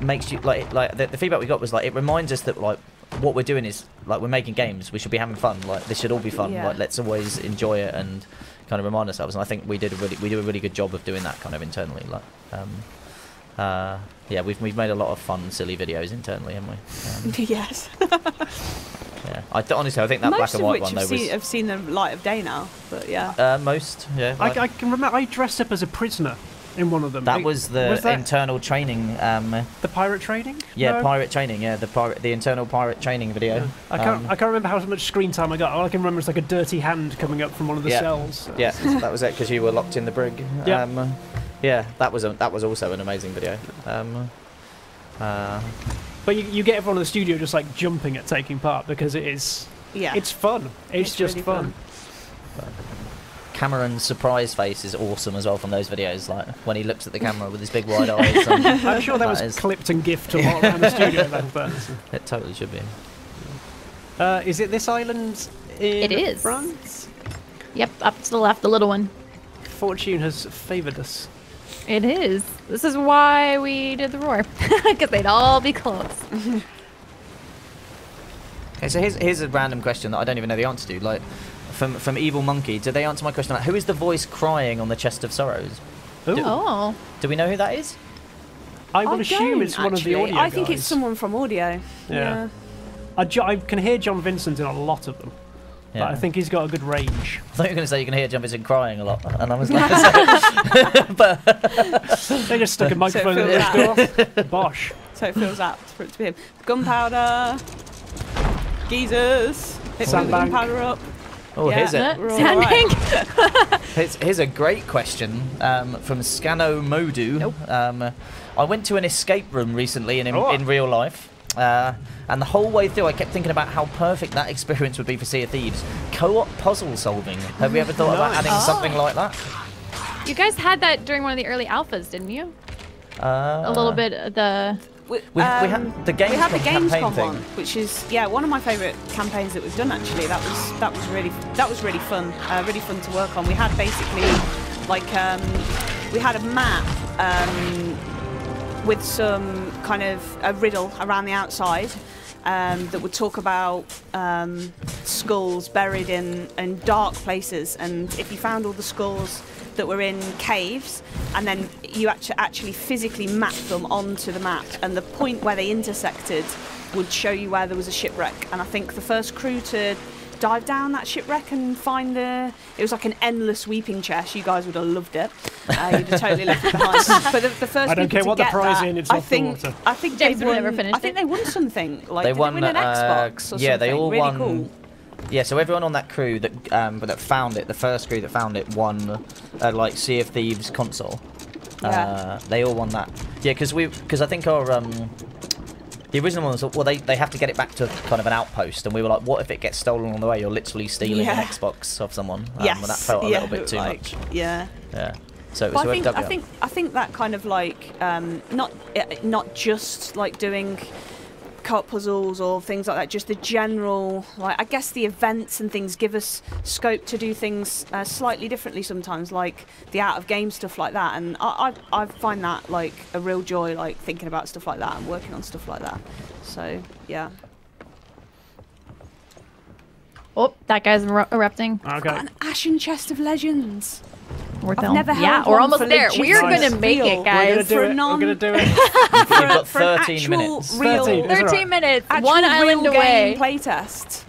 Speaker 2: makes you like the feedback we got was like, it reminds us that like what we're doing is like we're making games, we should be having fun, like this should all be fun, like let's always enjoy it and kind of remind ourselves. And I think we do a really good job of doing that kind of internally. Like yeah, we've made a lot of fun silly videos internally, haven't we?
Speaker 4: Yes.
Speaker 2: Yeah, honestly I think that black and white one though was
Speaker 4: have seen the light of day now, but yeah.
Speaker 2: Most, yeah.
Speaker 3: I can remember I dressed up as a prisoner in one of them.
Speaker 2: That was the internal training.
Speaker 3: The pirate training?
Speaker 2: Yeah,
Speaker 3: no?
Speaker 2: pirate training. Yeah, the internal pirate training video.
Speaker 3: Yeah. I can't remember how much screen time I got. All I can remember is like a dirty hand coming up from one of the cells.
Speaker 2: Yeah, that was it, because you were locked in the brig. Yeah, that was also an amazing video.
Speaker 3: But you get everyone in the studio just like jumping at taking part because it's fun. It's just really fun.
Speaker 2: Cameron's surprise face is awesome as well from those videos, like when he looks at the camera with his big wide eyes. And
Speaker 3: I'm sure that was clipped and gifted a lot around the studio then. But
Speaker 2: it totally should be.
Speaker 3: is it this island in
Speaker 1: It is.
Speaker 3: France?
Speaker 1: Yep, up to the left, the little one.
Speaker 3: Fortune has favoured us.
Speaker 1: It is. This is why we did the roar, because they'd all be close.
Speaker 2: Okay, so here's a random question that I don't even know the answer to. Like, from Evil Monkey, did they answer my question? Like, who is the voice crying on the Chest of Sorrows?
Speaker 3: Ooh.
Speaker 1: Oh.
Speaker 2: Do we know who that is?
Speaker 3: I would assume it's one of the audio
Speaker 4: I think
Speaker 3: guys.
Speaker 4: it's someone from audio.
Speaker 3: Yeah. I can hear John Vincent in a lot of them. But I think he's got a good range.
Speaker 2: I thought you were going to say you can hear John Vincent crying a lot, and I was like, but
Speaker 3: They just stuck a microphone in the door. Bosh.
Speaker 4: So it feels apt for it to be him. Gunpowder. Geezers. Hit the
Speaker 3: Sandbank.
Speaker 4: gunpowder up.
Speaker 2: oh,
Speaker 4: Yeah.
Speaker 2: here's it.
Speaker 4: We're all
Speaker 1: Standing.
Speaker 2: Here's a great question from Scano Modu. I went to an escape room recently in real life. And the whole way through I kept thinking about how perfect that experience would be for Sea of Thieves. Co-op puzzle solving. Have you ever thought about adding something like that?
Speaker 1: You guys had that during one of the early alphas, didn't you? A little bit of the...
Speaker 2: We had the Gamescom campaign
Speaker 4: Gamescom
Speaker 2: thing.
Speaker 4: one, which is one of my favourite campaigns that we've done actually. That was really fun. Really fun to work on. We had basically like we had a map with some kind of a riddle around the outside that would talk about skulls buried in dark places, and if you found all the skulls that were in caves, and then you actually physically map them onto the map, and the point where they intersected would show you where there was a shipwreck. And I think the first crew to dive down that shipwreck and find it was like an endless weeping chest. You guys would have loved it. You'd have totally left it behind. But the first
Speaker 3: I don't care
Speaker 4: people
Speaker 3: what
Speaker 4: to
Speaker 3: the
Speaker 4: get
Speaker 3: prize
Speaker 4: that,
Speaker 3: in, it's
Speaker 4: I
Speaker 3: off the
Speaker 4: think
Speaker 3: water.
Speaker 4: I think they
Speaker 1: James would
Speaker 4: won.
Speaker 1: never finish
Speaker 4: I think
Speaker 1: it.
Speaker 4: they won something. Like
Speaker 2: They
Speaker 4: did
Speaker 2: won
Speaker 4: they win an Xbox or something?
Speaker 2: yeah, they all
Speaker 4: really
Speaker 2: won.
Speaker 4: Cool.
Speaker 2: Yeah, so everyone on that crew that found it, the first crew that found it, won like Sea of Thieves console.
Speaker 4: Yeah.
Speaker 2: They all won that. Yeah, because I think our the original one was, well, they have to get it back to kind of an outpost, and we were like, what if it gets stolen on the way? You're literally stealing an Xbox of someone.
Speaker 4: Yes.
Speaker 2: And that felt a little bit too much.
Speaker 4: Yeah.
Speaker 2: Yeah. So
Speaker 4: But
Speaker 2: we've dug it up.
Speaker 4: I think that kind of like not just like doing co-op puzzles or things like that, just the general, like I guess the events and things give us scope to do things slightly differently sometimes, like the out of game stuff like that, and I find that like a real joy, like thinking about stuff like that and working on stuff like that. So yeah.
Speaker 1: Oh, that guy's erupting.
Speaker 3: Okay.
Speaker 4: Got an ashen chest of legends.
Speaker 1: We're
Speaker 4: I've never
Speaker 1: yeah,
Speaker 4: held
Speaker 1: we're
Speaker 4: one
Speaker 1: almost
Speaker 4: for
Speaker 1: there.
Speaker 4: legit
Speaker 1: We're
Speaker 3: Nice.
Speaker 1: gonna make
Speaker 4: real.
Speaker 1: it,
Speaker 3: We're
Speaker 1: guys.
Speaker 3: gonna do
Speaker 4: for
Speaker 3: it.
Speaker 4: non-
Speaker 3: We're gonna do it.
Speaker 2: You've got
Speaker 4: for an
Speaker 2: 13
Speaker 4: actual
Speaker 2: minutes.
Speaker 4: real
Speaker 3: 13. It's
Speaker 1: 13
Speaker 3: alright.
Speaker 1: minutes,
Speaker 4: actual
Speaker 1: one
Speaker 4: real
Speaker 1: island
Speaker 4: game
Speaker 1: away.
Speaker 4: playtest.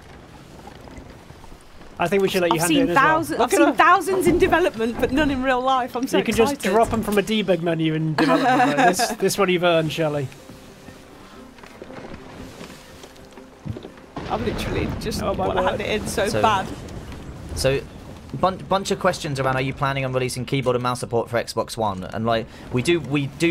Speaker 3: I think we should let you
Speaker 4: I've
Speaker 3: hand it
Speaker 4: seen
Speaker 3: in as well.
Speaker 4: thousands. I've seen thousands in development, but none in real life. I'm so
Speaker 3: You can
Speaker 4: excited.
Speaker 3: just drop them from a debug menu in development. Right? This one you've earned, Shelley.
Speaker 4: I've literally just
Speaker 3: Oh, my
Speaker 4: want to
Speaker 3: word.
Speaker 4: hand it in so
Speaker 2: So-
Speaker 4: bad.
Speaker 2: So, bunch of questions around: are you planning on releasing keyboard and mouse support for Xbox One? And like, we do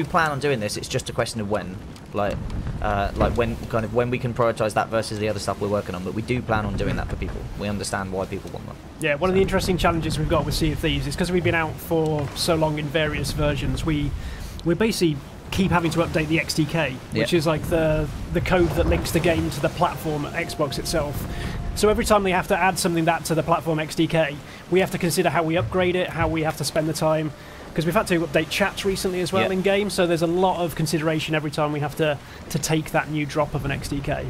Speaker 2: plan on doing this. It's just a question of when, like when we can prioritize that versus the other stuff we're working on. But we do plan on doing that for people. We understand why people want that.
Speaker 3: Yeah, one of the interesting challenges we've got with Sea of Thieves is because we've been out for so long in various versions, we basically keep having to update the XDK, which is like the code that links the game to the platform Xbox itself. So every time we have to add something to the platform XDK, we have to consider how we upgrade it, how we have to spend the time, because we've had to update chats recently as well in game. So there's a lot of consideration every time we have to take that new drop of an XDK.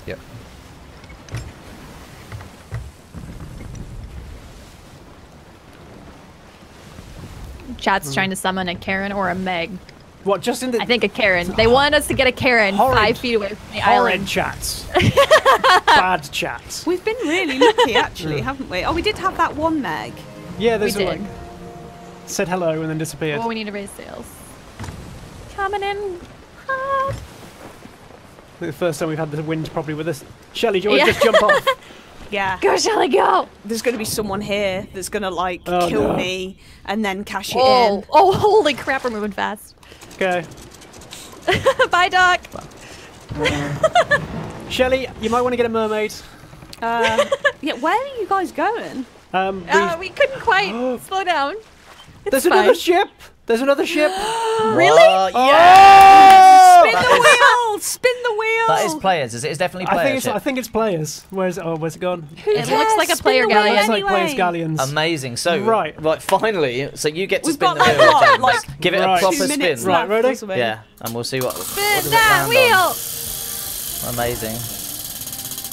Speaker 2: Yep.
Speaker 1: Chat's trying to summon a Karen or a Meg.
Speaker 3: What, just in the
Speaker 1: I think a Karen. They want us to get a Karen
Speaker 3: Horrid.
Speaker 1: 5 feet away from the
Speaker 3: horrid
Speaker 1: island.
Speaker 3: chats, bad chats.
Speaker 4: We've been really lucky, actually, haven't we? Oh, we did have that one Meg.
Speaker 3: Yeah, there's
Speaker 1: We
Speaker 3: like
Speaker 1: did.
Speaker 3: said hello and then disappeared.
Speaker 1: Oh, we need to raise sails. Coming in hot.
Speaker 3: The first time we've had the wind properly with us. Shelley, do you want to just jump off?
Speaker 4: Yeah.
Speaker 1: Go, Shelly, go!
Speaker 4: There's going to be someone here that's going to like
Speaker 3: Oh,
Speaker 4: kill
Speaker 3: no.
Speaker 4: me and then cash it
Speaker 1: Oh,
Speaker 4: in.
Speaker 1: oh, holy crap, we're moving fast.
Speaker 3: Okay.
Speaker 1: Bye, Doc.
Speaker 3: Shelley, you might want to get a mermaid.
Speaker 4: Yeah, where are you guys going?
Speaker 1: We couldn't quite slow down.
Speaker 3: There's another ship. There's another ship.
Speaker 1: Really?
Speaker 2: Yeah!
Speaker 4: Spin the wheel! Spin the wheel!
Speaker 2: That is players. It's definitely players.
Speaker 3: I think it's players. Where's it gone?
Speaker 1: It looks like a player
Speaker 4: Spin the wheel
Speaker 1: galleon.
Speaker 3: Looks like
Speaker 4: anyway.
Speaker 3: players galleons.
Speaker 2: Amazing. So
Speaker 3: Right.
Speaker 2: finally, so you get to
Speaker 4: We've
Speaker 2: spin
Speaker 4: got
Speaker 2: the
Speaker 4: like
Speaker 2: wheel.
Speaker 4: what?
Speaker 2: James.
Speaker 4: Like
Speaker 2: Give it a
Speaker 3: Right.
Speaker 2: proper
Speaker 4: 2
Speaker 2: spin.
Speaker 4: minutes
Speaker 3: Right,
Speaker 4: left
Speaker 3: ready?
Speaker 4: or something.
Speaker 2: Yeah, and we'll see what.
Speaker 1: Spin that wheel!
Speaker 2: Amazing.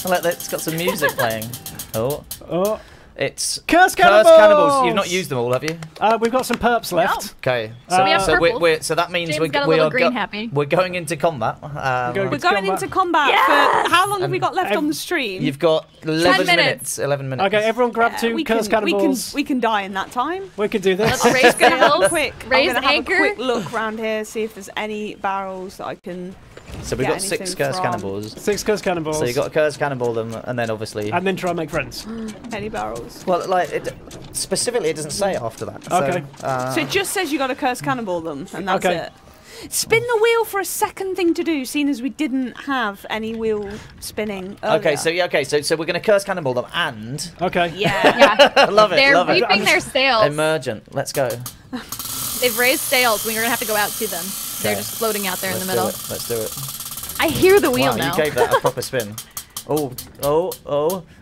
Speaker 2: It's got some music playing. Oh,
Speaker 3: Oh,
Speaker 2: it's
Speaker 3: Curse
Speaker 2: Cannibals.
Speaker 3: Cannibals!
Speaker 2: You've not used them all, have you?
Speaker 3: we've got some perps left.
Speaker 2: Okay.
Speaker 3: So we have
Speaker 1: purples.
Speaker 2: So that means
Speaker 1: James
Speaker 2: we
Speaker 1: got a
Speaker 2: we
Speaker 1: little
Speaker 2: are
Speaker 1: green happy.
Speaker 2: we're going into combat.
Speaker 3: Go-
Speaker 4: We're going into combat
Speaker 1: Yes!
Speaker 4: for how long have we got left
Speaker 3: And
Speaker 4: on the stream?
Speaker 2: You've got 11
Speaker 1: minutes.
Speaker 2: 11 minutes.
Speaker 3: Okay, everyone grab
Speaker 4: Yeah,
Speaker 3: two
Speaker 4: we
Speaker 3: Curse
Speaker 4: can,
Speaker 3: Cannibals.
Speaker 4: we can die in that time.
Speaker 3: We can do this.
Speaker 1: Let's raise
Speaker 4: Gonna have a
Speaker 1: sails.
Speaker 4: quick,
Speaker 1: Raise
Speaker 4: I'm gonna have
Speaker 1: anchor.
Speaker 4: a quick look around here, see if there's any barrels that I can.
Speaker 2: So we've
Speaker 4: get
Speaker 2: got 6
Speaker 4: anything
Speaker 2: Curse
Speaker 4: from.
Speaker 2: Cannibals.
Speaker 3: 6 Curse Cannibals.
Speaker 2: So you got to Curse Cannibal them, and then obviously.
Speaker 3: And then try and make friends.
Speaker 4: Any barrels?
Speaker 2: Well, specifically, it doesn't say after that.
Speaker 3: Okay.
Speaker 4: So it just says you got to curse cannibal them, and that's
Speaker 3: Okay.
Speaker 4: it. Spin the wheel for a second thing to do, seeing as we didn't have any wheel spinning earlier.
Speaker 2: Okay, so we're going to Curse Cannibal them, and
Speaker 3: Okay.
Speaker 4: Yeah.
Speaker 1: Yeah.
Speaker 2: I love it.
Speaker 1: They're
Speaker 2: love it.
Speaker 1: reaping their sails.
Speaker 2: Emergent. Let's go.
Speaker 1: They've raised sails. We're gonna have to go out to them. They're
Speaker 2: Okay.
Speaker 1: just floating out there in
Speaker 2: Let's
Speaker 1: the middle.
Speaker 2: do it. Let's do it.
Speaker 1: I hear the wheel
Speaker 2: Wow,
Speaker 1: now.
Speaker 2: you gave that a proper spin. Oh,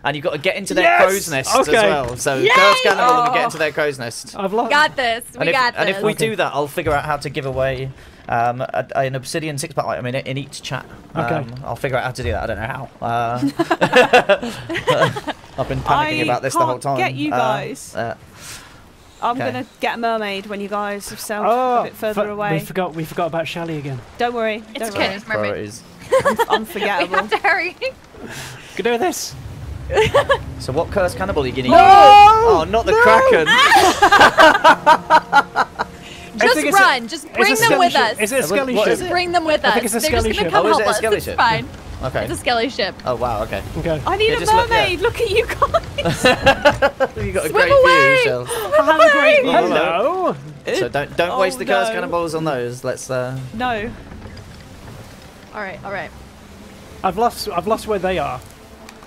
Speaker 2: and you've got to get into their
Speaker 3: Yes!
Speaker 2: crow's nest
Speaker 3: Okay.
Speaker 2: as well. So
Speaker 1: Yay!
Speaker 2: Curse Cannibal them and get
Speaker 4: Oh.
Speaker 2: into their crow's nest.
Speaker 3: I've lost.
Speaker 1: Got this. We got this.
Speaker 2: And if we
Speaker 3: Okay.
Speaker 2: do that, I'll figure out how to give away an obsidian 6-pack item in each chat.
Speaker 3: Okay.
Speaker 2: I'll figure out how to do that. I don't know how. I've been panicking
Speaker 4: I
Speaker 2: about this the whole
Speaker 4: can't
Speaker 2: time.
Speaker 4: get you guys. I'm
Speaker 2: okay.
Speaker 4: gonna get a mermaid when you guys have sailed
Speaker 3: Oh,
Speaker 4: a bit further away.
Speaker 3: We forgot about Shelly again.
Speaker 4: Don't worry.
Speaker 1: It's
Speaker 4: Don't
Speaker 1: okay.
Speaker 4: worry.
Speaker 1: There's mermaid.
Speaker 2: Priorities.
Speaker 1: We
Speaker 4: Unforgettable.
Speaker 1: have to hurry.
Speaker 3: Can do this.
Speaker 2: So what Curse Cannibal are you going to
Speaker 3: No!
Speaker 2: Oh, not the Kraken.
Speaker 1: Just
Speaker 3: think it's a-
Speaker 1: run. Just
Speaker 3: It's
Speaker 1: bring
Speaker 3: a
Speaker 1: them
Speaker 3: skelly
Speaker 1: with
Speaker 3: ship.
Speaker 1: us.
Speaker 3: Is it a skelly
Speaker 2: What
Speaker 3: ship?
Speaker 2: is it?
Speaker 1: Bring them with us.
Speaker 3: think it's a
Speaker 1: They're
Speaker 3: skelly
Speaker 1: just gonna
Speaker 3: ship.
Speaker 1: come
Speaker 2: Oh, is
Speaker 1: help
Speaker 2: it a
Speaker 1: us.
Speaker 2: skelly
Speaker 1: It's
Speaker 2: ship?
Speaker 1: fine.
Speaker 2: Okay.
Speaker 1: It's a skelly ship.
Speaker 2: Oh, wow, okay.
Speaker 3: Okay.
Speaker 4: I need
Speaker 2: Yeah,
Speaker 4: a
Speaker 2: just look-
Speaker 4: mermaid. Look at you guys.
Speaker 2: You got a
Speaker 1: Swim
Speaker 2: great
Speaker 1: away!
Speaker 2: view, Shell.
Speaker 4: I have a great view.
Speaker 3: Hello.
Speaker 2: So don't
Speaker 4: Oh,
Speaker 2: waste the Curse
Speaker 4: no.
Speaker 2: Cannibals on those. Let's
Speaker 4: No.
Speaker 1: All right. All right.
Speaker 3: I've lost where they are.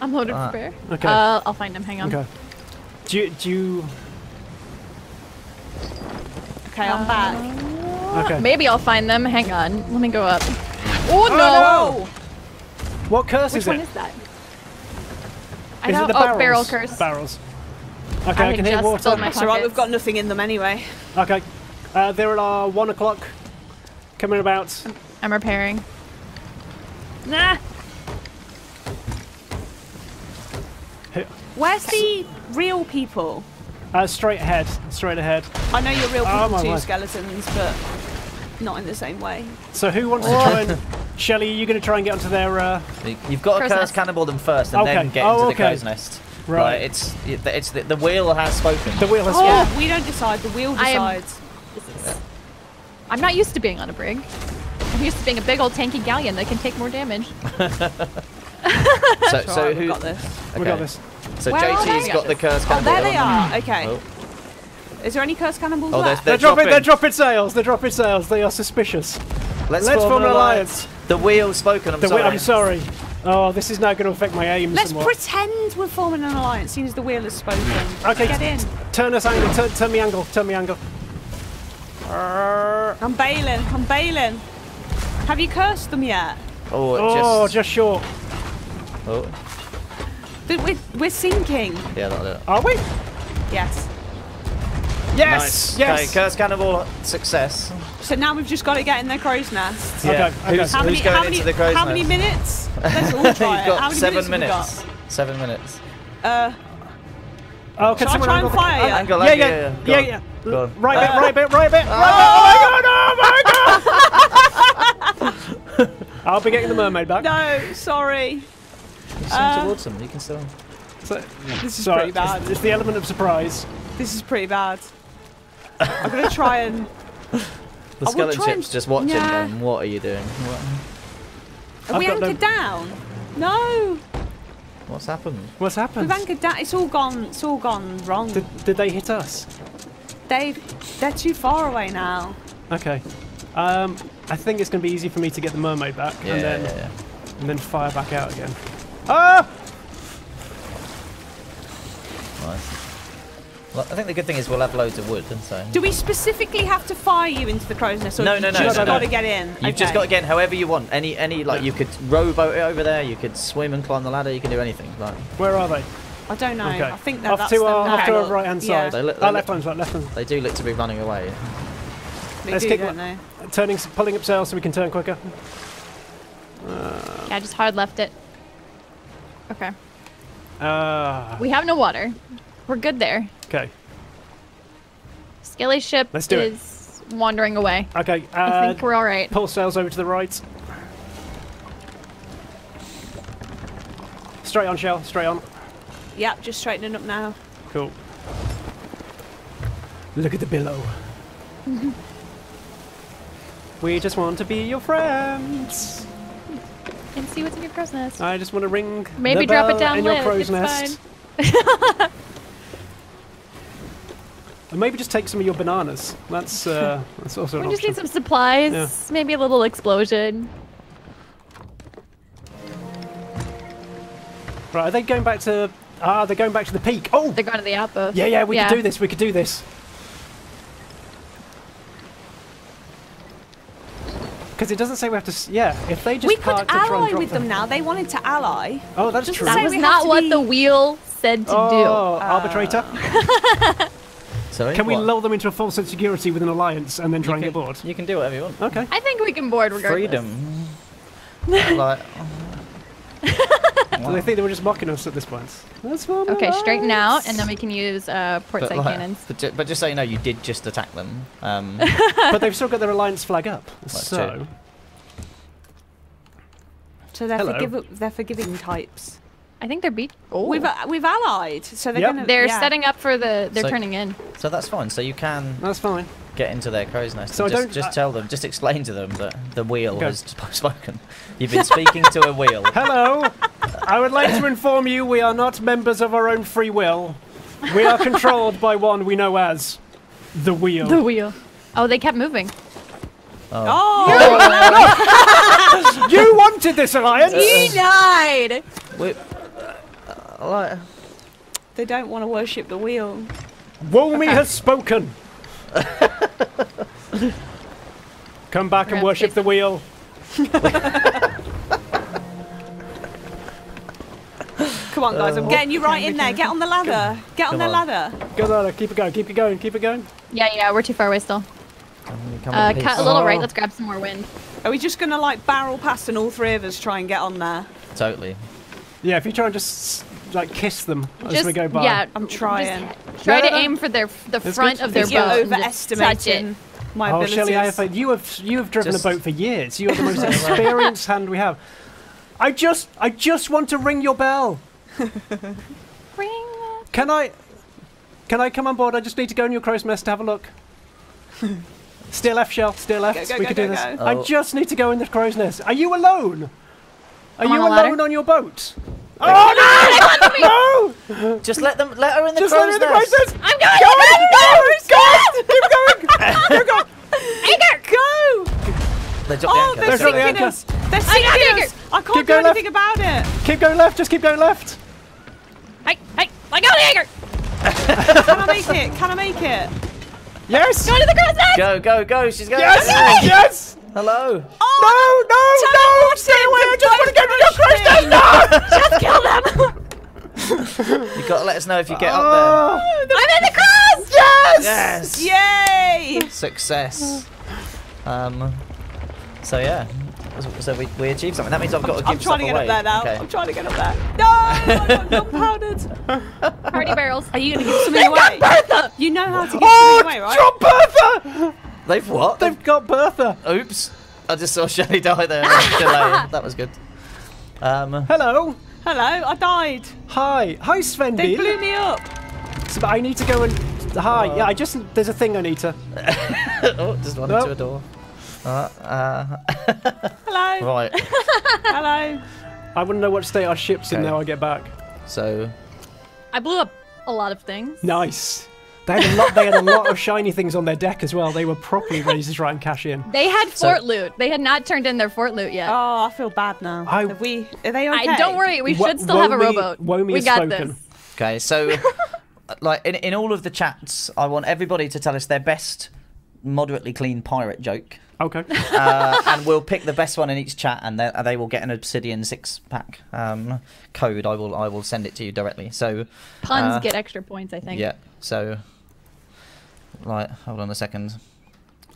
Speaker 1: I'm loaded
Speaker 2: Ah.
Speaker 1: for bear.
Speaker 3: Okay.
Speaker 1: I'll find him. Hang on.
Speaker 3: Okay. Do you?
Speaker 4: Okay, I'm back.
Speaker 3: Okay.
Speaker 1: Maybe I'll find them. Hang on. Let me go up. Oh no!
Speaker 3: no! What curse
Speaker 1: Which
Speaker 3: is
Speaker 1: one
Speaker 3: it?
Speaker 1: is that? I
Speaker 3: Is
Speaker 1: know.
Speaker 3: it the
Speaker 1: Oh,
Speaker 3: barrels?
Speaker 1: barrel curse.
Speaker 3: Barrels. Okay, I
Speaker 1: had
Speaker 3: can hear
Speaker 1: just
Speaker 3: water.
Speaker 1: filled my
Speaker 4: It's alright, we've
Speaker 1: pockets.
Speaker 4: got nothing in them anyway.
Speaker 3: Okay. There are 1 o'clock. Coming about.
Speaker 1: I'm repairing. Nah.
Speaker 4: Where's the real people?
Speaker 3: Straight ahead. Straight ahead.
Speaker 4: I know you're real
Speaker 3: Oh,
Speaker 4: people
Speaker 3: my
Speaker 4: too,
Speaker 3: word.
Speaker 4: skeletons, but not in the same way.
Speaker 3: So who wants to try and? Shelley, are you going to try and get onto their?
Speaker 2: You've got to
Speaker 1: Curse
Speaker 2: Curse
Speaker 1: nest.
Speaker 2: Cannibal them first, and
Speaker 3: Okay.
Speaker 2: then get
Speaker 3: Oh,
Speaker 2: into the
Speaker 3: okay.
Speaker 2: crow's nest.
Speaker 3: Right.
Speaker 2: It's the wheel has spoken.
Speaker 3: The wheel has.
Speaker 4: Oh, we don't decide, the wheel
Speaker 1: I am-
Speaker 4: decides.
Speaker 1: I'm not used to being on a brig. I'm used to being a big old tanky galleon that can take more damage.
Speaker 2: So
Speaker 4: It's alright,
Speaker 2: who?
Speaker 4: we've got this.
Speaker 3: We got this.
Speaker 2: So
Speaker 4: Where are
Speaker 2: JT's
Speaker 4: they?
Speaker 2: got the Curse
Speaker 4: Oh,
Speaker 2: Cannibal.
Speaker 4: there they are. Okay.
Speaker 2: Oh.
Speaker 4: Is there any cursed cannibals
Speaker 2: Oh,
Speaker 4: left?
Speaker 2: They're
Speaker 3: They're dropping
Speaker 2: dropping.
Speaker 3: sails. They're dropping sails. They are suspicious.
Speaker 2: Let's
Speaker 3: form an alliance.
Speaker 2: The wheel's spoken.
Speaker 3: I'm sorry. Oh, this is now going to affect my aim
Speaker 4: Let's
Speaker 3: somewhat.
Speaker 4: pretend we're forming an alliance, seeing as the wheel has spoken.
Speaker 3: Okay.
Speaker 4: Get in.
Speaker 3: Turn us angle. Turn me angle. Turn me angle.
Speaker 4: I'm bailing. I'm bailing. Have you cursed them yet?
Speaker 2: Oh,
Speaker 3: Just short.
Speaker 2: Oh,
Speaker 4: We're sinking.
Speaker 2: yeah, that'll do it.
Speaker 3: Are we?
Speaker 4: Yes.
Speaker 3: Yes.
Speaker 2: Nice.
Speaker 3: Yes.
Speaker 2: Okay, Curse Cannibal success.
Speaker 4: So now we've just got to get in their crow's nest.
Speaker 2: Yeah.
Speaker 3: Okay, okay.
Speaker 2: Who's,
Speaker 4: How many,
Speaker 2: who's going
Speaker 4: how many,
Speaker 2: into the crow's
Speaker 4: how many
Speaker 2: nest?
Speaker 4: minutes? Let's all try
Speaker 2: You've
Speaker 4: it. How
Speaker 2: got
Speaker 4: many
Speaker 2: 7
Speaker 4: minutes.
Speaker 2: minutes. 7 minutes.
Speaker 4: Have we got?
Speaker 3: Oh, can
Speaker 4: Shall I
Speaker 3: someone
Speaker 4: try and
Speaker 3: angle?
Speaker 4: fire you?
Speaker 2: Angle,
Speaker 3: Yeah,
Speaker 2: angle,
Speaker 3: yeah,
Speaker 2: Go
Speaker 3: yeah,
Speaker 2: on.
Speaker 3: yeah.
Speaker 2: Go on.
Speaker 3: Right bit, right bit, right bit.
Speaker 2: Ah.
Speaker 3: Oh my god! I'll be getting the mermaid back.
Speaker 4: No, sorry.
Speaker 2: Swim towards them. You can still.
Speaker 3: So,
Speaker 4: This is
Speaker 3: sorry,
Speaker 4: pretty bad.
Speaker 3: It's the element of surprise.
Speaker 4: This is pretty bad. I'm gonna try and.
Speaker 2: The
Speaker 4: I will
Speaker 2: skeleton
Speaker 4: try and-
Speaker 2: ship's just watching
Speaker 4: Yeah.
Speaker 2: them. What are you doing? What?
Speaker 4: Have we
Speaker 3: I've got
Speaker 4: anchored down? No,
Speaker 2: What's happened?
Speaker 3: What's happened?
Speaker 4: we've anchored down. It's all gone. It's all gone wrong.
Speaker 3: Did they hit us?
Speaker 4: They're too far away now.
Speaker 3: Okay. I think it's going to be easy for me to get the mermaid back
Speaker 2: Yeah, yeah.
Speaker 3: and then fire back out again. Ah!
Speaker 2: Nice. Well, I think the good thing is we'll have loads of wood, and so.
Speaker 4: Do we specifically have to fire you into the crow's nest, or
Speaker 2: No,
Speaker 4: you
Speaker 2: no, no,
Speaker 4: just
Speaker 2: no, no.
Speaker 4: got to get in?
Speaker 2: You've just got to get in however you want. Any like you could rowboat it over there. You could swim and climb the ladder. You can do anything. Like.
Speaker 3: Where are they?
Speaker 4: I don't know.
Speaker 3: Okay.
Speaker 4: I think
Speaker 3: Off
Speaker 4: that's
Speaker 3: to our,
Speaker 4: them.
Speaker 3: off to our right hand
Speaker 4: Yeah.
Speaker 3: side.
Speaker 2: They
Speaker 3: Left hand side, left hand.
Speaker 2: They do look to be running away.
Speaker 4: They
Speaker 3: Let's
Speaker 4: do,
Speaker 3: kick
Speaker 4: don't they?
Speaker 3: pulling up sails so we can turn quicker.
Speaker 1: Yeah, I just hard left it. Okay. We have no water. We're good there.
Speaker 3: Okay.
Speaker 1: Skelly's ship
Speaker 3: Let's do it.
Speaker 1: is wandering away.
Speaker 3: Okay.
Speaker 1: I think we're all right.
Speaker 3: Pull sails over to the right. Straight on, Shell. Straight on.
Speaker 4: Yep, just straightening up now.
Speaker 3: Cool. Look at the billow. We just want to be your friends.
Speaker 1: And see what's in your crow's nest.
Speaker 3: I just want to ring
Speaker 1: Maybe
Speaker 3: the
Speaker 1: drop
Speaker 3: bell
Speaker 1: it down
Speaker 3: in your
Speaker 1: lit.
Speaker 3: crow's
Speaker 1: It's
Speaker 3: nest.
Speaker 1: fine.
Speaker 3: And maybe just take some of your bananas. That's also an
Speaker 1: We just
Speaker 3: option.
Speaker 1: need some supplies.
Speaker 3: Yeah.
Speaker 1: Maybe a little explosion.
Speaker 3: Right, are they going back to... Ah, they're going back to the peak. Oh!
Speaker 1: They're going to the outpost.
Speaker 3: Yeah, we could do this. We could do this. Because it doesn't say we have to... Yeah, if they just
Speaker 4: We could
Speaker 3: park to try and
Speaker 4: ally
Speaker 3: drop
Speaker 4: with them now. They wanted to ally.
Speaker 3: Oh, that's
Speaker 4: Doesn't
Speaker 3: true.
Speaker 4: say
Speaker 1: That was
Speaker 4: we have
Speaker 1: not
Speaker 4: to
Speaker 1: what
Speaker 4: be-
Speaker 1: the wheel said to
Speaker 3: Oh, arbitrator.
Speaker 2: Sorry.
Speaker 3: Can we
Speaker 2: what?
Speaker 3: lull them into a false sense of security with an alliance and then try and get bored?
Speaker 2: You can do whatever you want.
Speaker 3: Okay.
Speaker 1: do. I think we can board regardless.
Speaker 2: Freedom. Like.
Speaker 3: So they think they were just mocking us at this point. That's fine.
Speaker 1: Okay, straighten out, and then we can use port
Speaker 2: But,
Speaker 1: side
Speaker 2: like,
Speaker 1: cannons.
Speaker 2: but just so you know, you did just attack them.
Speaker 3: But they've still got their alliance flag up.
Speaker 2: That's
Speaker 3: So,
Speaker 2: true.
Speaker 4: So they're,
Speaker 3: Hello.
Speaker 4: they're forgiving types.
Speaker 1: I think they're beat. Oh,
Speaker 4: We've allied, so they're
Speaker 3: Yep.
Speaker 4: gonna.
Speaker 1: they're
Speaker 4: yeah.
Speaker 1: setting up for the. They're
Speaker 2: So-
Speaker 1: turning in.
Speaker 2: So that's fine. So you can
Speaker 3: that's fine.
Speaker 2: get into their crow's nest.
Speaker 3: So
Speaker 2: and
Speaker 3: I
Speaker 2: just,
Speaker 3: don't-
Speaker 2: just tell them, just explain to them that the wheel
Speaker 3: Okay.
Speaker 2: has spoken. You've been speaking to a wheel.
Speaker 3: Hello. I would like to inform you we are not members of our own free will. We are controlled by one we know as the wheel.
Speaker 1: The wheel. Oh, they kept moving.
Speaker 4: Oh,
Speaker 3: You wanted this alliance!
Speaker 1: Denied.
Speaker 2: We, like,
Speaker 4: they don't want to worship the wheel.
Speaker 3: Womi has spoken. Come back and
Speaker 1: Perhaps
Speaker 3: worship
Speaker 1: they-
Speaker 3: the wheel.
Speaker 4: Come on, guys, I'm getting you right in there. Get on the ladder. Get on
Speaker 2: Come
Speaker 4: the
Speaker 2: on.
Speaker 4: ladder.
Speaker 3: Go ladder, keep it going, keep it going, keep it going.
Speaker 1: Yeah, we're too far away still.
Speaker 2: come in peace.
Speaker 1: Cut a little right.
Speaker 3: Oh.
Speaker 1: Let's grab some more wind.
Speaker 4: Are we just gonna like barrel past and all three of us try and get on there?
Speaker 2: Totally.
Speaker 3: Yeah, if you try and just like kiss them as we go by.
Speaker 1: Yeah,
Speaker 4: I'm trying.
Speaker 1: just try
Speaker 3: No,
Speaker 1: to
Speaker 3: no.
Speaker 1: aim for the
Speaker 3: That's
Speaker 1: front
Speaker 3: good.
Speaker 1: of their
Speaker 3: That's
Speaker 1: boat.
Speaker 4: You're
Speaker 1: and just touch
Speaker 4: overestimating
Speaker 1: it.
Speaker 4: my
Speaker 3: Oh,
Speaker 4: abilities.
Speaker 3: Shelly, you have driven
Speaker 2: Just-
Speaker 3: a boat for years. You are the most experienced hand we have. I just want to ring your bell.
Speaker 1: Ring.
Speaker 3: Can I come on board? I just need to go in your crow's nest to have a look. Steer left, Shell. Steer left.
Speaker 4: Go,
Speaker 3: we
Speaker 4: go,
Speaker 3: can
Speaker 4: go,
Speaker 3: do this.
Speaker 4: go.
Speaker 3: I
Speaker 2: Oh.
Speaker 3: just need to go in the crow's nest. Are you alone? Are
Speaker 1: I'm
Speaker 3: you
Speaker 1: on the ladder.
Speaker 3: alone on your boat? Oh no!
Speaker 2: Just let her in the
Speaker 3: Just let me
Speaker 2: crow's
Speaker 3: in the crow's
Speaker 2: nest.
Speaker 3: nest.
Speaker 1: I'm going.
Speaker 3: Keep going! Go!
Speaker 4: Anchor, go!
Speaker 2: They dropped the
Speaker 4: Oh,
Speaker 2: anchor.
Speaker 4: they're
Speaker 3: There's not the
Speaker 4: sinking
Speaker 3: anchor.
Speaker 4: us. They're sinking us. I can't
Speaker 3: Keep
Speaker 4: do
Speaker 3: going
Speaker 4: anything about it.
Speaker 3: Keep going left. Just keep going left.
Speaker 1: Hey, let go of the anchor.
Speaker 4: Can I make it? Can I make it?
Speaker 3: Yes.
Speaker 1: Go to the crow's nest.
Speaker 2: Go. She's going.
Speaker 3: Yes. Yes.
Speaker 2: Hello.
Speaker 4: Oh,
Speaker 3: No! Stay away! I just want to get in your crow's nest. No!
Speaker 1: Just kill them.
Speaker 2: You got to let us know if you get up
Speaker 3: Oh,
Speaker 1: I'm in the crow's.
Speaker 3: yes!
Speaker 2: there. Yes.
Speaker 4: Yay!
Speaker 2: Success. So yeah. So we achieved something. That means I've got to give
Speaker 4: I'm trying to
Speaker 2: stuff
Speaker 4: get
Speaker 2: away.
Speaker 4: up there now.
Speaker 2: Okay.
Speaker 4: I'm trying to get up there. No! I got gunpowdered.
Speaker 1: Party barrels.
Speaker 4: Are you going to give something away? You know how to give
Speaker 3: Oh,
Speaker 4: something away, right?
Speaker 3: drop Bertha!
Speaker 2: They've what?
Speaker 3: They've got Bertha.
Speaker 2: Oops. I just saw Shelley die there. Delay. That was good.
Speaker 3: Hello.
Speaker 4: Hello, I died.
Speaker 3: Hi, Sven.
Speaker 4: They blew me up.
Speaker 3: So I need to go and hi. Yeah, there's a thing I need to.
Speaker 2: Oh, just run
Speaker 3: Nope.
Speaker 2: into a door.
Speaker 4: Hello.
Speaker 2: Right.
Speaker 4: Hello.
Speaker 3: I wouldn't know what state our ship's in
Speaker 2: Okay.
Speaker 3: now I get back.
Speaker 2: So
Speaker 1: I blew up a lot of things.
Speaker 3: Nice. They had a lot of shiny things on their deck as well. They were properly ready to try and cash in.
Speaker 1: They had
Speaker 2: So-
Speaker 1: fort loot. They had not turned in their fort loot yet.
Speaker 4: Oh, I feel bad now. Are they okay?
Speaker 1: Don't worry, we
Speaker 3: Wo-
Speaker 1: should still have a
Speaker 3: Womi-
Speaker 1: rowboat.
Speaker 3: Womi
Speaker 1: We
Speaker 3: has
Speaker 1: got
Speaker 3: spoken.
Speaker 1: this.
Speaker 2: okay. So like in all of the chats, I want everybody to tell us their best moderately clean pirate joke.
Speaker 3: Okay.
Speaker 2: And we'll pick the best one in each chat, and they will get an Obsidian 6-pack code. I will send it to you directly. So
Speaker 1: Puns get extra points, I think.
Speaker 2: yeah. So, right, hold on a second.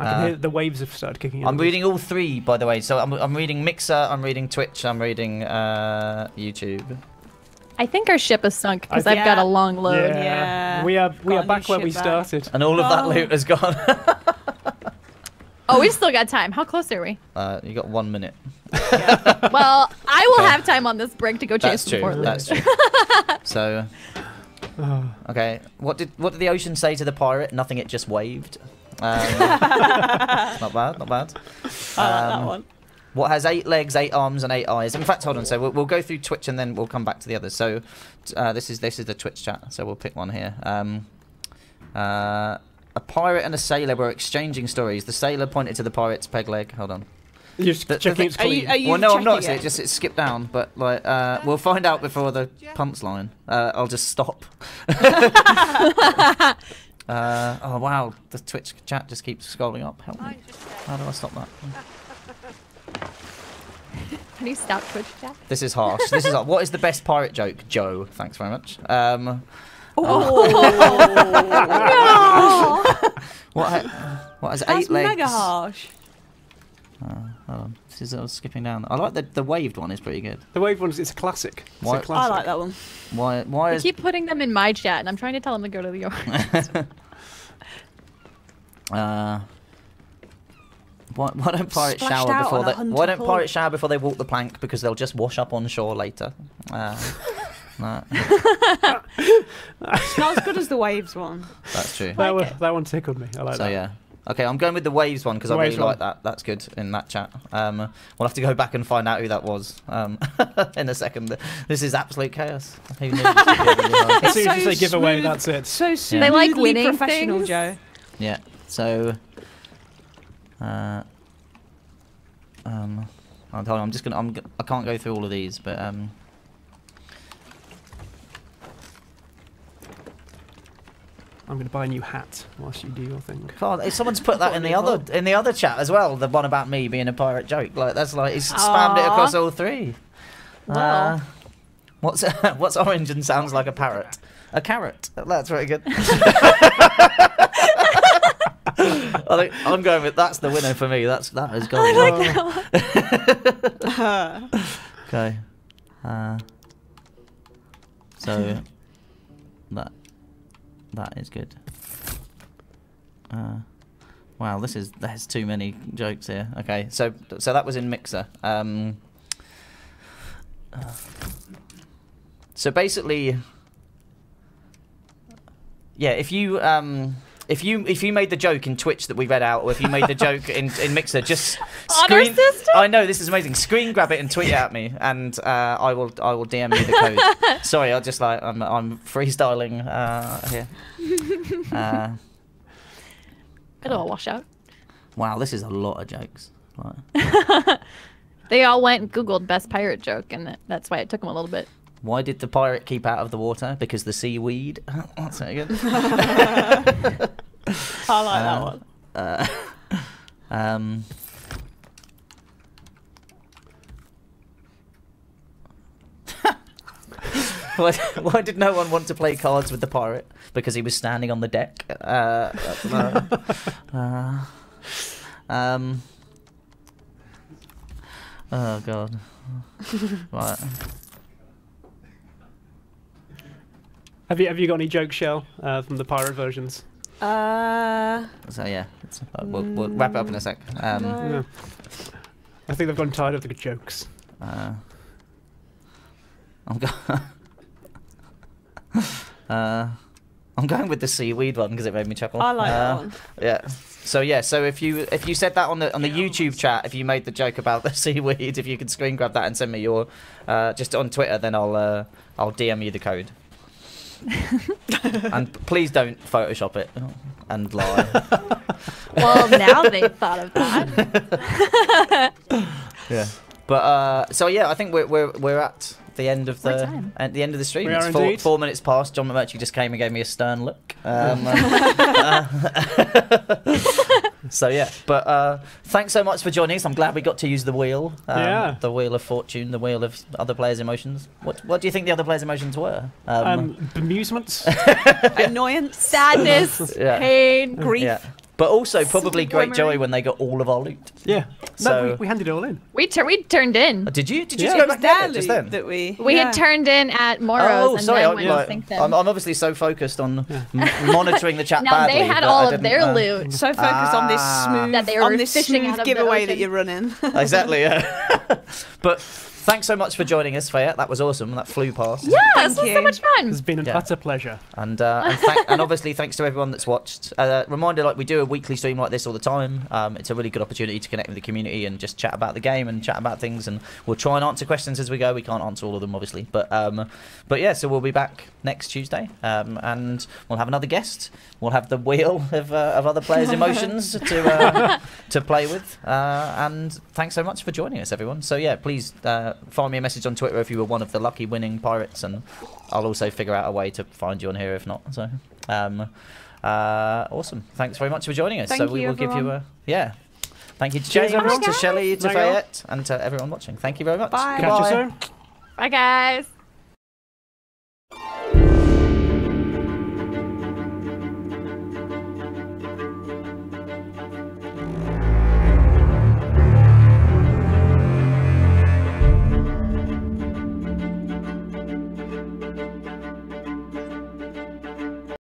Speaker 3: I can hear the waves have started kicking in.
Speaker 2: I'm reading all three, by the way. So I'm reading Mixer, I'm reading Twitch, I'm reading YouTube.
Speaker 1: I think our ship is sunk because
Speaker 3: I
Speaker 1: I've
Speaker 4: think-
Speaker 1: got a long load.
Speaker 4: Yeah.
Speaker 3: We are
Speaker 4: Got a
Speaker 3: back
Speaker 4: new
Speaker 3: where we
Speaker 4: ship back.
Speaker 3: started.
Speaker 2: And all of that loot has gone.
Speaker 1: Oh, we've still got time. How close are we?
Speaker 2: You got 1 minute.
Speaker 1: Well, I will
Speaker 2: Okay.
Speaker 1: have time on this break to go chase
Speaker 2: That's
Speaker 1: the
Speaker 2: true.
Speaker 1: Portland.
Speaker 2: That's true. So, okay. What did the ocean say to the pirate? Nothing. It just waved. Not bad. Not bad.
Speaker 4: I like that one.
Speaker 2: What has 8 legs, 8 arms, and 8 eyes? In fact, hold on. So we'll go through Twitch and then we'll come back to the others. So this is the Twitch chat. So we'll pick one here. A pirate and a sailor were exchanging stories. The sailor pointed to the pirate's peg leg. Hold on.
Speaker 3: You're just
Speaker 2: The
Speaker 3: checking
Speaker 2: thing-
Speaker 3: it's clean.
Speaker 4: Are you
Speaker 2: Well, no, I'm not.
Speaker 4: checking
Speaker 2: It skipped down. But like, we'll find out before the punchline. I'll just stop. Oh wow, the Twitch chat just keeps scrolling up. Help me. How do I stop that?
Speaker 1: Can you stop Twitch chat?
Speaker 2: This is harsh. This is what is the best pirate joke, Joe? Thanks very much. What has
Speaker 4: That's
Speaker 2: 8 legs?
Speaker 4: mega harsh.
Speaker 2: Hold on. This is skipping down. I like the waved one. Is pretty good.
Speaker 3: The wave one's it's a classic. It's
Speaker 2: Why-
Speaker 3: a classic.
Speaker 4: I like that one.
Speaker 2: Why
Speaker 1: I
Speaker 2: is
Speaker 1: keep putting them in my chat, and I'm trying to tell them to go to the yours.
Speaker 2: why don't pirates
Speaker 4: Splashed
Speaker 2: shower
Speaker 4: out
Speaker 2: before
Speaker 4: on
Speaker 2: they
Speaker 4: a hunter
Speaker 2: why don't
Speaker 4: pool.
Speaker 2: pirates shower before they walk the plank? Because they'll just wash up on shore later. No,
Speaker 4: Not as good as the waves one.
Speaker 2: that's true.
Speaker 3: That one tickled me. I like
Speaker 2: So
Speaker 3: that.
Speaker 2: yeah. Okay, I'm going with the waves one because
Speaker 3: The
Speaker 2: I really
Speaker 3: waves
Speaker 2: like
Speaker 3: one.
Speaker 2: that. That's good in that chat. We'll have to go back and find out who that was in a second. This is absolute chaos. Who knew this would be really hard?
Speaker 3: As soon as you
Speaker 4: So
Speaker 3: say giveaway,
Speaker 4: smooth.
Speaker 3: that's it.
Speaker 4: So smoothly
Speaker 1: They like winning
Speaker 4: professional,
Speaker 1: things.
Speaker 4: Joe.
Speaker 2: Yeah. So, hold on. I'm just gonna. I can't go through all of these, but
Speaker 3: I'm going to buy a new hat whilst you do your thing.
Speaker 2: God, someone's put that in the other chat as well. The one about me being a pirate joke. Like that's like he's spammed it across all three.
Speaker 1: Wow.
Speaker 2: What's orange and sounds like a parrot? A carrot. That's very good. I think I'm going with that's the winner for me. That is gold. Okay. So that is good. Wow, there's too many jokes here. Okay, so that was in Mixer. So basically, yeah, if you made the joke in Twitch that we read out, or if you made the joke in Mixer, just
Speaker 1: Honor
Speaker 2: screen.
Speaker 1: system?
Speaker 2: I know this is amazing. Screen grab it and tweet it at me, and I will DM you the code. Sorry, I'm freestyling here.
Speaker 1: It'll all wash out.
Speaker 2: Wow, this is a lot of jokes. Right.
Speaker 1: They all went and Googled best pirate joke, and that's why it took them a little bit.
Speaker 2: Why did the pirate keep out of the water? Because the seaweed. That's very good.
Speaker 4: I like that one.
Speaker 2: Why did no one want to play cards with the pirate? Because he was standing on the deck. That's oh god. Right.
Speaker 3: Have you got any jokes, Shell, from the pirate versions?
Speaker 2: So yeah, we'll wrap it up in a sec.
Speaker 3: Yeah. I think they've gotten tired of the good jokes.
Speaker 2: I'm going with the seaweed one because it made me chuckle.
Speaker 4: I like that one.
Speaker 2: Yeah. So if you said that on the YouTube chat, if you made the joke about the seaweed, if you could screen grab that and send me your just on Twitter, then I'll DM you the code. And please don't Photoshop it and lie.
Speaker 1: Well, now they've thought of that.
Speaker 2: Yeah. But so yeah, I think we're at the end of
Speaker 1: What
Speaker 2: the
Speaker 1: time?
Speaker 2: at the end of the stream.
Speaker 3: We
Speaker 2: It's
Speaker 3: are
Speaker 2: four,
Speaker 3: indeed.
Speaker 2: 4 minutes past. John McMurtry just came and gave me a stern look. So yeah, but thanks so much for joining us. I'm glad we got to use the wheel.
Speaker 3: Yeah.
Speaker 2: The wheel of fortune, the wheel of other players' emotions. What do you think the other players' emotions were?
Speaker 3: Bemusements.
Speaker 4: Annoyance,
Speaker 1: Sadness,
Speaker 2: Yeah.
Speaker 1: pain,
Speaker 4: grief.
Speaker 2: Yeah. But also probably great joy
Speaker 1: Swimmering.
Speaker 2: when they got all of our loot.
Speaker 3: Yeah.
Speaker 2: So-
Speaker 3: No, we handed it all in.
Speaker 1: We turned in.
Speaker 2: Did you? Did you
Speaker 3: Yeah.
Speaker 2: go
Speaker 4: It was
Speaker 2: back there
Speaker 4: their
Speaker 2: just
Speaker 4: loot
Speaker 2: then?
Speaker 4: that we.
Speaker 1: We
Speaker 4: yeah.
Speaker 1: had turned in at Moro's
Speaker 2: Oh,
Speaker 1: and
Speaker 2: sorry.
Speaker 1: then
Speaker 2: I'm,
Speaker 1: went
Speaker 2: like,
Speaker 1: to sync them.
Speaker 2: I'm obviously so focused on
Speaker 3: Yeah.
Speaker 2: monitoring the chat
Speaker 1: Now
Speaker 2: badly.
Speaker 1: they had
Speaker 2: that
Speaker 1: all
Speaker 2: I
Speaker 1: of
Speaker 2: didn't,
Speaker 1: their loot.
Speaker 4: So focused on this smooth,
Speaker 1: That they were
Speaker 4: on this
Speaker 1: fishing
Speaker 4: smooth
Speaker 1: out of the
Speaker 4: giveaway that
Speaker 1: ocean.
Speaker 4: you're running.
Speaker 2: Exactly. Yeah. But thanks so much for joining us, Fayette. That was awesome. That flew past.
Speaker 1: Yeah, this
Speaker 4: Thank
Speaker 1: was so
Speaker 4: you.
Speaker 1: much fun.
Speaker 3: It's been an
Speaker 2: Yeah.
Speaker 3: utter pleasure.
Speaker 2: And obviously thanks to everyone that's watched. Reminder, like we do a weekly stream like this all the time. It's a really good opportunity to connect with the community and just chat about the game and chat about things. And we'll try and answer questions as we go. We can't answer all of them, obviously, but yeah. So we'll be back next Tuesday, and we'll have another guest. We'll have the wheel of other players' emotions to play with. And thanks so much for joining us, everyone. So yeah, please find me a message on Twitter if you were one of the lucky winning pirates, and I'll also figure out a way to find you on here if not. So awesome. Thanks very much for joining us.
Speaker 4: Thank
Speaker 2: so we
Speaker 4: you,
Speaker 2: will give you
Speaker 4: everyone.
Speaker 2: thank you to
Speaker 3: Cheers,
Speaker 2: James,
Speaker 3: everyone.
Speaker 2: to Shelley, to
Speaker 3: Bye, guys.
Speaker 2: Fayette, and to everyone watching. Thank you very much.
Speaker 4: Bye.
Speaker 3: Catch you
Speaker 2: Goodbye.
Speaker 3: soon.
Speaker 1: Bye, guys.